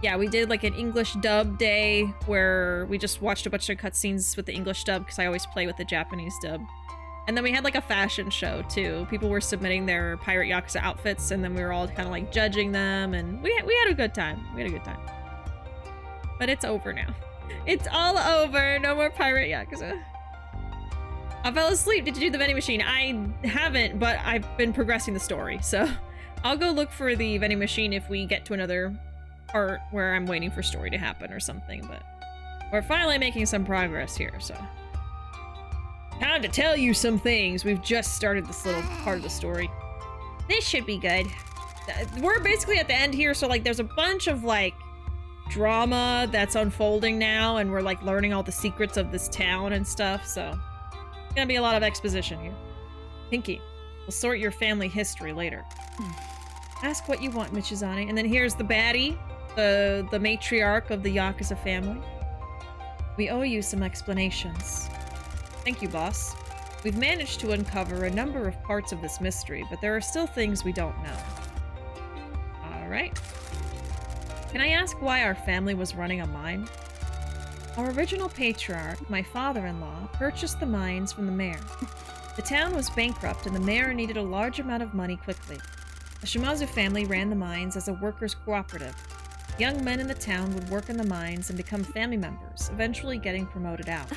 we did like an English dub day where we just watched a bunch of cutscenes with the English dub because I always play with the Japanese dub. And then we had like a fashion show too. People were submitting their Pirate Yakuza outfits, and then we were all kind of like judging them, and we had a good time. We had a good time. But it's over now. It's all over. No more Pirate Yakuza. I fell asleep. Did you do the vending machine? I haven't, but I've been progressing the story, so I'll go look for the vending machine if we get to another part where I'm waiting for story to happen or something, but we're finally making some progress here, so. Time to tell you some things. We've just started this little part of the story. This should be good. We're basically at the end here, so like there's a bunch of like drama that's unfolding now, and we're like learning all the secrets of this town and stuff, so it's gonna be a lot of exposition here. Pinky, we'll sort your family history later. Ask what you want, Michizane. And then here's the baddie, the matriarch of the Yakuza family. We owe you some explanations. Thank you, boss. We've managed to uncover a number of parts of this mystery, but there are still things we don't know. Alright. Can I ask why our family was running a mine? Our original patriarch, my father-in-law, purchased the mines from the mayor. The town was bankrupt and the mayor needed a large amount of money quickly. The Shimazu family ran the mines as a workers' cooperative. Young men in the town would work in the mines and become family members, eventually getting promoted out.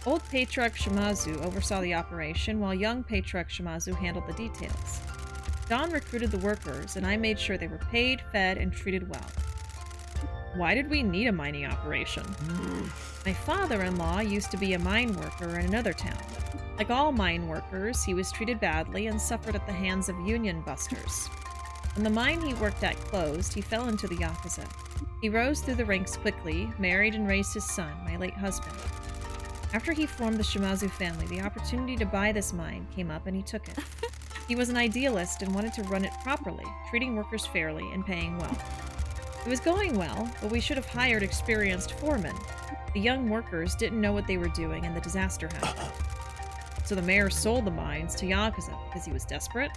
Old Patriarch Shimazu oversaw the operation, while young Patriarch Shimazu handled the details. Don recruited the workers, and I made sure they were paid, fed, and treated well. Why did we need a mining operation? My father-in-law used to be a mine worker in another town. Like all mine workers, he was treated badly and suffered at the hands of union busters. When the mine he worked at closed, he fell into the Yakuza. He rose through the ranks quickly, married and raised his son, my late husband. After he formed the Shimazu family, the opportunity to buy this mine came up and he took it. He was an idealist and wanted to run it properly, treating workers fairly and paying well. It was going well, but we should have hired experienced foremen. The young workers didn't know what they were doing and the disaster happened. So the mayor sold the mines to Yakuza because he was desperate.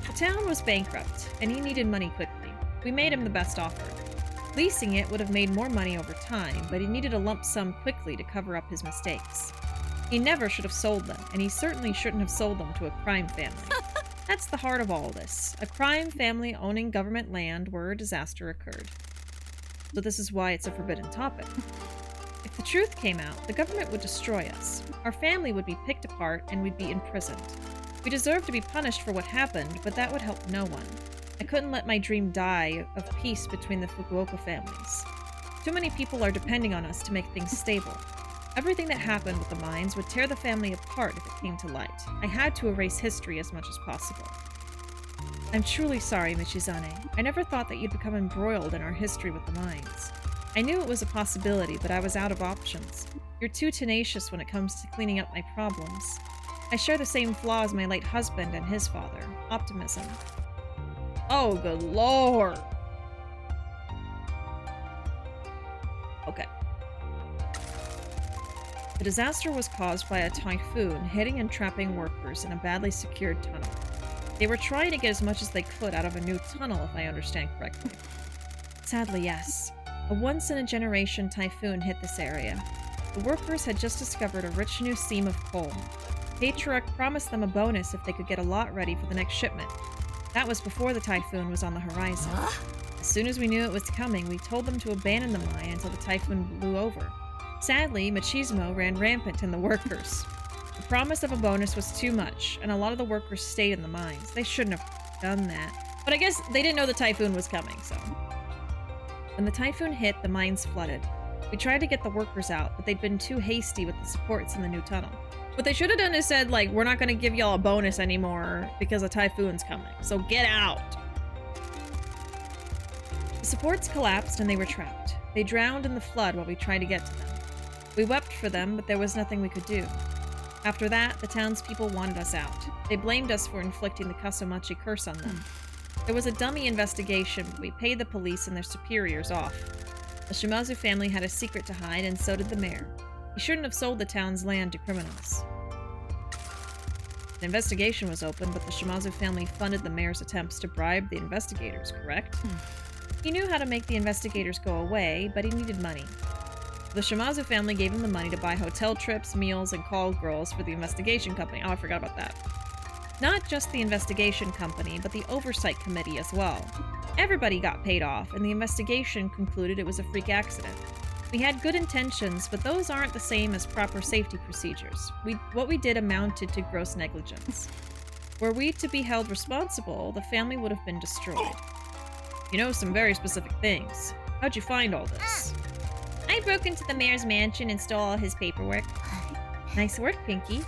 The town was bankrupt, and he needed money quickly. We made him the best offer. Leasing it would have made more money over time, but he needed a lump sum quickly to cover up his mistakes. He never should have sold them, and he certainly shouldn't have sold them to a crime family. That's the heart of all this. A crime family owning government land where a disaster occurred. So this is why it's a forbidden topic. If the truth came out, the government would destroy us. Our family would be picked apart and we'd be imprisoned. We deserve to be punished for what happened, but that would help no one. I couldn't let my dream die of peace between the Fukuoka families. Too many people are depending on us to make things stable. Everything that happened with the mines would tear the family apart if it came to light. I had to erase history as much as possible. I'm truly sorry, Michizane. I never thought that you'd become embroiled in our history with the mines. I knew it was a possibility, but I was out of options. You're too tenacious when it comes to cleaning up my problems. I share the same flaw as my late husband and his father, optimism. Oh, good lord! Okay. The disaster was caused by a typhoon hitting and trapping workers in a badly secured tunnel. They were trying to get as much as they could out of a new tunnel, if I understand correctly. Sadly, yes. A once-in-a-generation typhoon hit this area. The workers had just discovered a rich new seam of coal. Patriarch promised them a bonus if they could get a lot ready for the next shipment. That was before the typhoon was on the horizon. As soon as we knew it was coming, we told them to abandon the mine until the typhoon blew over. Sadly, machismo ran rampant in the workers. The promise of a bonus was too much, and a lot of the workers stayed in the mines. They shouldn't have done that. But I guess they didn't know the typhoon was coming, so... When the typhoon hit, the mines flooded. We tried to get the workers out, but they'd been too hasty with the supports in the new tunnel. What they should have done is said, like, we're not going to give y'all a bonus anymore because a typhoon's coming, so get out! The supports collapsed and they were trapped. They drowned in the flood while we tried to get to them. We wept for them, but there was nothing we could do. After that, the townspeople wanted us out. They blamed us for inflicting the Kaso-Machi curse on them. There was a dummy investigation, but we paid the police and their superiors off. The Shimazu family had a secret to hide, and so did the mayor. He shouldn't have sold the town's land to criminals. An investigation was opened, but the Shimazu family funded the mayor's attempts to bribe the investigators, correct? He knew how to make the investigators go away, but he needed money. The Shimazu family gave him the money to buy hotel trips, meals, and call girls for the investigation company. Oh, I forgot about that. Not just the investigation company, but the oversight committee as well. Everybody got paid off, and the investigation concluded it was a freak accident. We had good intentions, but those aren't the same as proper safety procedures. What we did amounted to gross negligence. Were we to be held responsible, the family would have been destroyed. You know some very specific things. How'd you find all this? I broke into the mayor's mansion and stole all his paperwork. Nice work, Pinky.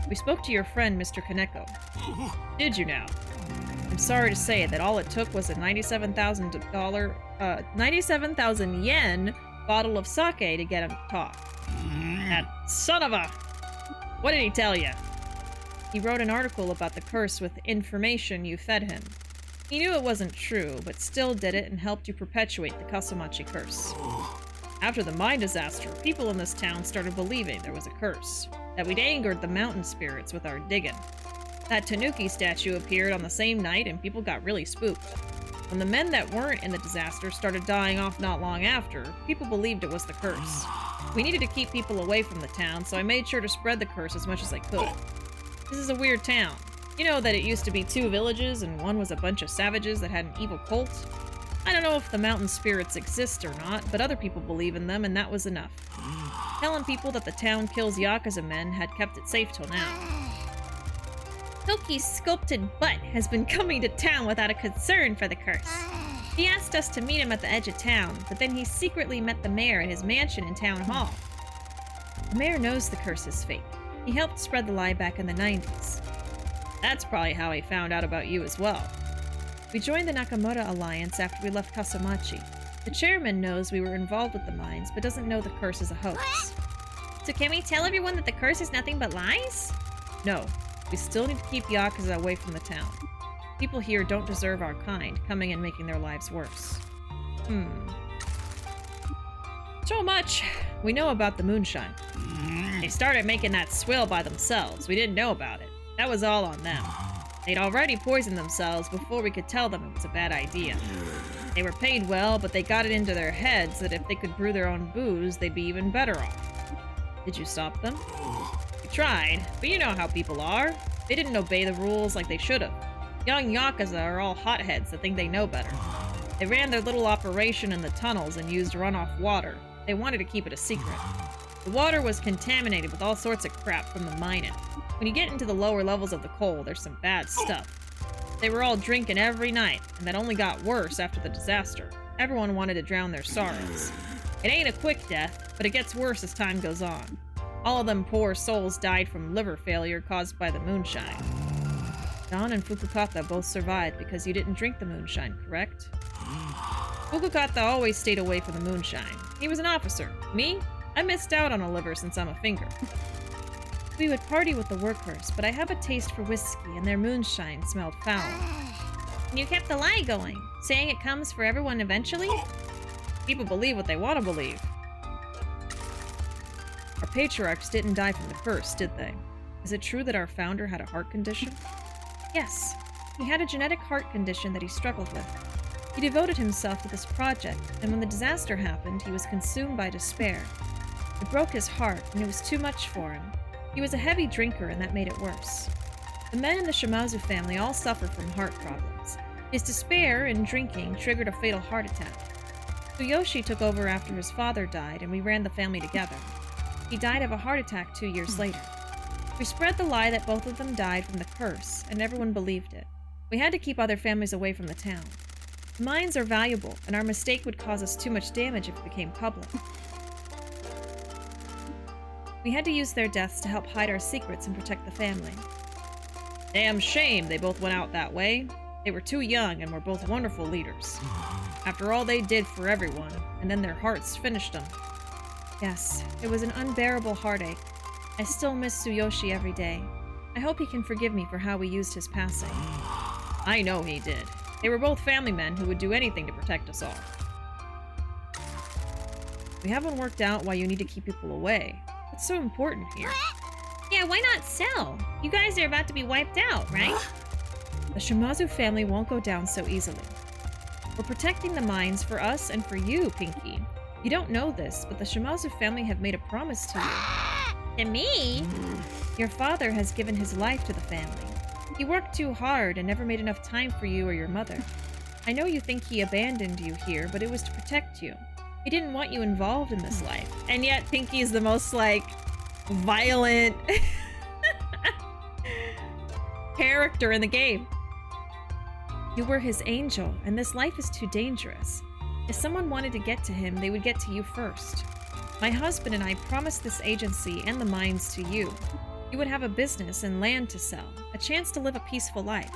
We spoke to your friend, Mr. Kaneko. Did you now? I'm sorry to say that all it took was a 97,000 yen bottle of sake to get him to talk. That son of a... What did he tell you? He wrote an article about the curse with information you fed him. He knew it wasn't true, but still did it and helped you perpetuate the Kaso-Machi curse. After the mine disaster, people in this town started believing there was a curse, that we'd angered the mountain spirits with our digging. That tanuki statue appeared on the same night and people got really spooked. When the men that weren't in the disaster started dying off not long after, people believed it was the curse. We needed to keep people away from the town, so I made sure to spread the curse as much as I could. This is a weird town. You know that it used to be 2 villages and one was a bunch of savages that had an evil cult? I don't know if the mountain spirits exist or not, but other people believe in them and that was enough. Telling people that the town kills yakuza men had kept it safe till now. Toki's sculpted butt has been coming to town without a concern for the curse. He asked us to meet him at the edge of town, but then he secretly met the mayor at his mansion in town hall. The mayor knows the curse is fake. He helped spread the lie back in the 90s. That's probably how he found out about you as well. We joined the Nakamura Alliance after we left Kaso-Machi. The chairman knows we were involved with the mines, but doesn't know the curse is a hoax. So can we tell everyone that the curse is nothing but lies? No. We still need to keep yakuza away from the town. People here don't deserve our kind, coming and making their lives worse. So much we know about the moonshine. They started making that swill by themselves. We didn't know about it. That was all on them. They'd already poisoned themselves before we could tell them it was a bad idea. They were paid well, but they got it into their heads that if they could brew their own booze, they'd be even better off. Did you stop them? We tried, but you know how people are. They didn't obey the rules like they should have. Young yakuza are all hotheads that think they know better. They ran their little operation in the tunnels and used runoff water. They wanted to keep it a secret. The water was contaminated with all sorts of crap from the mining. When you get into the lower levels of the coal, there's some bad stuff. They were all drinking every night, and that only got worse after the disaster. Everyone wanted to drown their sorrows. It ain't a quick death, but it gets worse as time goes on. All of them poor souls died from liver failure caused by the moonshine. Don and Fukukata both survived because you didn't drink the moonshine, correct? Fukukata always stayed away from the moonshine. He was an officer. Me? I missed out on a liver since I'm a finger. We would party with the workers, but I have a taste for whiskey and their moonshine smelled foul. And you kept the lie going, saying it comes for everyone eventually? People believe what they want to believe. Our patriarchs didn't die from the curse, did they? Is it true that our founder had a heart condition? Yes. He had a genetic heart condition that he struggled with. He devoted himself to this project, and when the disaster happened, he was consumed by despair. It broke his heart, and it was too much for him. He was a heavy drinker, and that made it worse. The men in the Shimazu family all suffer from heart problems. His despair and drinking triggered a fatal heart attack. Tsuyoshi took over after his father died, and we ran the family together. He died of a heart attack 2 years later. We spread the lie that both of them died from the curse, and everyone believed it. We had to keep other families away from the town. The mines are valuable, and our mistake would cause us too much damage if it became public. We had to use their deaths to help hide our secrets and protect the family. Damn shame they both went out that way. They were too young and were both wonderful leaders. After all they did for everyone, and then their hearts finished them. Yes, it was an unbearable heartache. I still miss Tsuyoshi every day. I hope he can forgive me for how we used his passing. I know he did. They were both family men who would do anything to protect us all. We haven't worked out why you need to keep people away. What's so important here? Yeah, why not sell? You guys are about to be wiped out, right? The Shimazu family won't go down so easily. We're protecting the mines for us and for you, Pinky. You don't know this, but the Shimazu family have made a promise to you. To me? Your father has given his life to the family. He worked too hard and never made enough time for you or your mother. I know you think he abandoned you here, but it was to protect you. He didn't want you involved in this life. And yet Pinky is the most, like, violent character in the game. You were his angel, and this life is too dangerous. If someone wanted to get to him, they would get to you first. My husband and I promised this agency and the mines to you. You would have a business and land to sell, a chance to live a peaceful life.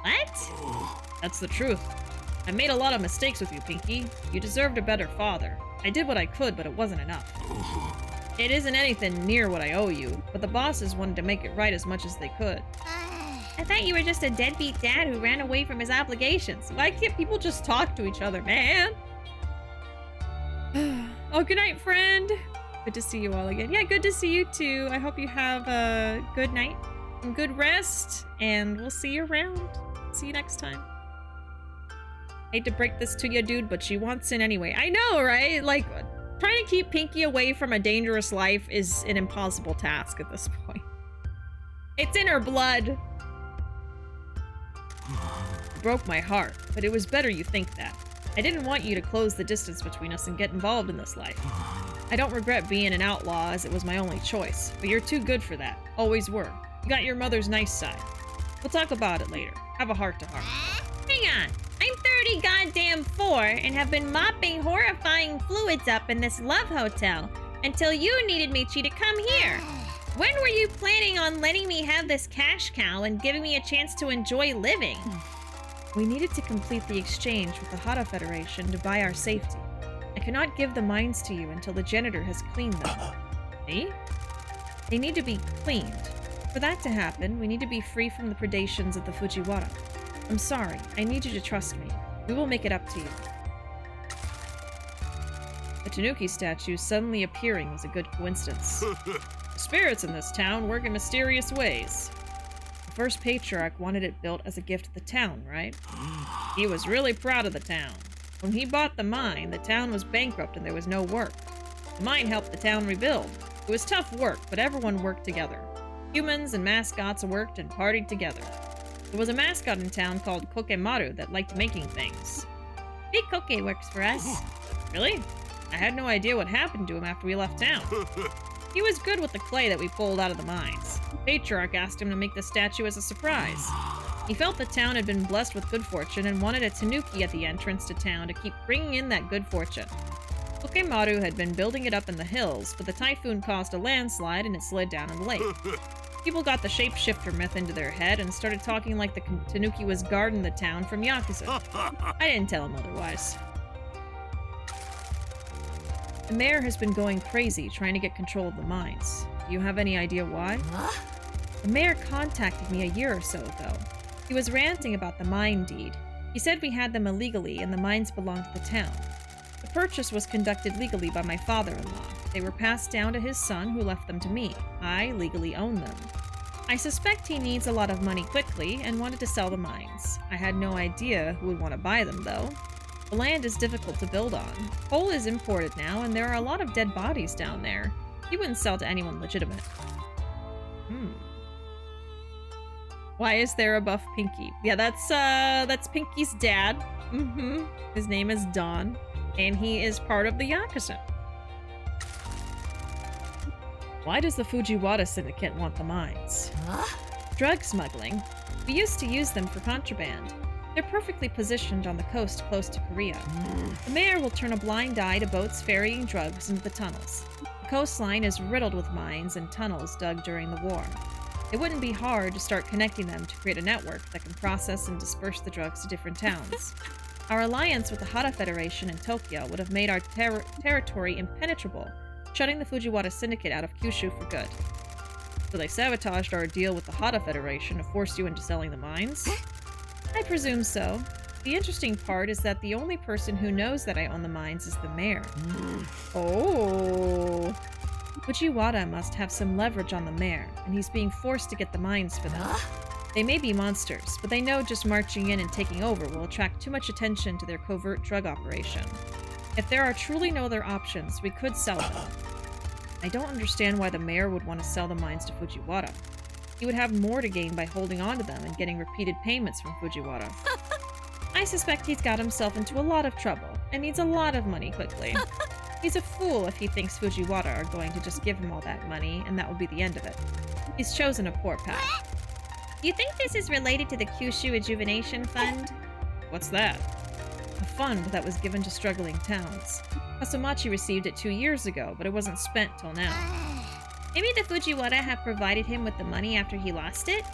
What? That's the truth. I made a lot of mistakes with you, Pinky. You deserved a better father. I did what I could, but it wasn't enough. It isn't anything near what I owe you, but the bosses wanted to make it right as much as they could. I thought you were just a deadbeat dad who ran away from his obligations. Why can't people just talk to each other, man? Oh, good night, friend. Good to see you all again. Yeah, good to see you too. I hope you have a good night and good rest, and we'll see you around. See you next time. Hate to break this to you, dude, but she wants in anyway. I know, right? Like, trying to keep Pinky away from a dangerous life is an impossible task at this point. It's in her blood. It broke my heart, but it was better you think that. I didn't want you to close the distance between us and get involved in this life. I don't regret being an outlaw, as it was my only choice, but you're too good for that. Always were. You got your mother's nice side. We'll talk about it later. Have a heart-to-heart. Hang on. I'm 30 goddamn 4 and have been mopping horrifying fluids up in this love hotel until you needed Michi to come here. When were you planning on letting me have this cash cow and giving me a chance to enjoy living? We needed to complete the exchange with the Hara Federation to buy our safety. I cannot give the mines to you until the janitor has cleaned them. Me? They need to be cleaned. For that to happen, we need to be free from the predations of the Fujiwara. I'm sorry. I need you to trust me. We will make it up to you. The tanuki statue suddenly appearing was a good coincidence. The spirits in this town work in mysterious ways. The first patriarch wanted it built as a gift to the town, right? He was really proud of the town. When he bought the mine, the town was bankrupt and there was no work. The mine helped the town rebuild. It was tough work, but everyone worked together. Humans and mascots worked and partied together. There was a mascot in town called Kokemaru that liked making things. Big Koke works for us. Really? I had no idea what happened to him after we left town. He was good with the clay that we pulled out of the mines. The patriarch asked him to make the statue as a surprise. He felt the town had been blessed with good fortune and wanted a tanuki at the entrance to town to keep bringing in that good fortune. Kokemaru had been building it up in the hills, but the typhoon caused a landslide and it slid down in the lake. People got the shapeshifter myth into their head and started talking like the tanuki was guarding the town from yakuza. I didn't tell him otherwise. The mayor has been going crazy trying to get control of the mines. Do you have any idea why? The mayor contacted me a year or so ago. He was ranting about the mine deed. He said we had them illegally and the mines belonged to the town. The purchase was conducted legally by my father-in-law. They were passed down to his son, who left them to me. I legally own them. I suspect he needs a lot of money quickly and wanted to sell the mines. I had no idea who would want to buy them, though. The land is difficult to build on. Coal is imported now, and there are a lot of dead bodies down there. He wouldn't sell to anyone legitimate. Why is there a buff Pinky? Yeah, that's Pinky's dad. His name is Don, and he is part of the yakuza. Why does the Fujiwara syndicate want the mines? Drug smuggling. We used to use them for contraband. They're perfectly positioned on the coast close to Korea. The mayor will turn a blind eye to boats ferrying drugs into the tunnels. The coastline is riddled with mines and tunnels dug during the war. It wouldn't be hard to start connecting them to create a network that can process and disperse the drugs to different towns. Our alliance with the Hara Federation in Tokyo would have made our territory impenetrable, shutting the Fujiwara syndicate out of Kyushu for good. So they sabotaged our deal with the Hara Federation to force you into selling the mines? I presume so. The interesting part is that the only person who knows that I own the mines is the mayor. Oh. Fujiwara must have some leverage on the mayor, and he's being forced to get the mines for them. They may be monsters, but they know just marching in and taking over will attract too much attention to their covert drug operation. If there are truly no other options, we could sell them. I don't understand why the mayor would want to sell the mines to Fujiwara. He would have more to gain by holding on to them and getting repeated payments from Fujiwara. I suspect he's got himself into a lot of trouble and needs a lot of money quickly. He's a fool if he thinks Fujiwara are going to just give him all that money and that will be the end of it. He's chosen a poor path. Do you think this is related to the Kyushu Rejuvenation Fund? What's that? A fund that was given to struggling towns. Kaso-Machi received it 2 years ago, but it wasn't spent till now. Maybe the Fujiwara have provided him with the money after he lost it?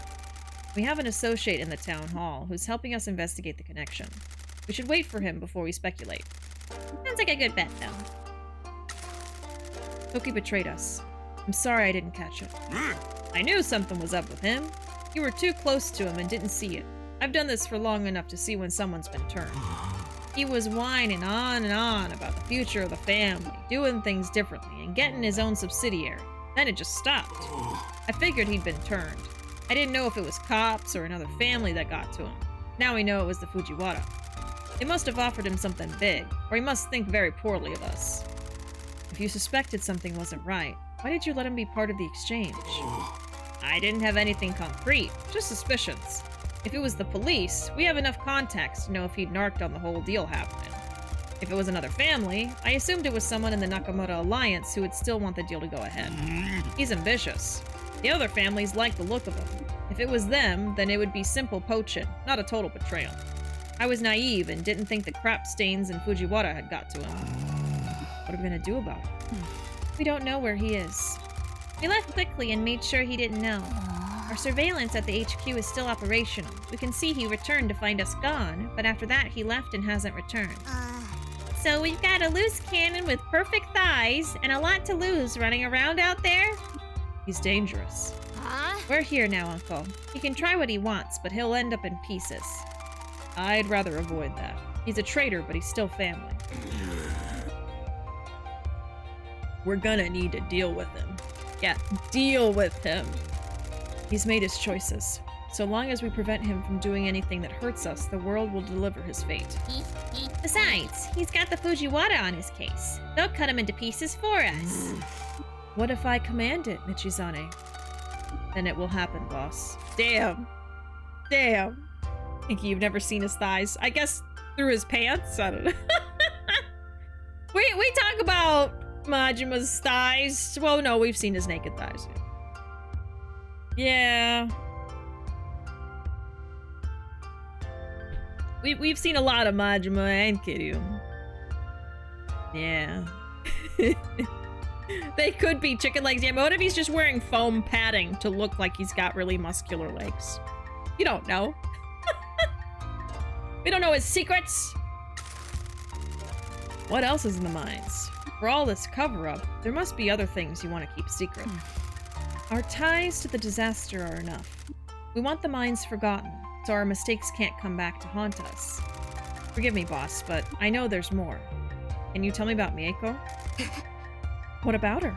We have an associate in the town hall who's helping us investigate the connection. We should wait for him before we speculate. Sounds like a good bet, though. Toki betrayed us. I'm sorry I didn't catch it. I knew something was up with him. You were too close to him and didn't see it. I've done this for long enough to see when someone's been turned. He was whining on and on about the future of the family, doing things differently, and getting his own subsidiary. Then it just stopped. I figured he'd been turned. I didn't know if it was cops or another family that got to him. Now we know it was the Fujiwara. They must have offered him something big, or he must think very poorly of us. If you suspected something wasn't right, why did you let him be part of the exchange? I didn't have anything concrete, just suspicions. If it was the police, we have enough context to know if he'd narked on the whole deal happening. If it was another family, I assumed it was someone in the Nakamura Alliance who would still want the deal to go ahead. He's ambitious. The other families like the look of him. If it was them, then it would be simple poaching, not a total betrayal. I was naive and didn't think the crap stains in Fujiwara had got to him. What are we gonna do about it? We don't know where he is. We left quickly and made sure he didn't know. Our surveillance at the HQ is still operational. We can see he returned to find us gone, but after that he left and hasn't returned. So we've got a loose cannon with perfect thighs and a lot to lose running around out there? He's dangerous. We're here now, Uncle. He can try what he wants, but he'll end up in pieces. I'd rather avoid that. He's a traitor, but he's still family. We're gonna need to deal with him. Yeah, deal with him. He's made his choices. So long as we prevent him from doing anything that hurts us, the world will deliver his fate. Besides, he's got the Fujiwara on his case. They'll cut him into pieces for us. What if I command it, Michizane? Then it will happen, boss. Damn. Damn. Thinking you've never seen his thighs. I guess through his pants? I don't know. we talk about Majima's thighs. Well, no, we've seen his naked thighs. Yeah. We've seen a lot of Majima and Kiryu. Yeah. They could be chicken legs. Yeah, but what if he's just wearing foam padding to look like he's got really muscular legs? You don't know. We don't know his secrets. What else is in the mines? For all this cover-up, there must be other things you want to keep secret. Our ties to the disaster are enough. We want the mines forgotten, so our mistakes can't come back to haunt us. Forgive me, boss, but I know there's more. Can you tell me about Mieko? What about her?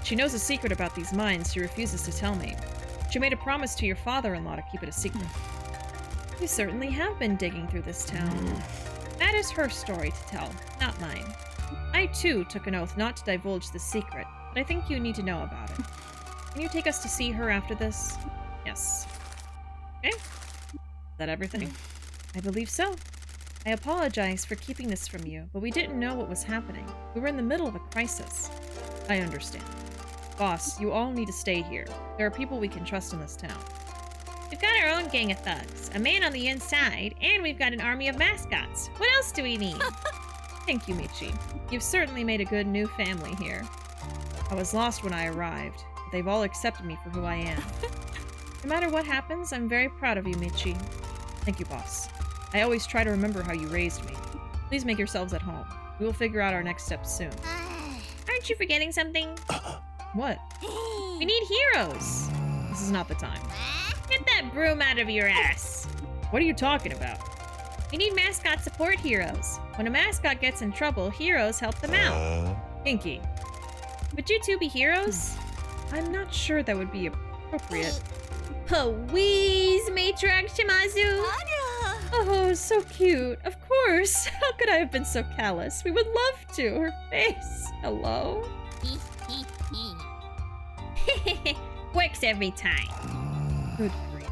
She knows a secret about these mines she refuses to tell me. She made a promise to your father-in-law to keep it a secret. You certainly have been digging through this town. That is her story to tell, not mine. I, too, took an oath not to divulge this secret, but I think you need to know about it. Can you take us to see her after this? Yes. Okay. Is that everything? I believe so. I apologize for keeping this from you, but we didn't know what was happening. We were in the middle of a crisis. I understand. Boss, you all need to stay here. There are people we can trust in this town. We've got our own gang of thugs, a man on the inside, and we've got an army of mascots. What else do we need? Thank you, Michi. You've certainly made a good new family here. I was lost when I arrived, but they've all accepted me for who I am. No matter what happens, I'm very proud of you, Michi. Thank you, boss. I always try to remember how you raised me. Please make yourselves at home. We will figure out our next steps soon. Aren't you forgetting something? What? We need heroes! This is not the time. Get that broom out of your ass! What are you talking about? We need mascot support heroes. When a mascot gets in trouble, heroes help them out. Pinky. Would you two be heroes? I'm not sure that would be appropriate. Please, Matriarch Shimazu! Oh, so cute. Of course. How could I have been so callous? We would love to. Her face. Hello? Works every time. Good grief.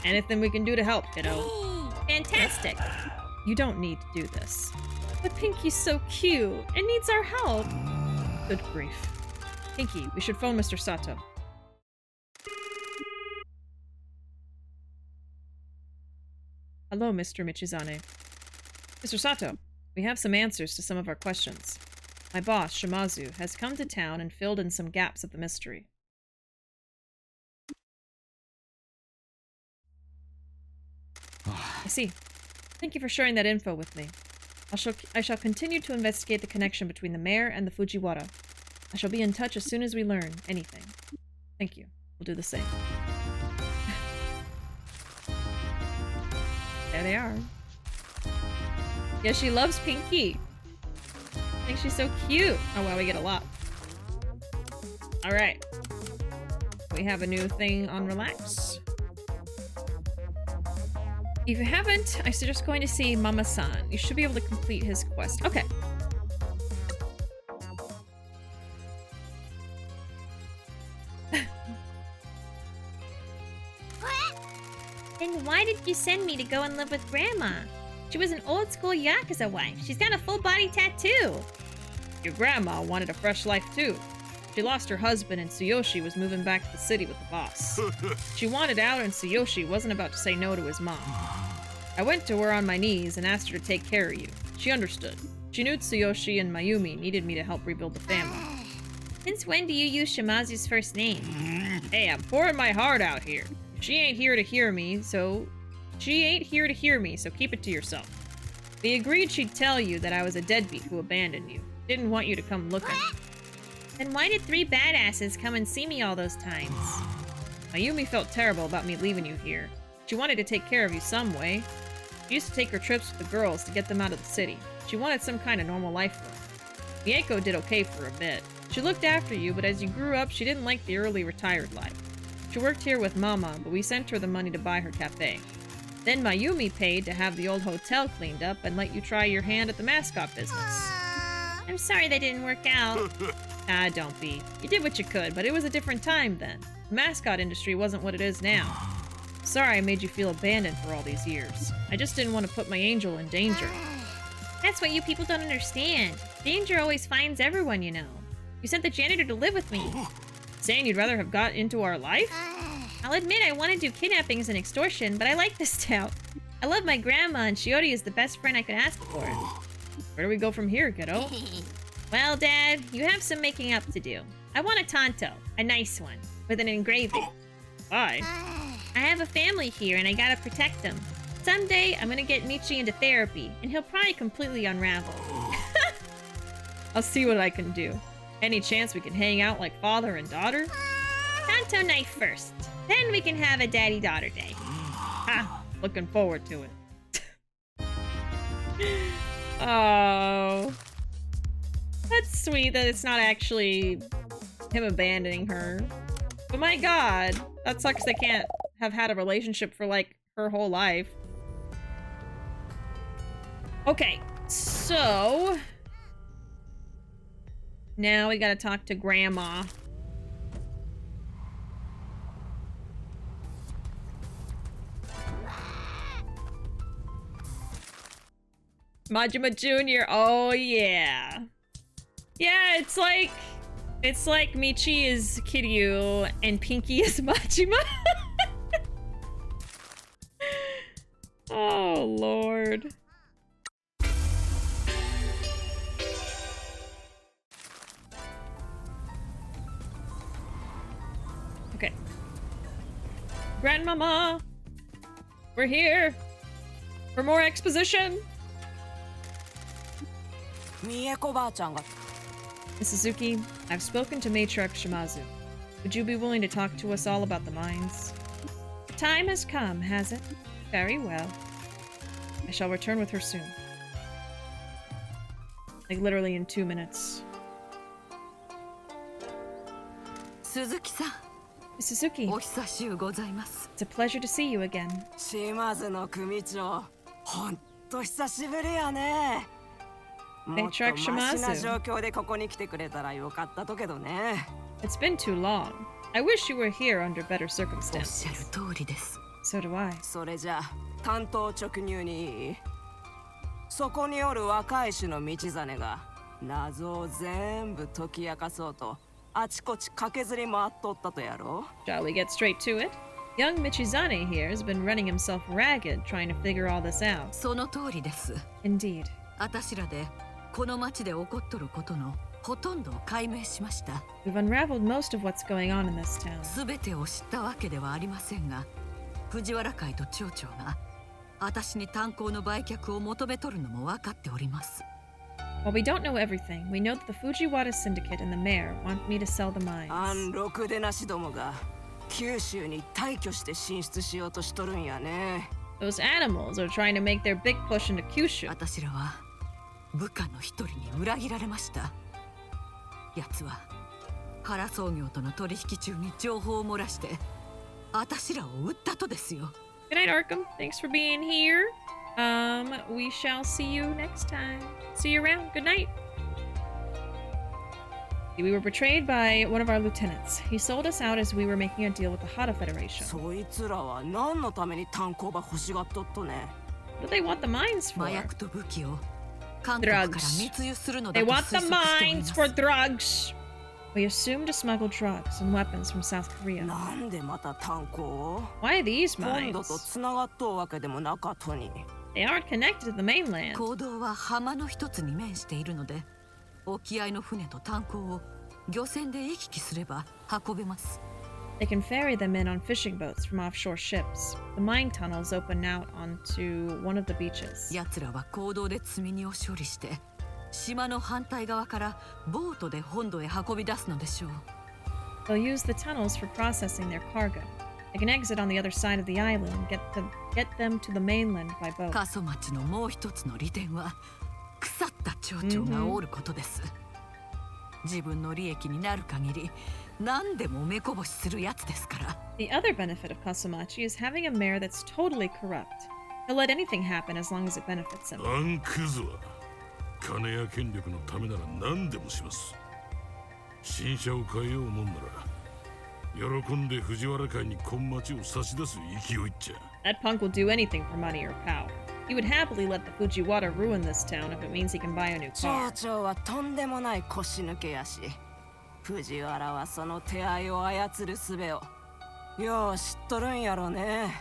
Anything we can do to help, kiddo? Fantastic. You don't need to do this. But Pinky's so cute and needs our help. Good grief. Pinky, we should phone Mr. Sato. Hello, Mr. Michizane. Mr. Sato, we have some answers to some of our questions. My boss, Shimazu, has come to town and filled in some gaps of the mystery. I see. Thank you for sharing that info with me. I shall continue to investigate the connection between the mayor and the Fujiwara. I shall be in touch as soon as we learn anything. Thank you. We'll do the same. There they are. Yeah, she loves Pinky. I think she's so cute. Oh wow, we get a lot. Alright. We have a new thing on Relax. If you haven't, I suggest going to see Mama-san. You should be able to complete his quest. Okay. Then why did you send me to go and live with Grandma? She was an old-school yakuza wife. She's got a full-body tattoo. Your grandma wanted a fresh life too. She lost her husband and Tsuyoshi was moving back to the city with the boss. She wanted out and Tsuyoshi wasn't about to say no to his mom. I went to her on my knees and asked her to take care of you. She understood. She knew Tsuyoshi and Mayumi needed me to help rebuild the family. Since when do you use Shimazu's first name? Hey, I'm pouring my heart out here. She ain't here to hear me, so keep it to yourself. We agreed she'd tell you that I was a deadbeat who abandoned you. Didn't want you to come looking. Then why did 3 badasses come and see me all those times? Mayumi felt terrible about me leaving you here. She wanted to take care of you some way. She used to take her trips with the girls to get them out of the city. She wanted some kind of normal life for them. Mieko did okay for a bit. She looked after you, but as you grew up, she didn't like the early retired life. She worked here with Mama, but we sent her the money to buy her cafe. Then Mayumi paid to have the old hotel cleaned up and let you try your hand at the mascot business. I'm sorry that didn't work out. Ah, don't be. You did what you could, but it was a different time then. The mascot industry wasn't what it is now. Sorry I made you feel abandoned for all these years. I just didn't want to put my angel in danger. That's what you people don't understand. Danger always finds everyone, you know. You sent the janitor to live with me. Saying you'd rather have got into our life? I'll admit I want to do kidnappings and extortion, but I like this town. I love my grandma, and Shiori is the best friend I could ask for. Where do we go from here, kiddo? Well, Dad, you have some making up to do. I want a tanto, a nice one, with an engraving. Why? I have a family here, and I gotta protect them. Someday, I'm gonna get Michi into therapy, and he'll probably completely unravel. I'll see what I can do. Any chance we can hang out like father and daughter? Tanto knife first. Then we can have a daddy-daughter day. Ha! Looking forward to it. Oh. That's sweet that it's not actually him abandoning her. But my god, that sucks they can't have had a relationship for like her whole life. Okay, so now we gotta talk to Grandma. Majima Jr. Oh yeah. Yeah, it's like Michi is Kiryu and Pinky is Majima. Oh lord. Okay. Grandmama! We're here! For more exposition! Miss Suzuki, I've spoken to Matriarch Shimazu. Would you be willing to talk to us all about the mines? The time has come, has it? Very well. I shall return with her soon. Like literally in 2 minutes. Suzuki-san. Miss Suzuki, お久しゅうございます。 it's a pleasure to see you again. 島津の組長、ほんと久しぶりやね。もっとマシな状況でここに来てくれたらよかったとけどね。It's been too long. I wish you were here under better おっしゃる circumstances. 通りです。 So do I. それじゃ担当直入にいい。そこにおる若い種の道真が謎を全部解き明かそうとあちこち駆けずり回っとったとやろ。 Shall we get straight to it? Young Michizane here has been running himself ragged trying to figure all this out. その通りです。 Indeed. あたしらでこの町で起こっとることのほとんどを解明しました。 We've unraveled most of what's going on in this town. すべてを知ったわけではありませんが、藤原会と町長があたしに炭鉱の売却を求めとるのも分かっております。While we don't know everything, we know that the Fujiwara Syndicate and the mayor want me to sell the あ mines. んろくでなしどもが九州に大挙して進出しようとしとるんやね。 Those animals are trying to make their big push into Kyushu. 私らは部下の一人に裏切られました。奴は原創業との取引中に情報を漏らして私らを撃ったとですよ。 Good night, Arkham. Thanks for being here. We shall see you next time. See you around. Good night. We were betrayed by one of our lieutenants. He sold us out as we were making a deal with the Hada Federation. そいつらは何のために炭鉱場欲しがっとっとね。 What do they want the mines 麻 for? 薬と武器を韓国から Drugs. 密輸するのだ They と want 推 the 測しており mines ます for drugs. We assume to smuggle drugs and weapons from South Korea. なんでまた炭鉱を Why these 本土 mines? とつながっとうわけでもなかとに。 They aren't connected to the mainland. 坑道は浜の一つに面しているので、沖合の船と炭鉱を漁船で行き来すれば運べます。 They can ferry them in on fishing boats from offshore ships. The mine tunnels open out onto one of the beaches. 奴らは坑道で積み荷を処理して、島の反対側からボートで本土へ運び出すのでしょう。 They'll use the tunnels for processing their cargo. They can exit on the other side of the island and get them to the mainland by boat. 過疎町のもう一つの利点は腐った町長がおることです。自分の利益になる限り何でも目こぼしするやつですから。 The other benefit of Kaso-Machi is having a mayor that's totally corrupt. He'll let anything happen as long as it benefits him. アンクズは金や権力のためなら何でもします。新車を変えようもんなら喜んで藤原会に今町を差し出す勢いっちゃ。 That punk will do anything for money or power. He would happily let the Fujiwara ruin this town if it means he can buy a new 町 car. 長はとんでもない腰抜けやし、藤原はその手合いを操る術をよう知っとるんやろね。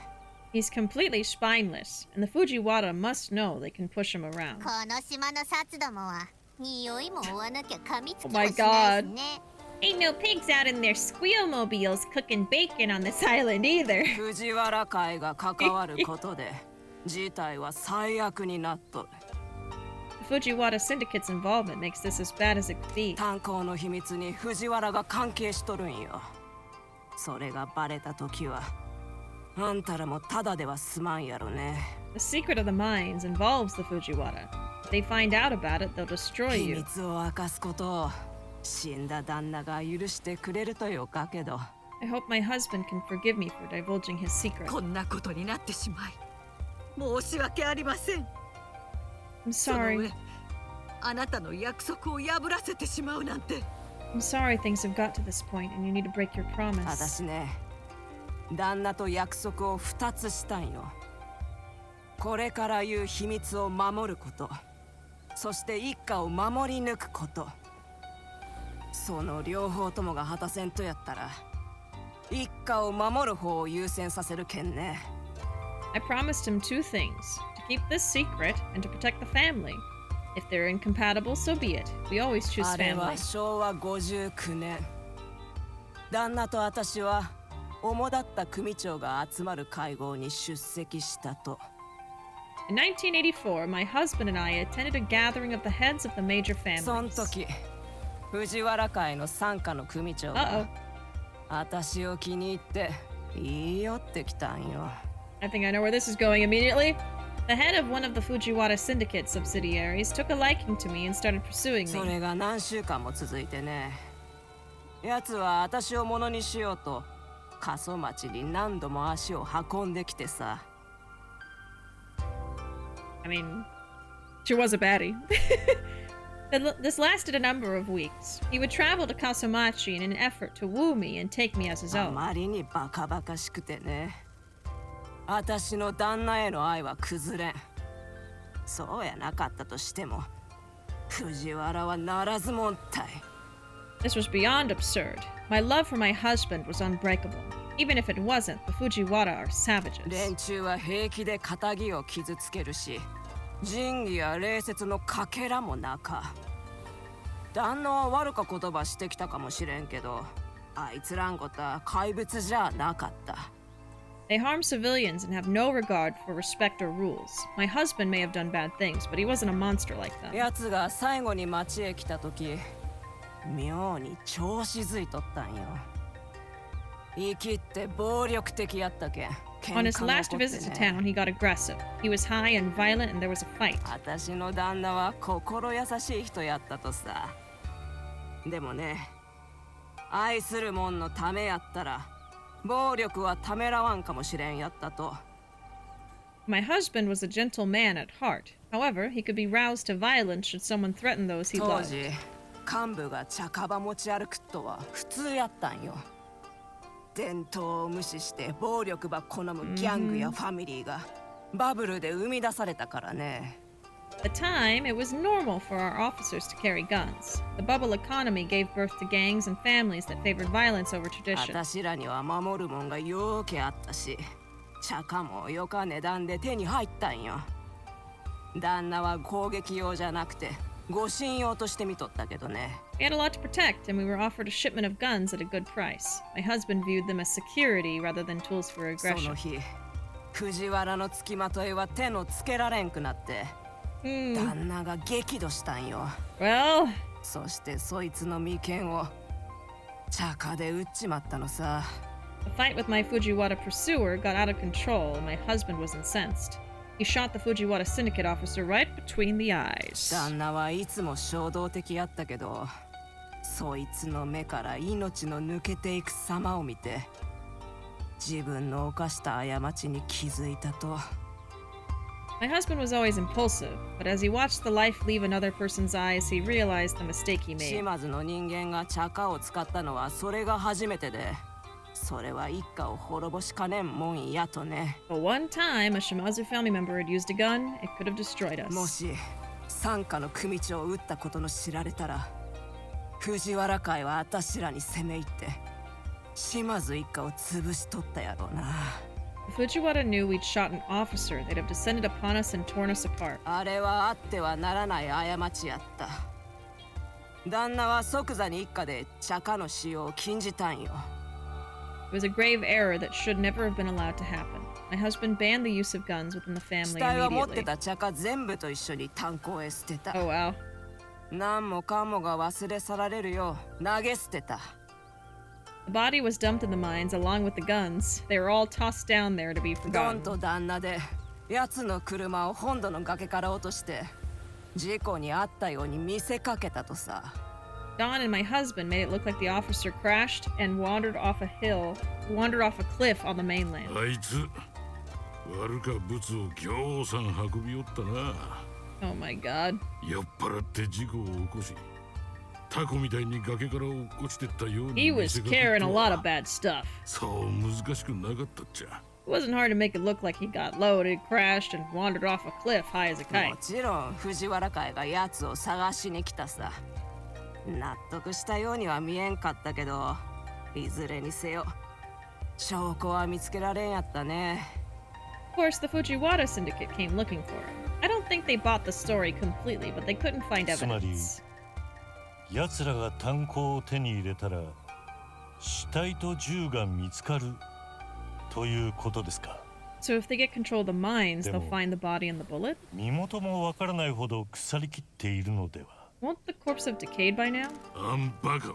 He's completely spineless, and the Fujiwara must know they can push him around. この島のサツどもは匂いも追わなきゃ噛みつき Oh も my しないし god. ね。 Ain't no pigs out in their squeal mobiles cooking bacon on this island either. 藤原会が関わることで事態は最悪になっとる。 The Fujiwara syndicate's involvement makes this as bad as it could be. 炭鉱の秘密に藤原が関係しとるんよ。それがバレた時はあんたらもただでは済まんやろね。 The secret of the mines involves the Fujiwara. If they find out about it, they'll destroy 秘 you. 密を明かすことを死んだ旦那が許してくれるとよかけど。 I hope my husband can forgive me for divulging his secret. こんなことになってしまい申し訳ありません。 I'm その sorry. 上あなたの約束を破らせてしまうなんて。 I'm sorry things have got to this point and you need to break your promise. 私ね、旦那と約束を2つしたんよ。これから言う秘密を守ること、そして一家を守り抜くこと。その両方ともが果たせんとやったら一家を守る方を優先させるけんね。 I promised him two things: to keep this secret and to protect the family. If they're incompatible, so be it. We always choose あれ family. は昭和59年。旦那と私は主だった組長が集まる会合に出席したと。 In 1984, my husband and I attended a gathering of the heads of the major その families. 時、藤原会の傘下の組長 Uh-oh. が私を気に入って言い寄ってきたんよ。 I think I know where this is going immediately. The head of one of the Fujiwara syndicate subsidiaries took a liking to me and started pursuing そ me. れが何週間も続いてね。奴は私を物にしようと過疎町に何度も足を運んできてさ。I mean, she was a baddie. This lasted a number of weeks. He would travel to Kaso-Machi in an effort to woo me and take me as his あ own. まりにバカバカしくてね。私の旦那への愛は崩れん。そうやなかったとしても、藤原はならずもんたい。 This was beyond absurd. My love for my husband was unbreakable. Even if it wasn't, the Fujiwara are savages. 連中は平気で仇を傷つけるし、仁義や礼節のかけらもなか。旦那は悪か言葉してきたかもしれんけど、あいつらんことは怪物じゃなかった。They harm civilians and have no regard for respect or rules. My husband may have done bad things, but he wasn't a monster like them. 奴が最後に町へ来た時、妙に調子づいとったんよ。生きって暴力的やったけん。 On his last visit to town, he got aggressive. He was high and violent, and there was a fight. 私の旦那は心優しい人やったとさ。でもね、愛する者のためやったら、暴力はためらわんかもしれんやったと。My husband was a gentle man at heart. However, he could be roused to violence should someone threaten those he 当 loved. 時、幹部が茶カバ持ち歩くとは普通やったんよ。伝統を無視して暴力ば好むギャングやファミリーがバブルで生み出されたからね。At the time, it was normal for our officers to carry guns. The bubble economy gave birth to gangs and families that favored violence over tradition. 私らには守るもんがよーけあったし、茶カもよか値段で手に入ったんよ。旦那は攻撃用じゃなくて護身用として見とったけどね。We had a lot to protect, and we were offered a shipment of guns at a good price. My husband viewed them as security rather than tools for その aggression. 日、藤原の付きまといは手のつけられんくなって、旦那が激怒したんよ。Well, そしてそいつの眉間を茶化で撃っちまったのさ。the fight with my Fujiwara pursuer got out of control, and my husband was incensed. He shot the Fujiwara syndicate officer right between the eyes. 旦那はいつも衝動的やったけど、そいつの目から命の抜けていく様を見て、自分の犯した過ちに気づいたと。My husband was always impulsive, but as he watched the life leave another person's eyes, he realized the mistake he made. 島津の人間が茶化を使ったのはそれが初めてで、それは一家を滅ぼしかねんもんやとね。But one time, a Shimazu family member had used a gun, it could have destroyed us. もし傘下の組長を撃ったことの知られたら、藤原会は私らに攻め入って島津一家を潰しとったやろうな。If Fujiwara knew we'd shot an officer, they'd have descended upon us and torn us apart. あれはあってはならない過ちやった。旦那は即座に一家で茶化の使用を禁じたんよ。It was a grave error that should never have been allowed to happen. My husband banned the use of guns within the 死 family 体は持って immediately. た茶化全部と一緒に炭鉱へ捨てた。 Oh wow. 何もかもが忘れ去られるよう投げ捨てた。 The body was dumped in the mines along with the guns. They were all tossed down there to be ドン forgotten. と旦那で奴の車を本土の崖から落として事故に遭ったように見せかけたとさ。 Don and my husband made it look like the officer crashed and wandered off a cliff on the mainland. あいつ悪か物をぎょうさん運び寄ったな。 Oh my god. 酔っ払って事故を起こし、タコみたいに崖から落っこちてったように He 見 was せかけ carrying た a わ lot of bad stuff. そう難しくなかったっちゃ。 It wasn't hard to make it look like he got loaded, crashed, and wandered off a cliff high as a も kite. ちろん藤原会が奴を探しに来たさ。納得したようには見えんかったけど、いずれにせよ証拠は見つけられんやったね。 Of course, the Fujiwara syndicate came looking for him. I don't think they bought the story completely, but they couldn't find つまり evidence. 奴らが炭鉱を手に入れたら死体と銃が見つかるということですか。 So if they get control of the mines, they'll Demo. find the body and the bullet? 身元もわからないほど腐りきっているのでは。 Won't the corpse have decayed by now? あんバカは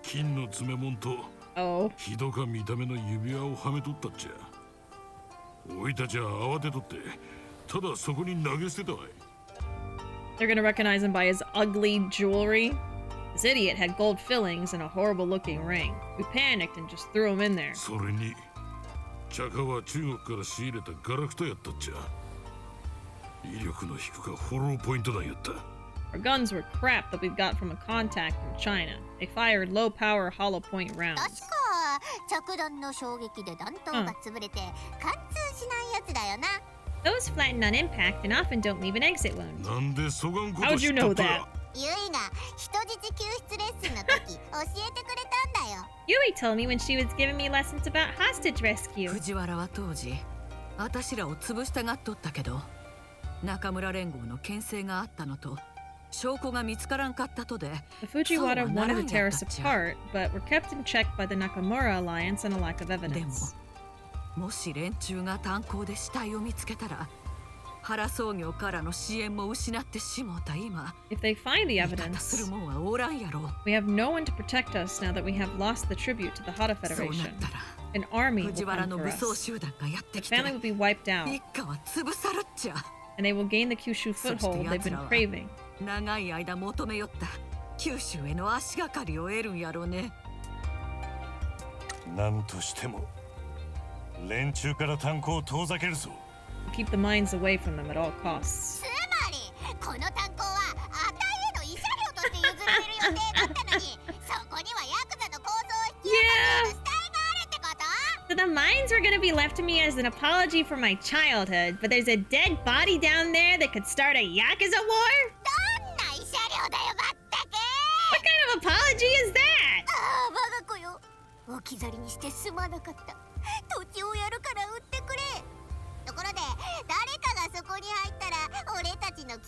金の詰め物と Oh. ひどか見た目の指輪をはめとったっちゃ。おいたちは慌てとってただそこに投げ捨てたわい。 They're gonna recognize him by his ugly jewelry. This idiot had gold fillings and a horrible looking ring. We panicked and just threw him in there. それに茶化は中国から仕入れたガラクタやったっちゃ。威力の低かフォローポイント弾やった。 Our guns were crap that we'd got from a contact from China. They fired low power hollow point 確 rounds. か着弾の衝撃で弾頭が潰れて貫通しないやつだよな。 Those flatten on impact and often don't leave an exit wound. なんでそがんこ How'd と知 you っと know った that? や。ユイが人質救出レッスンの時教えてくれたんだよ。 Yui told me when she was giving me lessons about hostage rescue. 藤原は当時私らを潰したがっとったけど、中村連合の牽制があったのと証拠が見つからんかったとで、 The Fujiwara So, wanted to tear us naranja, apart, but were kept in check by the Nakamura alliance and a lack of でも evidence. もし連中が炭鉱で死体を見つけたら、原創業からの支援も失ってしもうた今、 If they find the 味方する evidence, もんはおらんやろ。 we have no one to protect us now that we have lost the tribute to the Hara そうなっ Federation. たら An army will 藤原 come の for 武装 us. 集団がやって The きて、 family will be wiped out, 一家は潰さるっちゃ。 and they will gain the Kyushu foothold they've been craving. 長い間求めよった九州への足がかりを得るんやろうね。何としても連中から炭鉱を遠ざけるぞ。 Keep the mines away from them at all costs. つまりこの炭鉱はアタイへの慰謝料として譲られる予定だったのに、そこにはヤクザの構想を引き起こす死体があるってこと？ So the mines were gonna be left to me as an apology for my childhood, but there's a dead body down there that could start a yakuza war? どんな慰謝料だよまったく。 What kind of apology is that? ああ我が子よ、置き去りにしてすまなかった。土地をやるから売ってくれ。ところで誰かがそこに入ったら俺たちの汚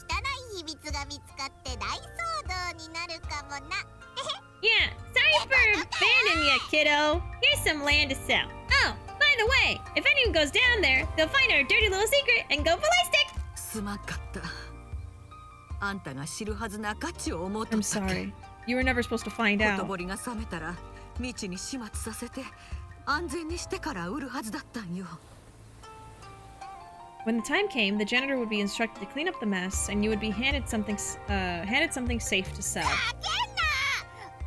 い秘密が見つかって大騒動になるかもな。 Yeah, sorry for abandoning you, kiddo. Here's some land to sell. Oh, by the way, if anyone goes down there, they'll find our dirty little secret and go ballistic. すまんかった。あんたが知るはずなかちを思うと I'm ったけ。 sorry. You were never supposed to find ほと out. ぼりが冷めたら未知に始末させて安全にしてから売るはずだったんよ。 When the time came, the janitor would be instructed to clean up the mess, and you would be handed something safe to sell.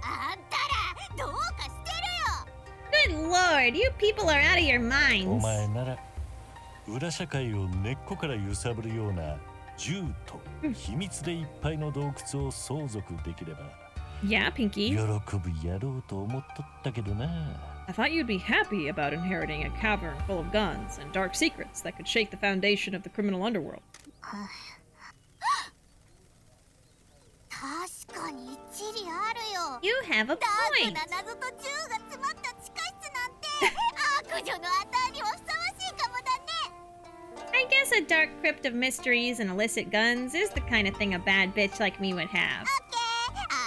あんたらどうかしてるよ。 Good lord, you people are out of your お minds. 前なら裏社会を根っこから揺さぶるような銃と秘密でいっぱいの洞窟を相続できれば Yeah, 喜 Pinky. ぶやろうと思っとったけどな。 I thought you'd be happy about inheriting a cavern full of guns and dark secrets that could shake the foundation of the criminal underworld. 確かに一理あるよ。 You have a ダーク point. な謎と銃が詰まった地下室なんて悪女のアタイにはふさわしいかもだね。 I guess a dark crypt of mysteries and illicit guns is the kind of thing a bad bitch like me would have. オッケー、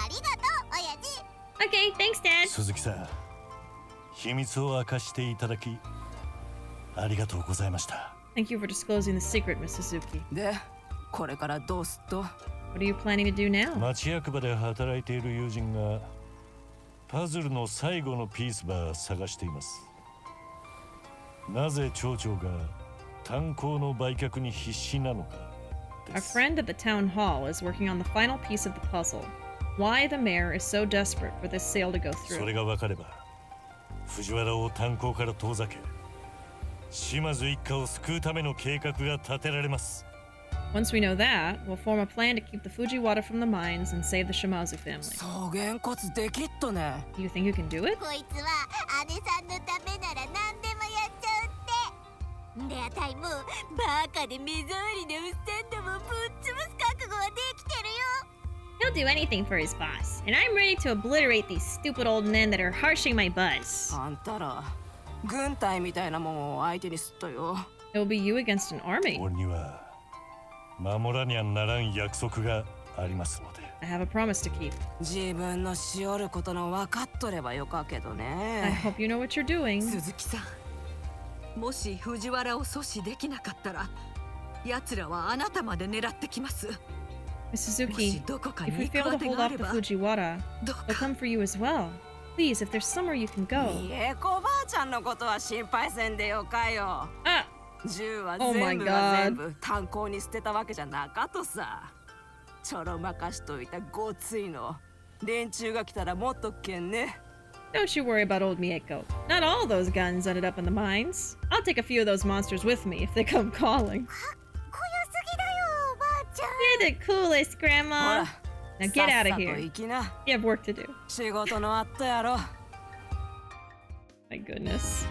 ありがとう親父。 Okay, thanks, Dad. 鈴木さん、秘密を明かしていただきありがとうございました。 Thank you for disclosing the secret, Miss Suzuki. でこれからどうすっと？ What are you planning to do now? 町役場で働いている友人がパズルの最後のピースば探しています。なぜ町長が炭鉱の売却に必死なのかで Our す。 friend at the town hall is working on the final piece of the puzzle. Why the mayor is so desperate for this sale to go そ through. れが分かれば藤原を炭鉱から遠ざけ島津一家を救うための計画が立てられます。 Once we know that, we'll form a plan to keep the Fujiwara from the mines and save the Shimazu family. そうげんこつできっとね。 You think you can do it? こいつは姉さんのためなら何でもやっちゃうって。であたいもバカで目障りなおっさんどもぶっ潰す覚悟はできてるよ。 He'll do anything for his boss, and I'm ready to obliterate these stupid old men that are harshing my buzz. あんたら軍隊みたいなもんを相手にすっとよ。 It will be you against an army. 俺には守らにゃならん約束がありますので。 I have a promise to keep. 自分のしおることの分かっとればよかけど I ね。 hope you know what you're doing. 鈴木さん、もし藤原を阻止できなかったら奴らはあなたまで狙ってきます。 Miss もし Suzuki, どこか if に we 行く fail 当 to て hold があ off れ the ば Fujiwara, どう they'll か come for you as well. Please, if there's somewhere you can go. 家子ばあちゃんのことは心配せんでよかよ。 Ah, 銃は Oh my 全部が God 全部炭鉱に捨てたわけじゃなかとさ。ちょろまかしといたごついの。連中が来たらもっとっけんね。 don't you worry about old Mieko. Not all those guns ended up in the mines. I'll take a few of those monsters with me if they come calling. かっこよすぎだよおばあちゃん。 You're the coolest, ほ Grandma. ら、 Now さ get っ out さ of と here. 行きな。 You have work to do. 仕事のあったやろ。 My goodness.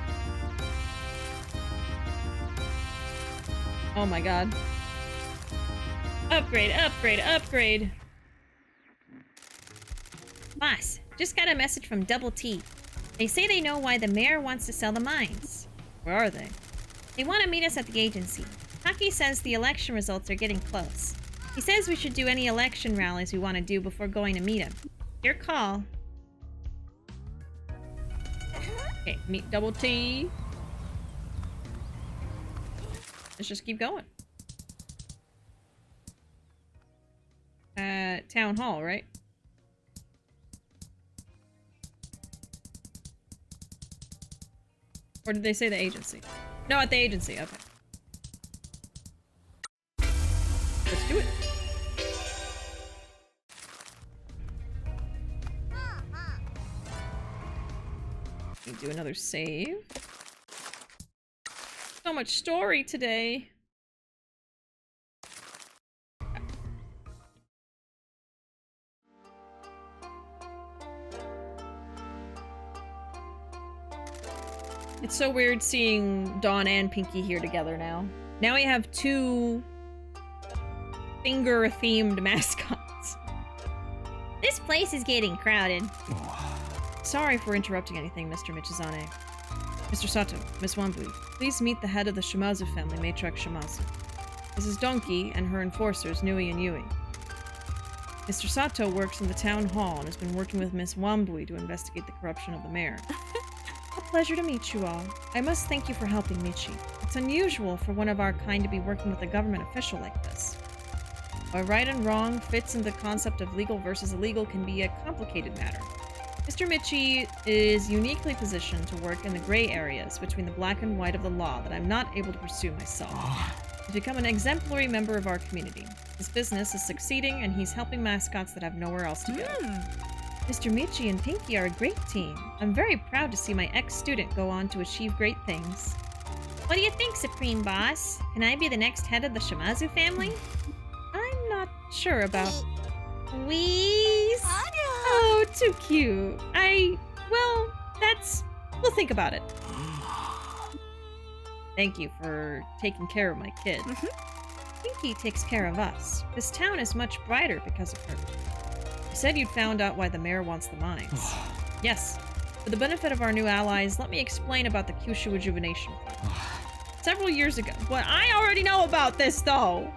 Oh my god. Upgrade, upgrade, upgrade. Boss, just got a message from Double T. They say they know why the mayor wants to sell the mines. Where are they? They want to meet us at the agency. Taki says the election results are getting close. He says we should do any election rallies we want to do before going to meet him. Your call. Okay, meet Double T. Let's just keep going. Town hall, right? Or did they say the agency? No, at the agency, okay. Let's do it. Let me do another save. So much story today. It's so weird seeing Dawn and Pinky here together now. Now we have two finger-themed mascots. This place is getting crowded. Sorry for interrupting anything, Mr. Michizane. Mr. Sato, Miss Wanbui, please meet the head of the Shimazu family, Matriarch Shimazu. This is Donkey and her enforcers, Nui and Yui. Mr. Sato works in the town hall and has been working with Miss Wanbui to investigate the corruption of the mayor. A pleasure to meet you all. I must thank you for helping Michi. It's unusual for one of our kind to be working with a government official like this. Why right and wrong fits into the concept of legal versus illegal can be a complicated matter. Mr. Michi is uniquely positioned to work in the gray areas between the black and white of the law that I'm not able to pursue myself. He's become an exemplary member of our community. His business is succeeding and he's helping mascots that have nowhere else to go. Mr. Michi and Pinky are a great team. I'm very proud to see my ex-student go on to achieve great things. What do you think, Supreme Boss? Can I be the next head of the Shimazu family? I'm not sure about... Wheeze? Oh, too cute. Well, we'll think about it. Thank you for taking care of my kid. Pinky takes care of us. This town is much brighter because of her. You said you'd found out why the mayor wants the mines. Yes. For the benefit of our new allies, let me explain about the Kyushu Rejuvenation Fund. Several years ago... Well, I already know about this, though!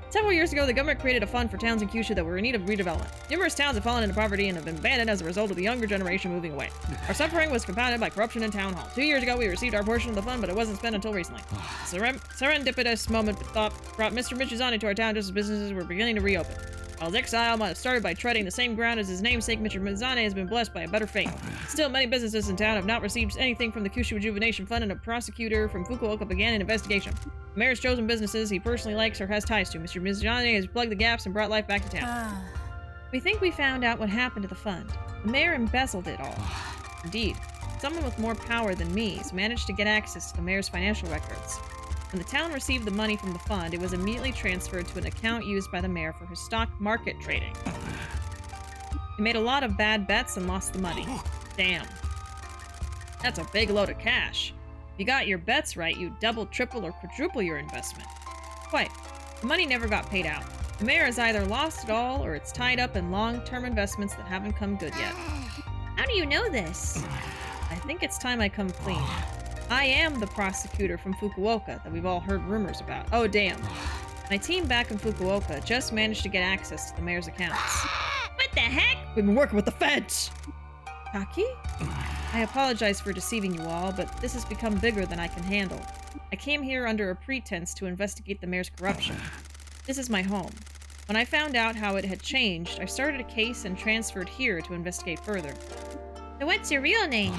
Several years ago, the government created a fund for towns in Kyushu that were in need of redevelopment. Numerous towns have fallen into poverty and have been abandoned as a result of the younger generation moving away. Our suffering was compounded by corruption in town hall. 2 years ago, we received our portion of the fund, but it wasn't spent until recently. Serendipitous moment brought Mr. Michizane to our town just as businesses were beginning to reopen. While his exile might have started by treading the same ground as his namesake, Mr. Michizane has been blessed by a better fate. Still, many businesses in town have not received anything from the Kyushu Rejuvenation Fund, and a prosecutor from Fukuoka began an investigation. The mayor's chosen businesses he personally likes or has ties to. Mr. Michizane has plugged the gaps and brought life back to town. We think we found out what happened to the fund. The mayor embezzled it all. Indeed, someone with more power than me has managed to get access to the mayor's financial records. When the town received the money from the fund, it was immediately transferred to an account used by the mayor for his stock market trading. He made a lot of bad bets and lost the money. Damn. That's a big load of cash. If you got your bets right, you'd double, triple, or quadruple your investment. Quite. The money never got paid out. The mayor has either lost it all, or it's tied up in long-term investments that haven't come good yet. How do you know this? I think it's time I come clean. I am the prosecutor from Fukuoka that we've all heard rumors about. Oh, damn. My team back in Fukuoka just managed to get access to the mayor's accounts. What the heck? We've been working with the feds! Taki? I apologize for deceiving you all, but this has become bigger than I can handle. I came here under a pretense to investigate the mayor's corruption. This is my home. When I found out how it had changed, I started a case and transferred here to investigate further. So what's your real name?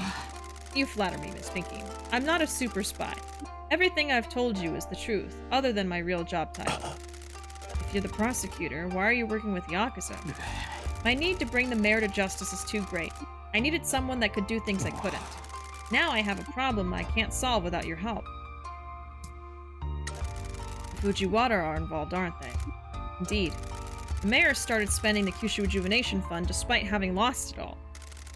You flatter me, Miss Pinky. I'm not a super spy. Everything I've told you is the truth, other than my real job title. If you're the prosecutor, why are you working with yakuza? My need to bring the mayor to justice is too great. I needed someone that could do things I couldn't. Now I have a problem I can't solve without your help. The Fujiwara are involved, aren't they? Indeed. The mayor started spending the Kyushu Rejuvenation Fund despite having lost it all.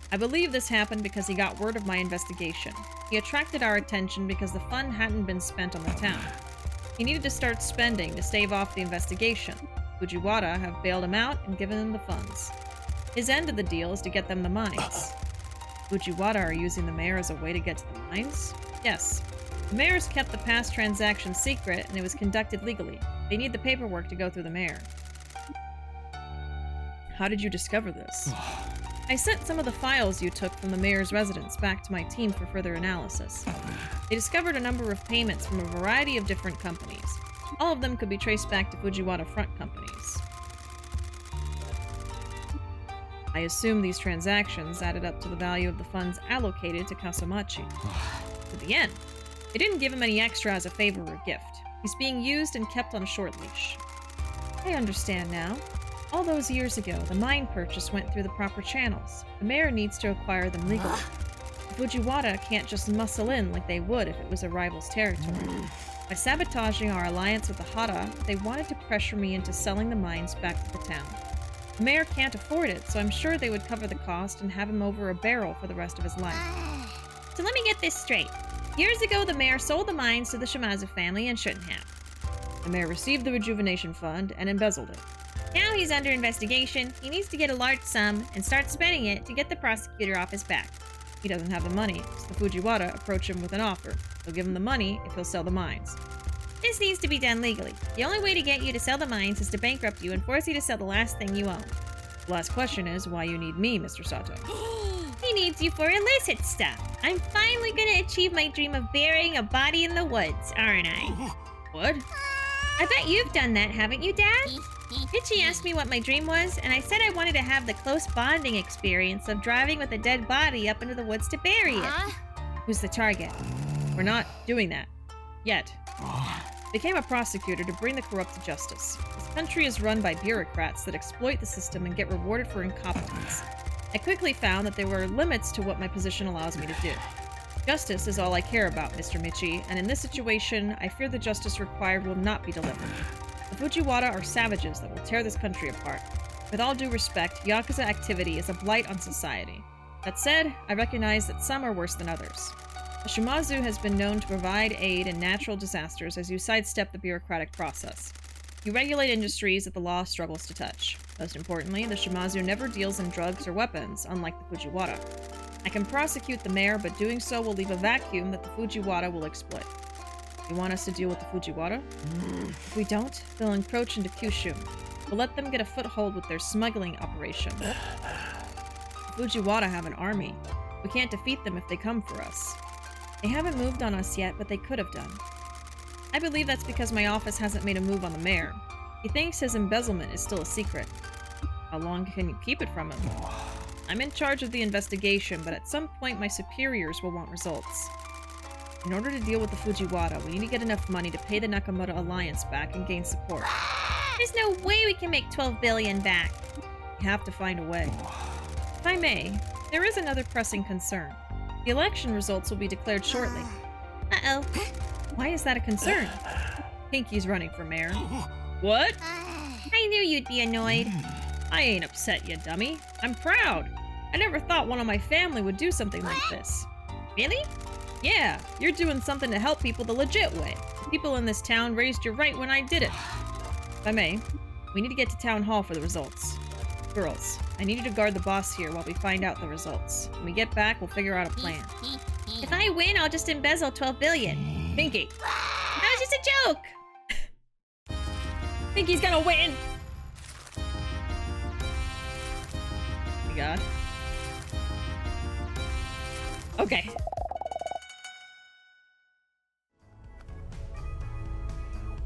I believe this happened because he got word of my investigation. He attracted our attention because the fund hadn't been spent on the town. He needed to start spending to stave off the investigation. Fujiwara have bailed him out and given him the funds. His end of the deal is to get them the mines. Fujiwara are using the mayor as a way to get to the mines? Yes. The mayor's kept the past transaction secret and it was conducted legally. They need the paperwork to go through the mayor. How did you discover this? I sent some of the files you took from the mayor's residence back to my team for further analysis. They discovered a number of payments from a variety of different companies. All of them could be traced back to Fujiwara front companies. I assume these transactions added up to the value of the funds allocated to Kaso-Machi. To the end. They didn't give him any extra as a favor or gift. He's being used and kept on a short leash. I understand now. All those years ago, the mine purchase went through the proper channels. The mayor needs to acquire them legally. The Fujiwara can't just muscle in like they would if it was a rival's territory. By sabotaging our alliance with the Hara, they wanted to pressure me into selling the mines back to the town. The mayor can't afford it, so I'm sure they would cover the cost and have him over a barrel for the rest of his life. So let me get this straight. Years ago, the mayor sold the mines to the Shimazu family and shouldn't have. The mayor received the rejuvenation fund and embezzled it. Now he's under investigation. He needs to get a large sum and start spending it to get the prosecutor off his back. He doesn't have the money, so the Fujiwara approach him with an offer. They'll give him the money if he'll sell the mines. This needs to be done legally. The only way to get you to sell the mines is to bankrupt you and force you to sell the last thing you own. The last question is why you need me, Mr. Sato. He needs you for illicit stuff. I'm finally gonna achieve my dream of burying a body in the woods, aren't I? What? I bet you've done that, haven't you, Dad? Michi asked me what my dream was, and I said I wanted to have the close bonding experience of driving with a dead body up into the woods to bury it. Who's the target? We're not doing that. Yet. Became a prosecutor to bring the corrupt to justice. This country is run by bureaucrats that exploit the system and get rewarded for incompetence. I quickly found that there were limits to what my position allows me to do. Justice is all I care about, Mr. Michi, and in this situation, I fear the justice required will not be delivered. The Fujiwara are savages that will tear this country apart. With all due respect, yakuza activity is a blight on society. That said, I recognize that some are worse than others. The Shimazu has been known to provide aid in natural disasters as you sidestep the bureaucratic process. You regulate industries that the law struggles to touch. Most importantly, the Shimazu never deals in drugs or weapons, unlike the Fujiwara. I can prosecute the mayor, but doing so will leave a vacuum that the Fujiwara will exploit. You want us to deal with the Fujiwara? If we don't, they'll encroach into Kyushu. We'll let them get a foothold with their smuggling operation. The Fujiwara have an army. We can't defeat them if they come for us. They haven't moved on us yet, but they could have done. I believe that's because my office hasn't made a move on the mayor. He thinks his embezzlement is still a secret. How long can you keep it from him? I'm in charge of the investigation, but at some point my superiors will want results. In order to deal with the Fujiwara, we need to get enough money to pay the Nakamura Alliance back and gain support. There's no way we can make 12 billion back. We have to find a way. If I may, there is another pressing concern. The election results will be declared shortly. Uh-oh. Why is that a concern? Pinky's running for mayor. What? I knew you'd be annoyed. I ain't upset, you dummy. I'm proud. I never thought one of my family would do something like this. Really? Yeah, you're doing something to help people the legit way. The people in this town raised you right when I did it. If I may, we need to get to town hall for the results. Girls, I need you to guard the boss here while we find out the results. When we get back, we'll figure out a plan. If I win, I'll just embezzle 12 billion. Pinky. That was just a joke! Pinky's gonna win! Oh my god. Okay.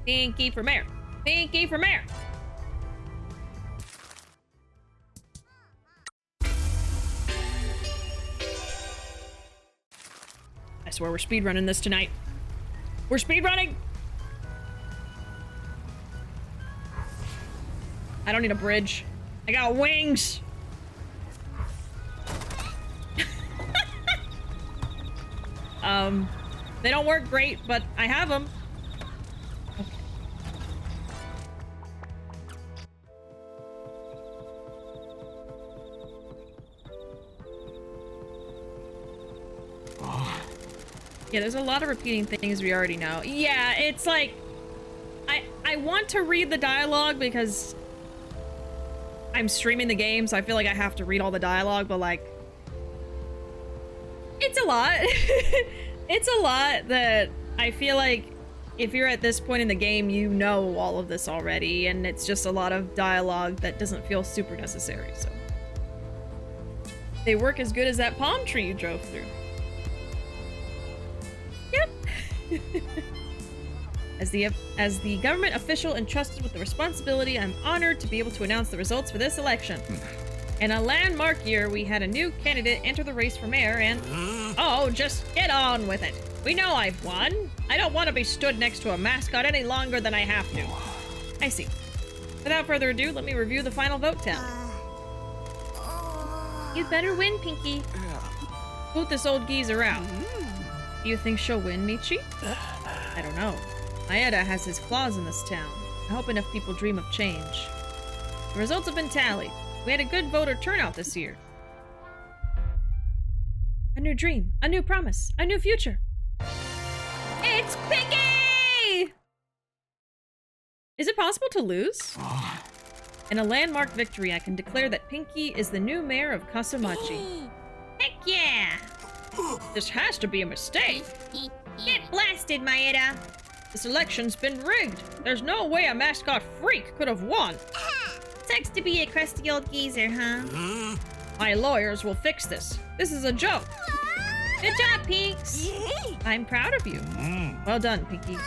Pinky for mayor. Pinky for mayor. I swear we're speedrunning this tonight. We're speedrunning! I don't need a bridge. I got wings! They don't work great, but I have them. Yeah, there's a lot of repeating things we already know. Yeah, it's like... I want to read the dialogue because I'm streaming the game, so I feel like I have to read all the dialogue, but like... It's a lot. It's a lot that I feel like if you're at this point in the game, you know all of this already, and it's just a lot of dialogue that doesn't feel super necessary, so... They work as good as that palm tree you drove through. Yep. As the government official entrusted with the responsibility, I'm honored to be able to announce the results for this election. In a landmark year, we had a new candidate enter the race for mayor and... Oh, just get on with it. We know I've won. I don't want to be stood next to a mascot any longer than I have to. I see. Without further ado, let me review the final vote tally. You better win, Pinky. Boot this old geezer out. Do you think she'll win, Michi? I don't know. Maeda has his claws in this town. I hope enough people dream of change. The results have been tallied. We had a good voter turnout this year. A new dream, a new promise, a new future. It's Pinky! Is it possible to lose? In a landmark victory, I can declare that Pinky is the new mayor of Kaso-Machi. Heck yeah! This has to be a mistake. Get blasted, Maeda! This election's been rigged. There's no way a mascot freak could have won. Sucks to be a crusty old geezer, huh? My lawyers will fix this. This is a joke. Good job, Pinks. I'm proud of you. Well done, Pinky.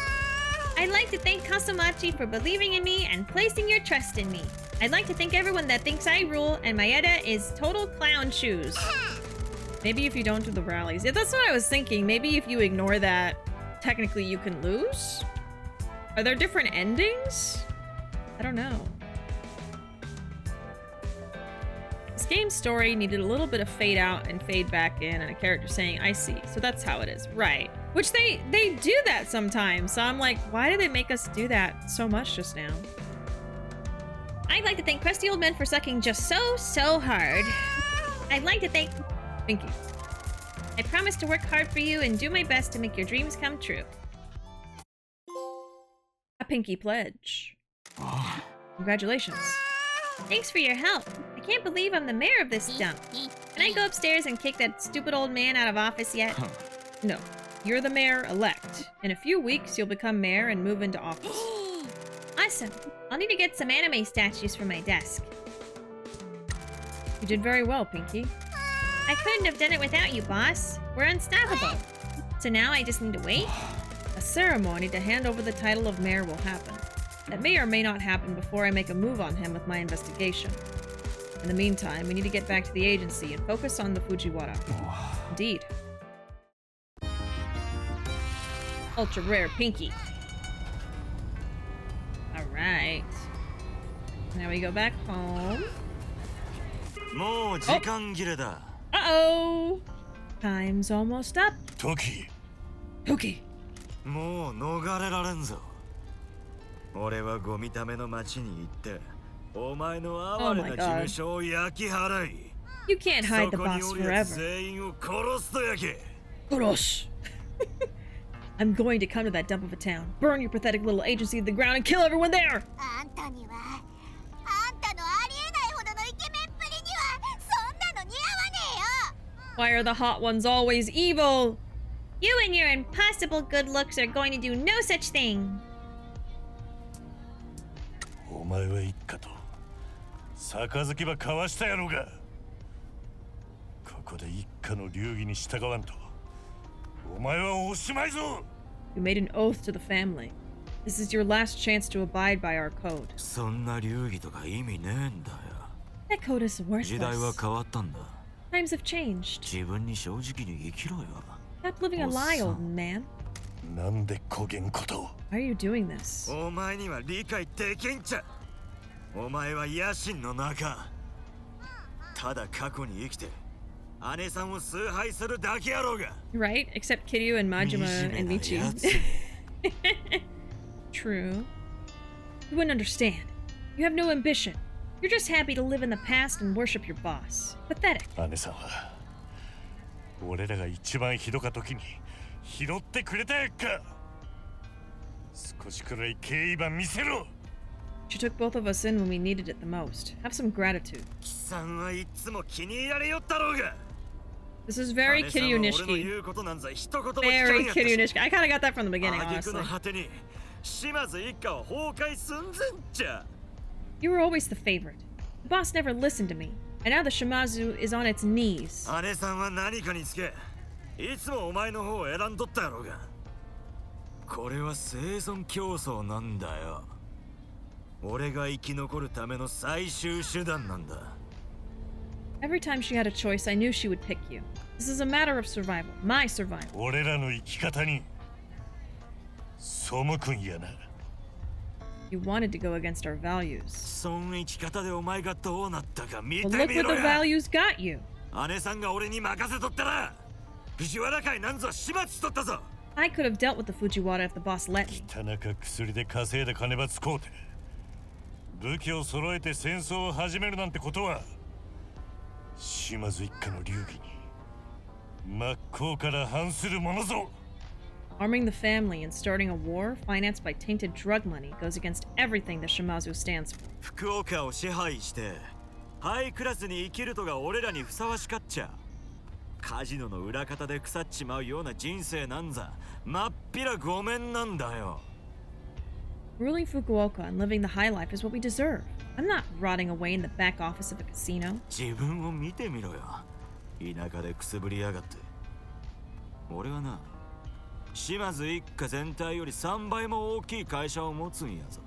I'd like to thank Kaso-Machi for believing in me and placing your trust in me. I'd like to thank everyone that thinks I rule and Maeda is total clown shoes. Maybe if you don't do the rallies. Yeah, that's what I was thinking. Maybe if you ignore that, technically you can lose? Are there different endings? I don't know. This game's story needed a little bit of fade out and fade back in and a character saying, I see. So that's how it is. Right. Which they do that sometimes. So I'm like, why do they make us do that so much just now? I'd like to thank crusty old men for sucking just so hard. I'd like to thank Pinky. I promise to work hard for you and do my best to make your dreams come true. A Pinky pledge. Congratulations. Thanks for your help. I can't believe I'm the mayor of this dump. Can I go upstairs and kick that stupid old man out of office yet? No. You're the mayor-elect. In a few weeks, you'll become mayor and move into office. Awesome. I'll need to get some anime statues for my desk. You did very well, Pinky. I couldn't have done it without you, boss. We're unstoppable. So now I just need to wait? A ceremony to hand over the title of mayor will happen. That may or may not happen before I make a move on him with my investigation. In the meantime, we need to get back to the agency and focus on the Fujiwara. Indeed. Ultra rare Pinky. Alright. Now we go back home. Uh-oh! Time's almost up. Toki. Toki. もう逃れられんぞ。俺はゴミための町に行って、お前の哀れな事務所を焼き払い。You can't hide the boss forever. 全員を殺すとやけ。殺。I'm going to come to that dump of a town, burn your pathetic little agency to the ground, and kill everyone there! あんたには、あんたのありえないほどのイケメンっぷりには、そんなの似合わねえよ。 Why are the hot ones always evil? You and your impossible good looks are going to do no such thing. お前は一家と杯ば交わしたやろうが。ここで一家の流儀に従わんと。 お前はおしまいぞ。 You made an oath to the family. This is your last chance to abide by our code. そんな流儀とか意味ねえんだよ。 That code is 時代は worthless. 変わったんだ。 Times have changed. 自分に正直に生きろよ。 Stop living a lie, old man. なんでこげんこと。 Why are you doing this? お前には理解できんちゃ。お前は野心の中。ただ過去に生きて。 姉さんを崇拝するだけやろうが。 Right? Except Kiryu and Majima and Michi. True. You wouldn't understand. You have no ambition. You're just happy to live in the past and worship your boss. Pathetic. 姉さんは俺らが一番ひどか時に拾ってくれたやっか。少しくらい敬意ば見せろ。 She took both of us in when we needed it the most. Have some gratitude. 貴さんはいつも気に入られよったろうが。 This is very Kiryu Nishiki. Very Kiryu Nishiki. I kind of got that from the beginning, honestly. You were always the favorite. The boss never listened to me. And now the Shimazu is on its knees. これは生存競争なんだよ。俺が生き残るための最終手段なんだ。 Every time she had a choice, I knew she would pick you. This is a matter of survival. My survival. 俺らの生き方に背くんやな。 You wanted to go against our values. そんな生き方でお前がどうなったか見て Well, look み what ろ the や。 values got you. 姉さんが俺に任せとったら藤原会なんぞ始末しとったぞ。 I could have dealt with the Fujiwara if the boss let me. 田中薬で稼いだ金ば使うて武器を揃えて戦争を始めるなんてことは島津一家の流儀に真っ向から反するものぞ。 Arming the family and starting a war financed by tainted drug money goes against everything the Shimazu stands for. 福岡を支配してハイクラスに生きるとが俺らにふさわしかっちゃ。カジノの裏方で腐っちまうような人生なんざまっぴらごめんなんだよ。 Ruling Fukuoka and living the high life is what we deserve. I'm not rotting away in the back office of a casino. 自分を見てみろよ。田舎でくすぶりやがって。俺はな、島津一家全体より3倍も大きい会社を持つんやぞ。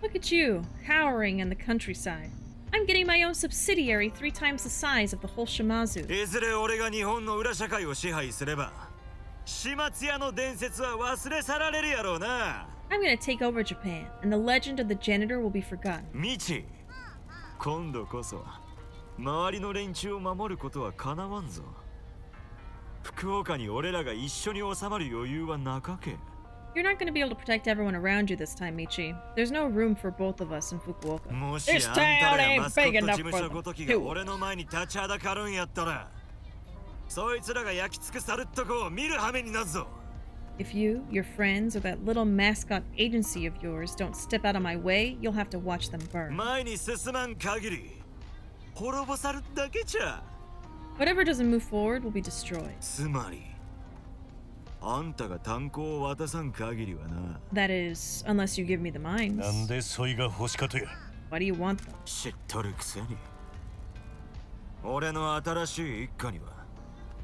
Look at you, cowering in the countryside. I'm getting my own subsidiary 3 times the size of the whole Shimazu. いずれ俺が日本の裏社会を支配すれば、始末屋の伝説は忘れ去られるやろうな。 I'm gonna take over Japan, and the legend of the janitor will be forgotten. ミチ、今度こそ周りの連中を守ることはかなわんぞ。福岡に俺らが一緒に収まる余裕はなかけ。 You're not gonna be able to protect everyone around you this time, Michi. There's no room for both of us in Fukuoka. もし This あんた town らや ain't マスコッ big ト enough 事務所 for ごとき two. が俺の前に立ちはだかるんやったら、そいつらが焼き尽くされっとこを見る羽目になるぞ。 If you, your friends, or that little mascot agency of yours don't step out of my way, you'll have to watch them burn. 前に進まん限り滅ぼされるだけじゃ。 Whatever doesn't move forward will be destroyed. つまりあんたが炭鉱を渡さん限りはな。 That is, unless you give me the なん mines. でそいが欲しかとや。 Why do you want them? 知っとるくせに。俺の新しい一家には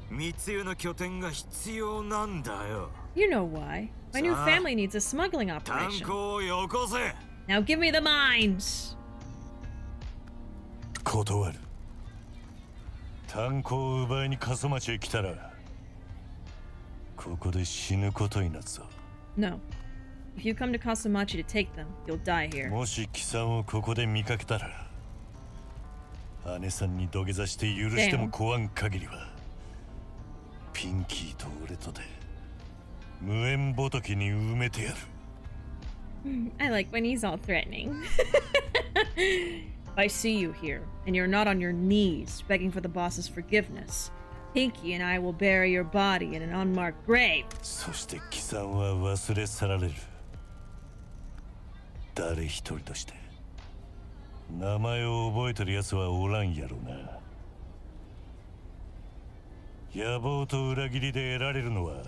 密輸の拠点が必要なんだよ。 You know why. My new Sa- family needs a smuggling 炭 operation. 鉱をよこせ。 Now give me the mines! 断る。炭鉱を奪いに過疎町へ来たらここで死ぬことになるぞ。 No. If you come to Kaso-Machi to take them, you'll die here. もし貴さんをここで見かけたら姉さんに土下座して許しても来わん限りはピンキーと俺とで無縁仏に埋めてやる。 I like when he's all threatening. If I see you here, and you're not on your knees begging for the boss's forgiveness, Pinky and I will bury your body in an unmarked grave. そして貴さんは忘れ去られる。誰一人として名前を覚えてる奴はおらんやろな。野望と裏切りで得られるのは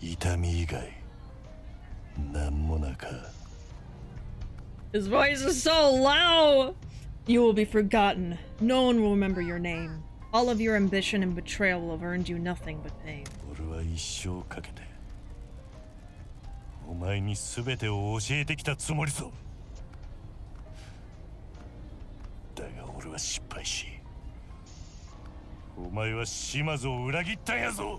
痛み以外なんもなか。 His voice is so low! You will be forgotten. No one will remember your name. All of your ambition and betrayal will have earned you nothing but pain. 俺は一生かけてお前に全てを教えてきたつもりぞ。だが俺は失敗しお前は島津を裏切ったんやぞ。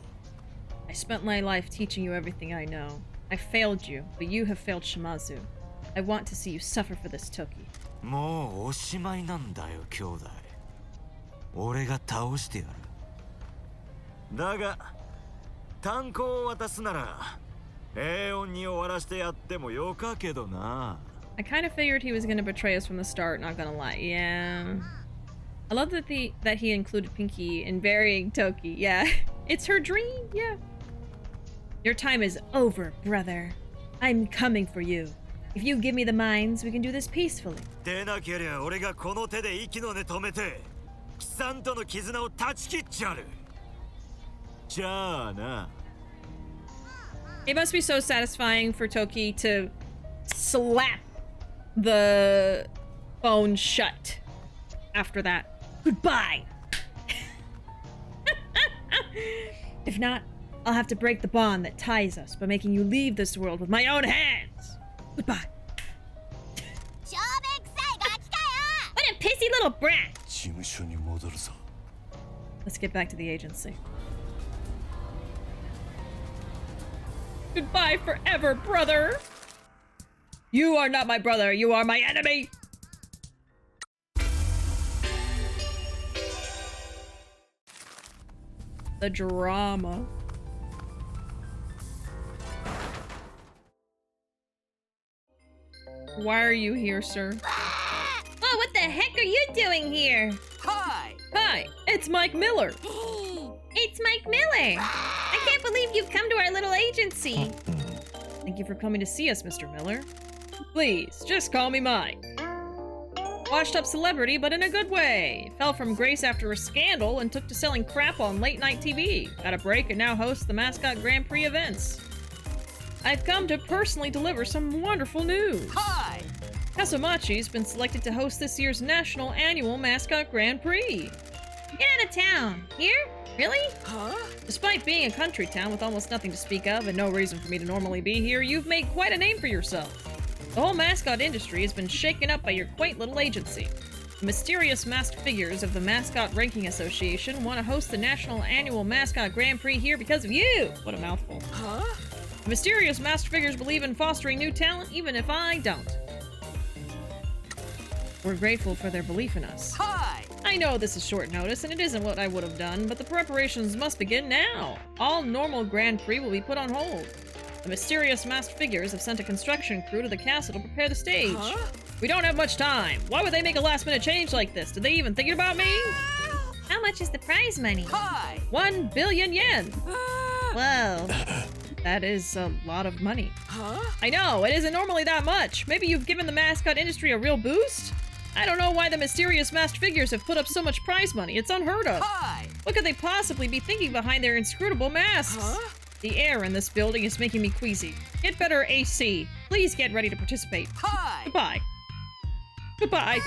I spent my life teaching you everything I know. I failed you, but you have failed Shimazu. I want to see you suffer for this Toki. もうおしまいなんだよ兄弟。俺が倒してやる。だが炭鉱を渡すなら平穏に終わらしてやってもよかけどな。 I kind of figured he was going to betray us from the start, not gonna lie. Yeah. I love that he included Pinky in burying Toki. Yeah. It's her dream. Yeah. Your time is over, brother. I'm coming for you. If you give me the mines, we can do this peacefully. でなけりゃ俺がこの手で息の根止めて貴さんとの絆を断ち切っちゃる。じゃあな。 It must be so satisfying for Toki to slap the phone shut after that. Goodbye. If not, I'll have to break the bond that ties us by making you leave this world with my own hands. Goodbye. What a pissy little brat. 事務所に戻るぞ。 Let's get back to the agency. Goodbye forever, brother. You are not my brother. You are my enemy. The drama. Why are you here, sir? Oh, what the heck are you doing here? Hi! Hi, it's Mike Miller. It's Mike Miller. I can't believe you've come to our little agency. Thank you for coming to see us, Mr. Miller. Please, just call me Mike. Washed up celebrity, but in a good way. Fell from grace after a scandal and took to selling crap on late night TV. Got a break and now hosts the Mascot Grand Prix events. I've come to personally deliver some wonderful news. Hi! Kaso-Machi's been selected to host this year's national annual Mascot Grand Prix. Get out of town. Here? Really? Huh? Despite being a country town with almost nothing to speak of and no reason for me to normally be here, you've made quite a name for yourself. The whole mascot industry has been shaken up by your quaint little agency. The mysterious masked figures of the Mascot Ranking Association want to host the national annual Mascot Grand Prix here because of you! What a mouthful. Huh? The mysterious masked figures believe in fostering new talent, even if I don't. We're grateful for their belief in us. Hi! I know this is short notice, and it isn't what I would have done, but the preparations must begin now. All normal Grand Prix will be put on hold. The mysterious masked figures have sent a construction crew to the castle to prepare the stage. Huh? We don't have much time. Why would they make a last-minute change like this? Did they even think about me? How much is the prize money? Hi! 1 billion yen! Whoa. That is a lot of money. Huh? I know, it isn't normally that much. Maybe you've given the mascot industry a real boost? I don't know why the mysterious masked figures have put up so much prize money. It's unheard of. Hi! What could they possibly be thinking behind their inscrutable masks? Huh? The air in this building is making me queasy. Get better AC. Please get ready to participate. Hi! Goodbye. Goodbye.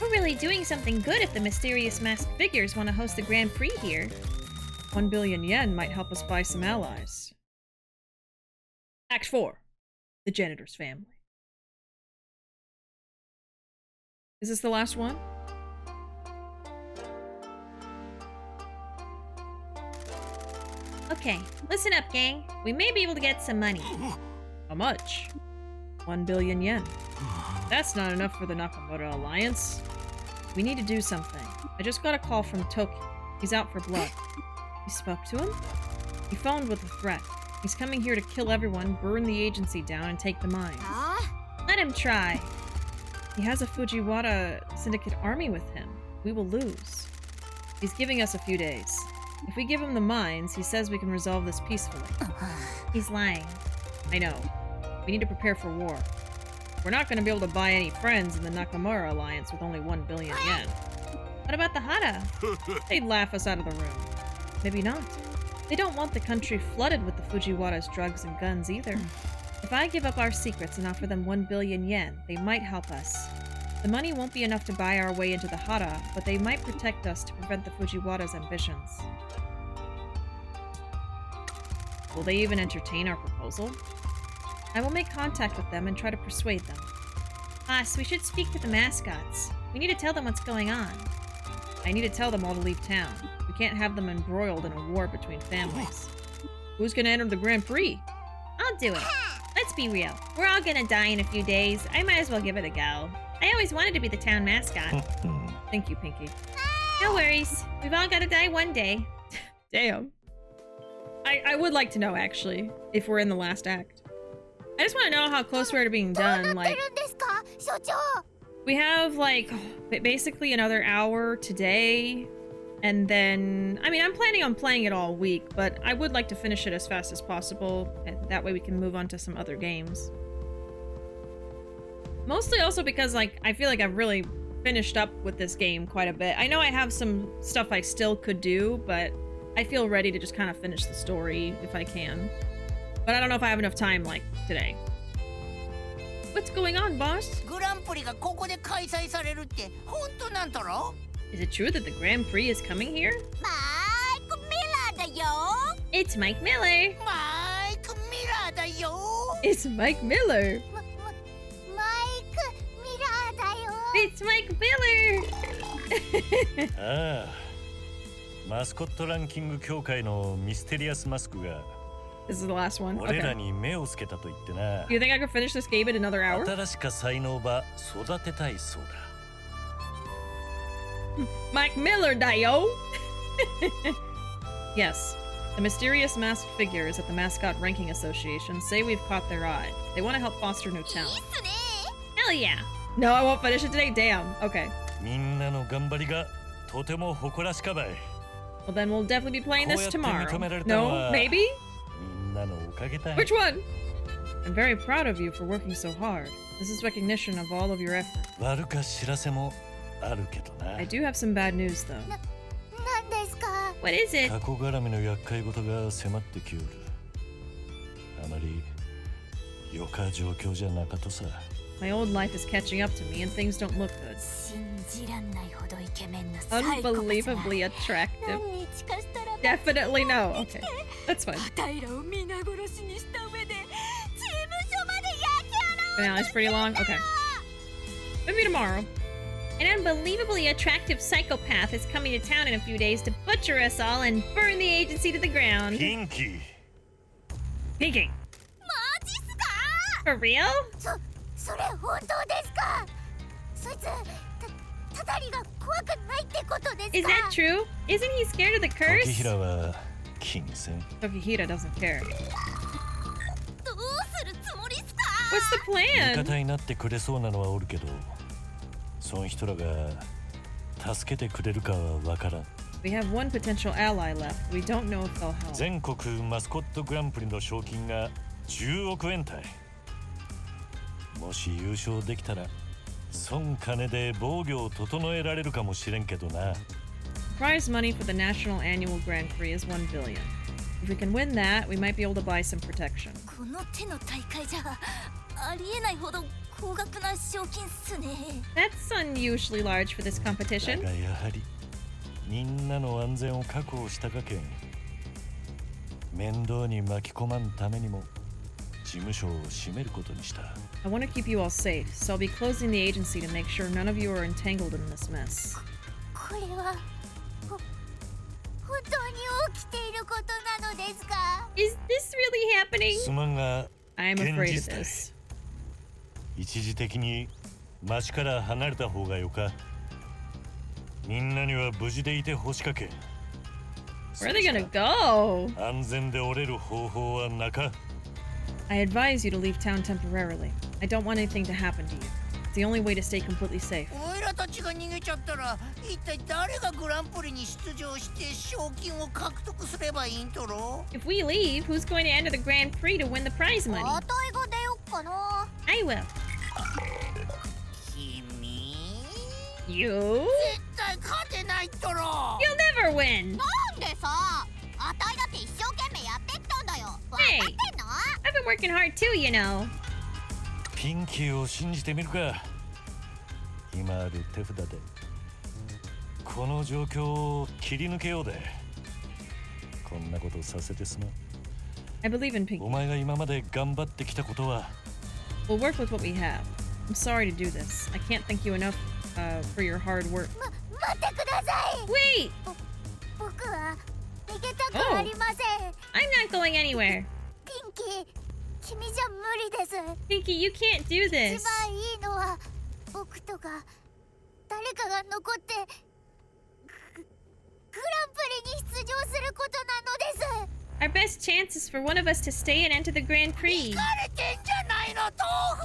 We're really doing something good if the mysterious masked figures want to host the Grand Prix here. 1 billion yen might help us buy some allies. Act 4. The janitor's family. Is this the last one? Okay, listen up, gang. We may be able to get some money. How much? 1 billion yen. That's not enough for the Nakamura Alliance. We need to do something. I just got a call from Toki. He's out for blood. You spoke to him? He phoned with a threat. He's coming here to kill everyone, burn the agency down, and take the mines. Let him try. He has a Fujiwara Syndicate army with him. We will lose. He's giving us a few days. If we give him the mines, he says we can resolve this peacefully. He's lying. I know. We need to prepare for war. We're not going to be able to buy any friends in the Nakamura Alliance with only 1 billion yen. What about the Hara? They'd laugh us out of the room. Maybe not. They don't want the country flooded with the Fujiwara's drugs and guns either. If I give up our secrets and offer them 1 billion yen, they might help us. The money won't be enough to buy our way into the Hara, but they might protect us to prevent the Fujiwara's ambitions. Will they even entertain our proposal? I will make contact with them and try to persuade them. Boss, we should speak to the mascots. We need to tell them what's going on. I need to tell them all to leave town. We can't have them embroiled in a war between families. Who's gonna enter the Grand Prix? I'll do it. Let's be real. We're all gonna die in a few days. I might as well give it a go. I always wanted to be the town mascot. Thank you, Pinky. No worries. We've all gotta die one day. Damn. I would like to know, actually, if we're in the last act. I just want to know how close we are to being done. Like, we have, like, basically another hour today. And then, I mean, I'm planning on playing it all week, but I would like to finish it as fast as possible. And that way we can move on to some other games. Mostly also because, like, I feel like I've really finished up with this game quite a bit. I know I have some stuff I still could do, but I feel ready to just kind of finish the story if I can. But I don't know if I have enough time, like, today. What's going on, boss? Is it true that the Grand Prix is coming here? Mike Miller だよ。It's Mike Miller. マイク・ミラーだよ。 It's Mike Miller. マイク・ミラーだよ。 It's Mike Miller. ああ、マスコットランキング協会のミステリアスマスクが This is the last one. 俺ら Okay. に目をつけたと言ってな。 Do you think I could finish this game in another hour? 新しか才能ば育てたいそうだ。 Mike Miller, Dio. Yes. The mysterious masked figures at the Mascot Ranking Association say we've caught their eye. They want to help foster new いい talent. っすね。 Hell yeah. No, I won't finish it today. Damn. Okay. みんなの頑張りがとても誇らしかばい。 Well, then we'll definitely be playing this こうやって tomorrow. 認められたの No? は Maybe? みんなのおかげだ。 Which one? I'm very proud of you for working so hard. This is recognition of all of your effort. 悪か知らせもあるけどな。 I do have some bad news, though. なんですか。 What is it? 過去絡みの厄介事が迫ってきおる。あまりよか状況じゃなかとさ。 My old life is catching up to me and things don't look good. 信じらんないほどイケメンなサイコパスが Unbelievably attractive. 何日かしたら Definitely no. Okay. That's fine. 平を皆殺しにした上で事務所まで焼き払う。 Finale's pretty long. Okay. Maybe tomorrow. An unbelievably attractive psychopath is coming to town in a few days to butcher us all and burn the agency to the ground. ピンキー。 Pinky. マジっすか。 For real? それ本当ですか。そいつたたりが怖くないってことですか。 Is that true? Isn't he scared of the 時 curse? 平は気にせん。 Tokihira doesn't care. どうするつもりっすか。 What's the 味 plan? 方になってくれそうなのはおるけど、その人らが助けてくれるかはわからん。 We have one potential ally left. We don't know if they'll help. 全国マスコットグランプリの賞金が10億円帯。もし優勝できたら損金で防御を整えられるかもしれんけどな。 Prize money for the National Annual Grand Prix is 1 billion. If we can win that, we might be able to buy some protection. この手の大会じゃありえないほど高額な賞金っすね。 That's unusually large for this だ competition. がやはりみんなの安全を確保したかけん。面倒に巻き込まんためにも事務所を閉めることにした。 I want to keep you all safe, so I'll be closing the agency to make sure none of you are entangled in this mess. これは本当に起きていることなのですか。 Is this really happening? すまんが I'm 現 afraid of 実だ。 this. 一時的に町から離れた方がよか。みんなには無事でいてほしかけん。 Where are they gonna go? 安全で折れる方法はなか。 I advise you to leave town temporarily. I don't want anything to happen to you. It's the only way to stay completely safe. おいらたちが逃げちゃったら一体誰がグランプリに出場して賞金を獲得すればいいんとろ。 If we leave, who's going to enter the Grand Prix to win the prize money? あたいが出よっかな。 I will. 君 You? 絶対勝てないとろ。 You'll never win! なんでさ。あたいだって一生懸命やってきたんだよ。わかって Hey. んの。 I've been working hard too, you know. ピンキーを信じてみるか。今ある手札でこの状況を切り抜けようで。こんなことさせてすまん。 I believe in お Pinky. 前が今まで頑張ってきたことは We'll work with what we have. I'm sorry to do this. I can't thank you enough for your hard work. 待ってください。 Wait! 僕は逃げたくありません。 I'm not going anywhere. ピンキー、君じゃ無理です。 Pinky, you can't do 一 this. 番いいのは僕とか誰かが残ってグランプリに出場することなのです。 Our best chance is for one of us to stay and enter the Grand Prix. 疲れてんじゃないの豆腐。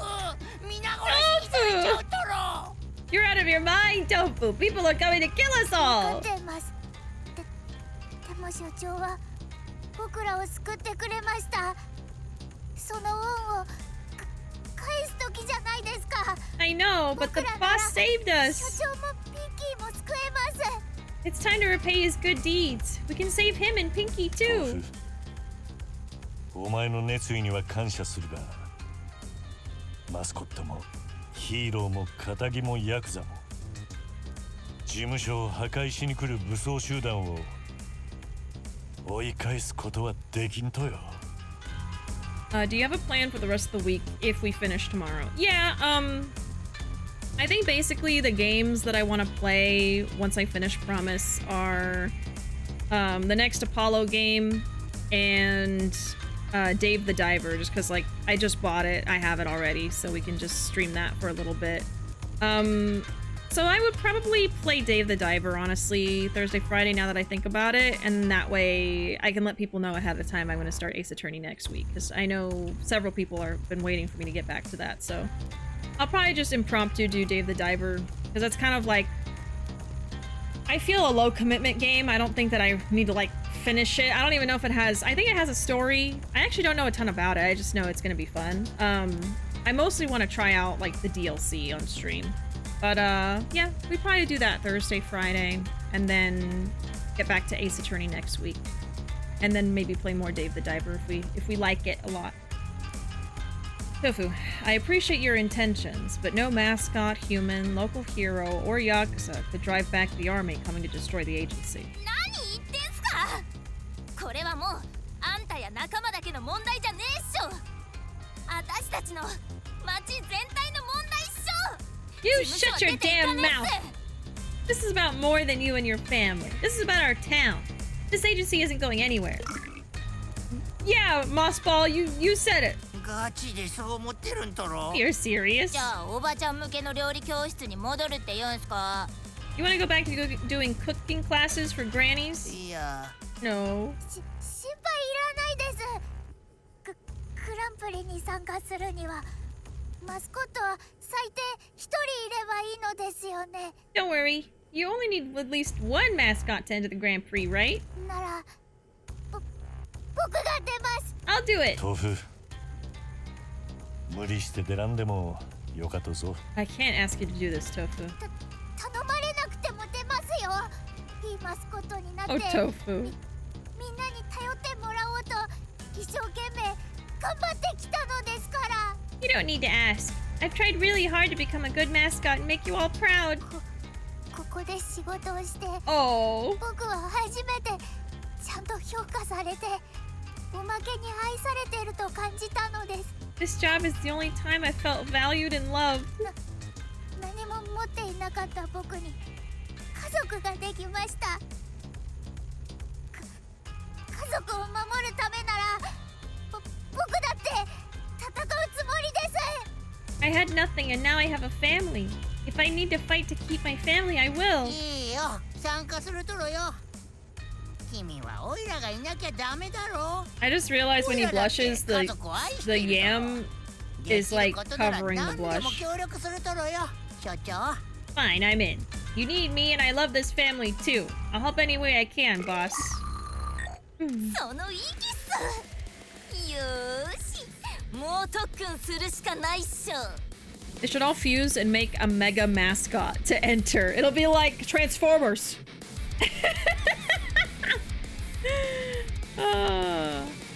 皆殺しにされちゃうとろ。 You're out of your mind, Tofu. People are coming to kill us 分 all. かってます。でも所長は僕らを救ってくれました。その恩を返す時じゃないですか。 I know, but the 僕らなら boss saved 所 us. 長もピンキーも救えます。 It's time to repay his good deeds. We can save him and Pinky 豆 too. 腐。お前の熱意には感謝するが、マスコットもヒーローもカギもヤクザも事務所を破壊しに来る武装集団を追い返すことはできんとよ。Do you have a plan for the rest of the week if we finish tomorrow? Yeah, I think basically the games that I want to play once I finish Promise are the next Apollo game and Dave the Diver, just because like I just bought it, I have it already, so we can just stream that for a little bit. So I would probably play Dave the Diver, honestly, Thursday, Friday, now that I think about it, and that way I can let people know ahead of time I'm going to start Ace Attorney next week, because I know several people have been waiting for me to get back to that, so I'll probably just impromptu do Dave the Diver, because that's kind of like, I feel a low commitment game. I don't think that I need to like finish it. I don't even know if it has, I think it has a story. I actually don't know a ton about it. I just know it's going to be fun. I mostly want to try out like the DLC on stream. But yeah, we probably do that Thursday, Friday, and then get back to Ace Attorney next week. And then maybe play more Dave the Diver if we like it a lot. Tofu, I appreciate your intentions, but no mascot, human, local hero, or yakuza could drive back the army coming to destroy the agency. 何言ってんすか。これはもうあんたや仲間だけの問題じゃねえっしょ。私たちの町全体の問題っしょ。 You shut your damn mouth! This is about more than you and your family. This is about our town. This agency isn't going anywhere. Yeah, Mossball, you said it. ガチでそう思ってるんだろ。 You're serious. じゃあおばちゃん向けの料理教室に戻るって言うんすか。 You want to go back to doing cooking classes for grannies? いや。No. 心配いらないです。グランプリに参加するにはマスコットは最低1人いればいいのですよね。 Don't worry. You only need at least one mascot to enter the Grand Prix, right? なら僕が出ます。 I'll do it. 豆腐。無理して出らんでもよかったぞ。 I can't ask you to do this, Tofu. 頼まれなくても出ますよ。いいマスコットになって。 Oh, Tofu. みんなに頼ってもらおうと一生懸命頑張ってきたのですから。 You don't need to ask. I've tried really hard to become a good mascot and make you all proud. ここで仕事をして、 Oh. 僕は初めてちゃんと評価されて、おまけに愛されてると感じたのです。 This job is the only time I felt valued and loved. 何も持っていなかった僕に家族ができました。家族を守るためなら僕だって戦うつもりです。 I had nothing and now I have a family. If I need to fight to keep my family, I will. いいよ、参加するとろよ。君はオイラがいなきゃダメだろ。 I just realized when he blushes, the yam is like covering the blush. 協力するとろよ、所長。 Fine, I'm in. You need me and I love this family too. I'll help any way I can, boss. その意義っす。よーし、もう特訓するしかないっしょ。 They should all fuse and make a mega mascot to enter. It'll be like Transformers.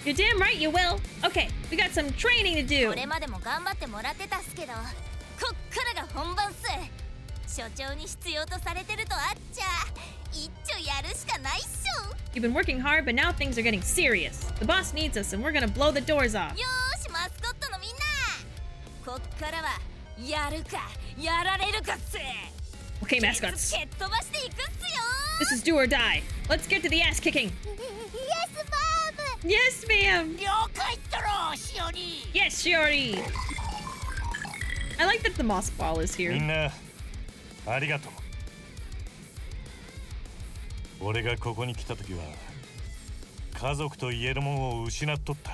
You're damn right you will. Okay, we got some training to do. これまでも頑張ってもらってたっすけど、こっからが本番っす。所長に必要とされてるとあっちゃ、一丁やるしかないっしょ。 You've been working hard, but now things are getting serious. The boss needs us, and we're gonna blow the doors off. よーし、マスコットのみんな、こっからはやるかやられるかっす。 Okay, mascots. 蹴っ飛ばしていくっすよ。 This is do or die. Let's get to the ass kicking. Yes, ma'am. 了解だろ、しおり。 Yes, Shiori. I like that the moss ball is み here. んなありがとう。俺がここに来た時は家族と言えるものを失っとった。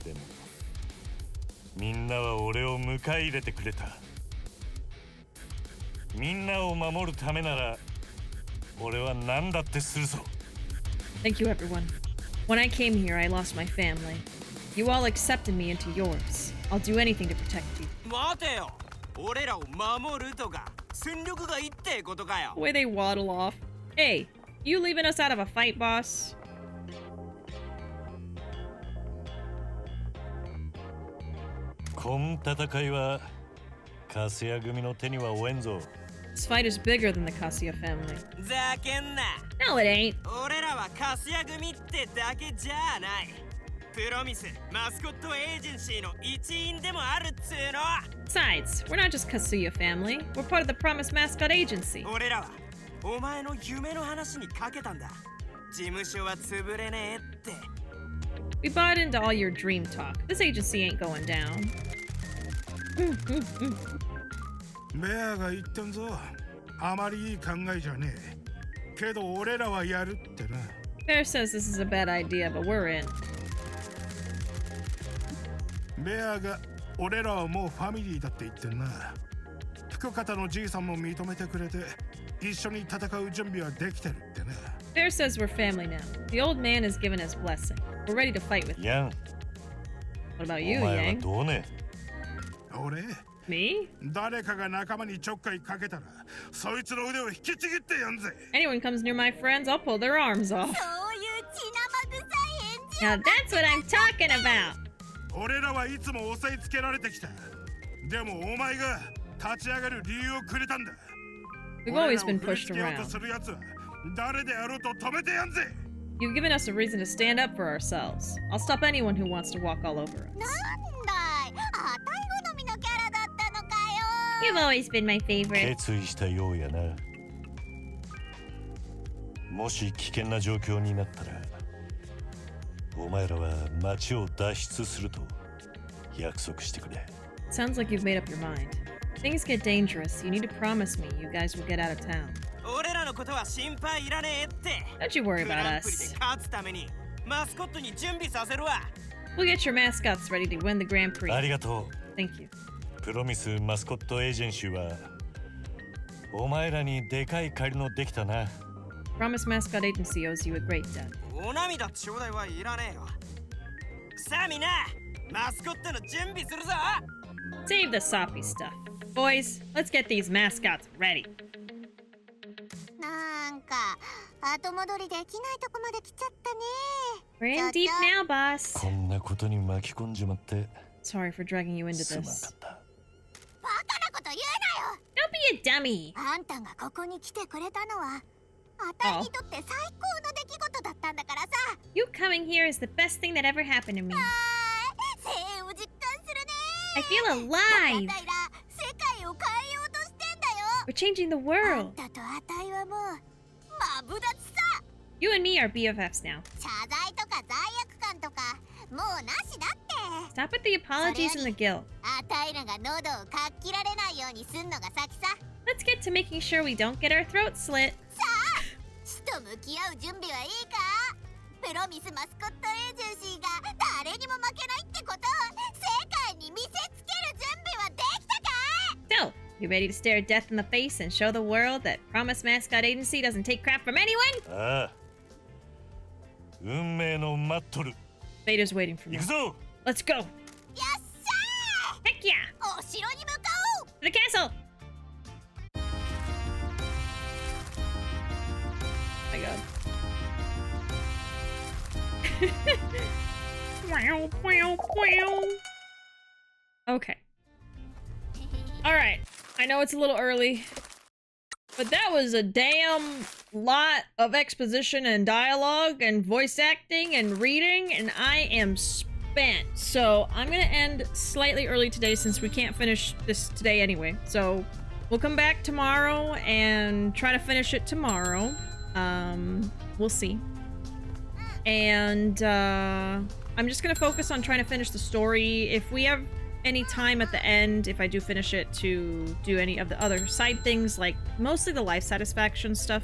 でもみんなは俺を迎え入れてくれた。みんなを守るためなら俺は何だってするぞ。 Thank you, everyone. When I came here, I lost my family. You all accepted me into yours. I'll do anything to protect you. 待てよ。俺らを守るとか戦力がいいってことかよ。 The way they waddle off. Hey, you leaving us out of a fight, boss? こん戦いはカスヤ組の手には負えんぞ。 This fight is bigger than the Kasia family. ざけんな。 No, it ain't. 俺らははカスヤ組ってだけじゃない。プロミスマスコットエージェンシーの一員でもあるっつーの。 Besides, we're not just Kazuya family. We're part of the Promise Mascot Agency. 俺らはお前の夢の話にかけたんだ。事務所は潰れねえって。 We bought into all your dream talk. This agency ain't going down. ベアが言ったんぞ。あまりいい考えじゃねえ。けど俺らはやるってな。Bear says this is a bad idea, but we're in. ベアが俺らはもうファミリーだって言ってんな。福方のじいさんも認めてくれて、一緒に戦う準備はできてるってな。Bear says we're family now. The old man has given his blessing. We're ready to fight with him. Yang. What about you, お前は Yang? どうね。俺 Me? 誰かが仲間にちょっかいかけたら、そいつの腕を引きちぎってやんぜ。 Anyone comes near my friends, I'll pull their arms off. そういう血生臭い返 Now 事を that's what I'm talking about. 俺らはいつも押さえつけられてきた。でもお前が立ち上がる理由をくれたんだ。 We've always been 俺らを踏み pushed つけようと around. するやつは誰であろうと止めてやんぜ。 You've given us a reason to stand up for ourselves. I'll stop anyone who wants to walk all over us. なんだい、あたい好みのキャラだったのかよ。 You've always been my favorite. 決意したようやな。もし危険な状況になったら、お前らは町を脱出すると約束してくれ。 Sounds like you've made up your mind. Things get dangerous. You need to promise me you guys will get out of town. 俺らのことは心配いらねえって。 Don't you worry グ about ランプリで us. 勝つためにマスコットに準備させるわ。 We'll get your mascots ready to win the Grand あ Prix. りがと Thank you. う。プロミスマスコットエージェンシーはお前らにでかい借りのできたな。 Promise Mascot Agency owes you a great debt. お涙ちょうだいはいらねえよ。さあみんな、マスコットの準備するぞ。 Save the soppy stuff. Boys, let's get these mascots ready. なんか後戻りできないとこまで来ちゃったね。 We're in deep now, boss. こんなことに巻き込んじまって Sorry for dragging you into すまんか this. った。バカなこと言うなよ。 Don't be a dummy. あんたがここに来てくれたのはあたいにとって最高の出来事だったんだからさ。 You coming here is the best thing that ever happened to me. 声援を実感するね。 I feel あ alive. たいら世界を変えようとしてんだよ。 We're changing the あん world. たとあたいはもうマブダチさ。 You and me are BFFs now. 謝罪とか罪悪感とかもうなしだって。 Stop with the apologies and the guilt. あたいらが喉をかっ切られないようにすんのが先さ。 Let's get to making sure we don't get our throats slit. さあ、死と向き合う準備はいいか。プロミスマスコットエージェンシーが誰にも負けないってことを世界に見せつける準備はできたかい？ So, you ready to stare death in the face and show the world that Promise Mascot Agency doesn't take crap from anyone? ああ。運命の待っとる。 Vader's waiting for 行 you. くぞ。 Let's go. よっしゃ Heck yeah! ー、お城に向かおう。 To the castle! Oh my god. Wow, wow, wow. Okay. Alright. I know it's a little early, but that was a damn lot of exposition and dialogue and voice acting and reading, and I am spent. So I'm gonna end slightly early today since we can't finish this today anyway. So we'll come back tomorrow and try to finish it tomorrow. We'll see. And I'm just gonna focus on trying to finish the story. If we have any time at the end, if I do finish it, to do any of the other side things, like mostly the life satisfaction stuff,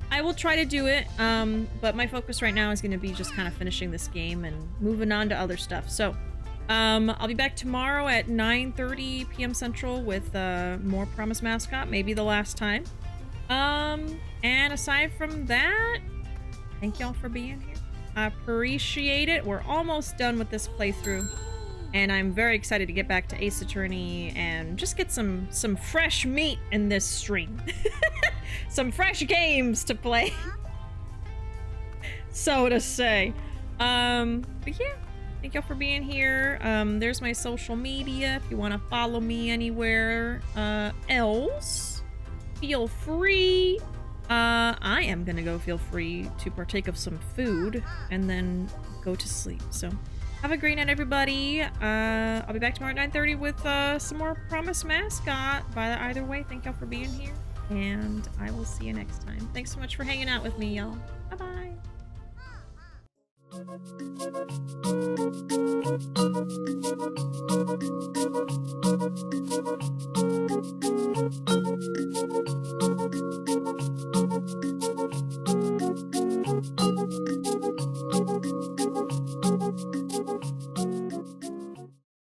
I will try to do it. But my focus right now is gonna be just kind of finishing this game and moving on to other stuff. So I'll be back tomorrow at 9:30 p.m. Central with more Promise Mascot, maybe the last time. And aside from that, thank y'all for being here. I appreciate it. We're almost done with this playthrough, and I'm very excited to get back to Ace Attorney and just get some fresh meat in this stream. Some fresh games to play, so to say. But yeah, thank y'all for being here. There's my social media if you want to follow me anywhere else. Feel free. I am gonna go feel free to partake of some food and then go to sleep. So have a great night, everybody. I'll be back tomorrow at 9:30 with some more Promised Mascot. But either way, thank y'all for being here, and I will see you next time. Thanks so much for hanging out with me, y'all. Bye-bye.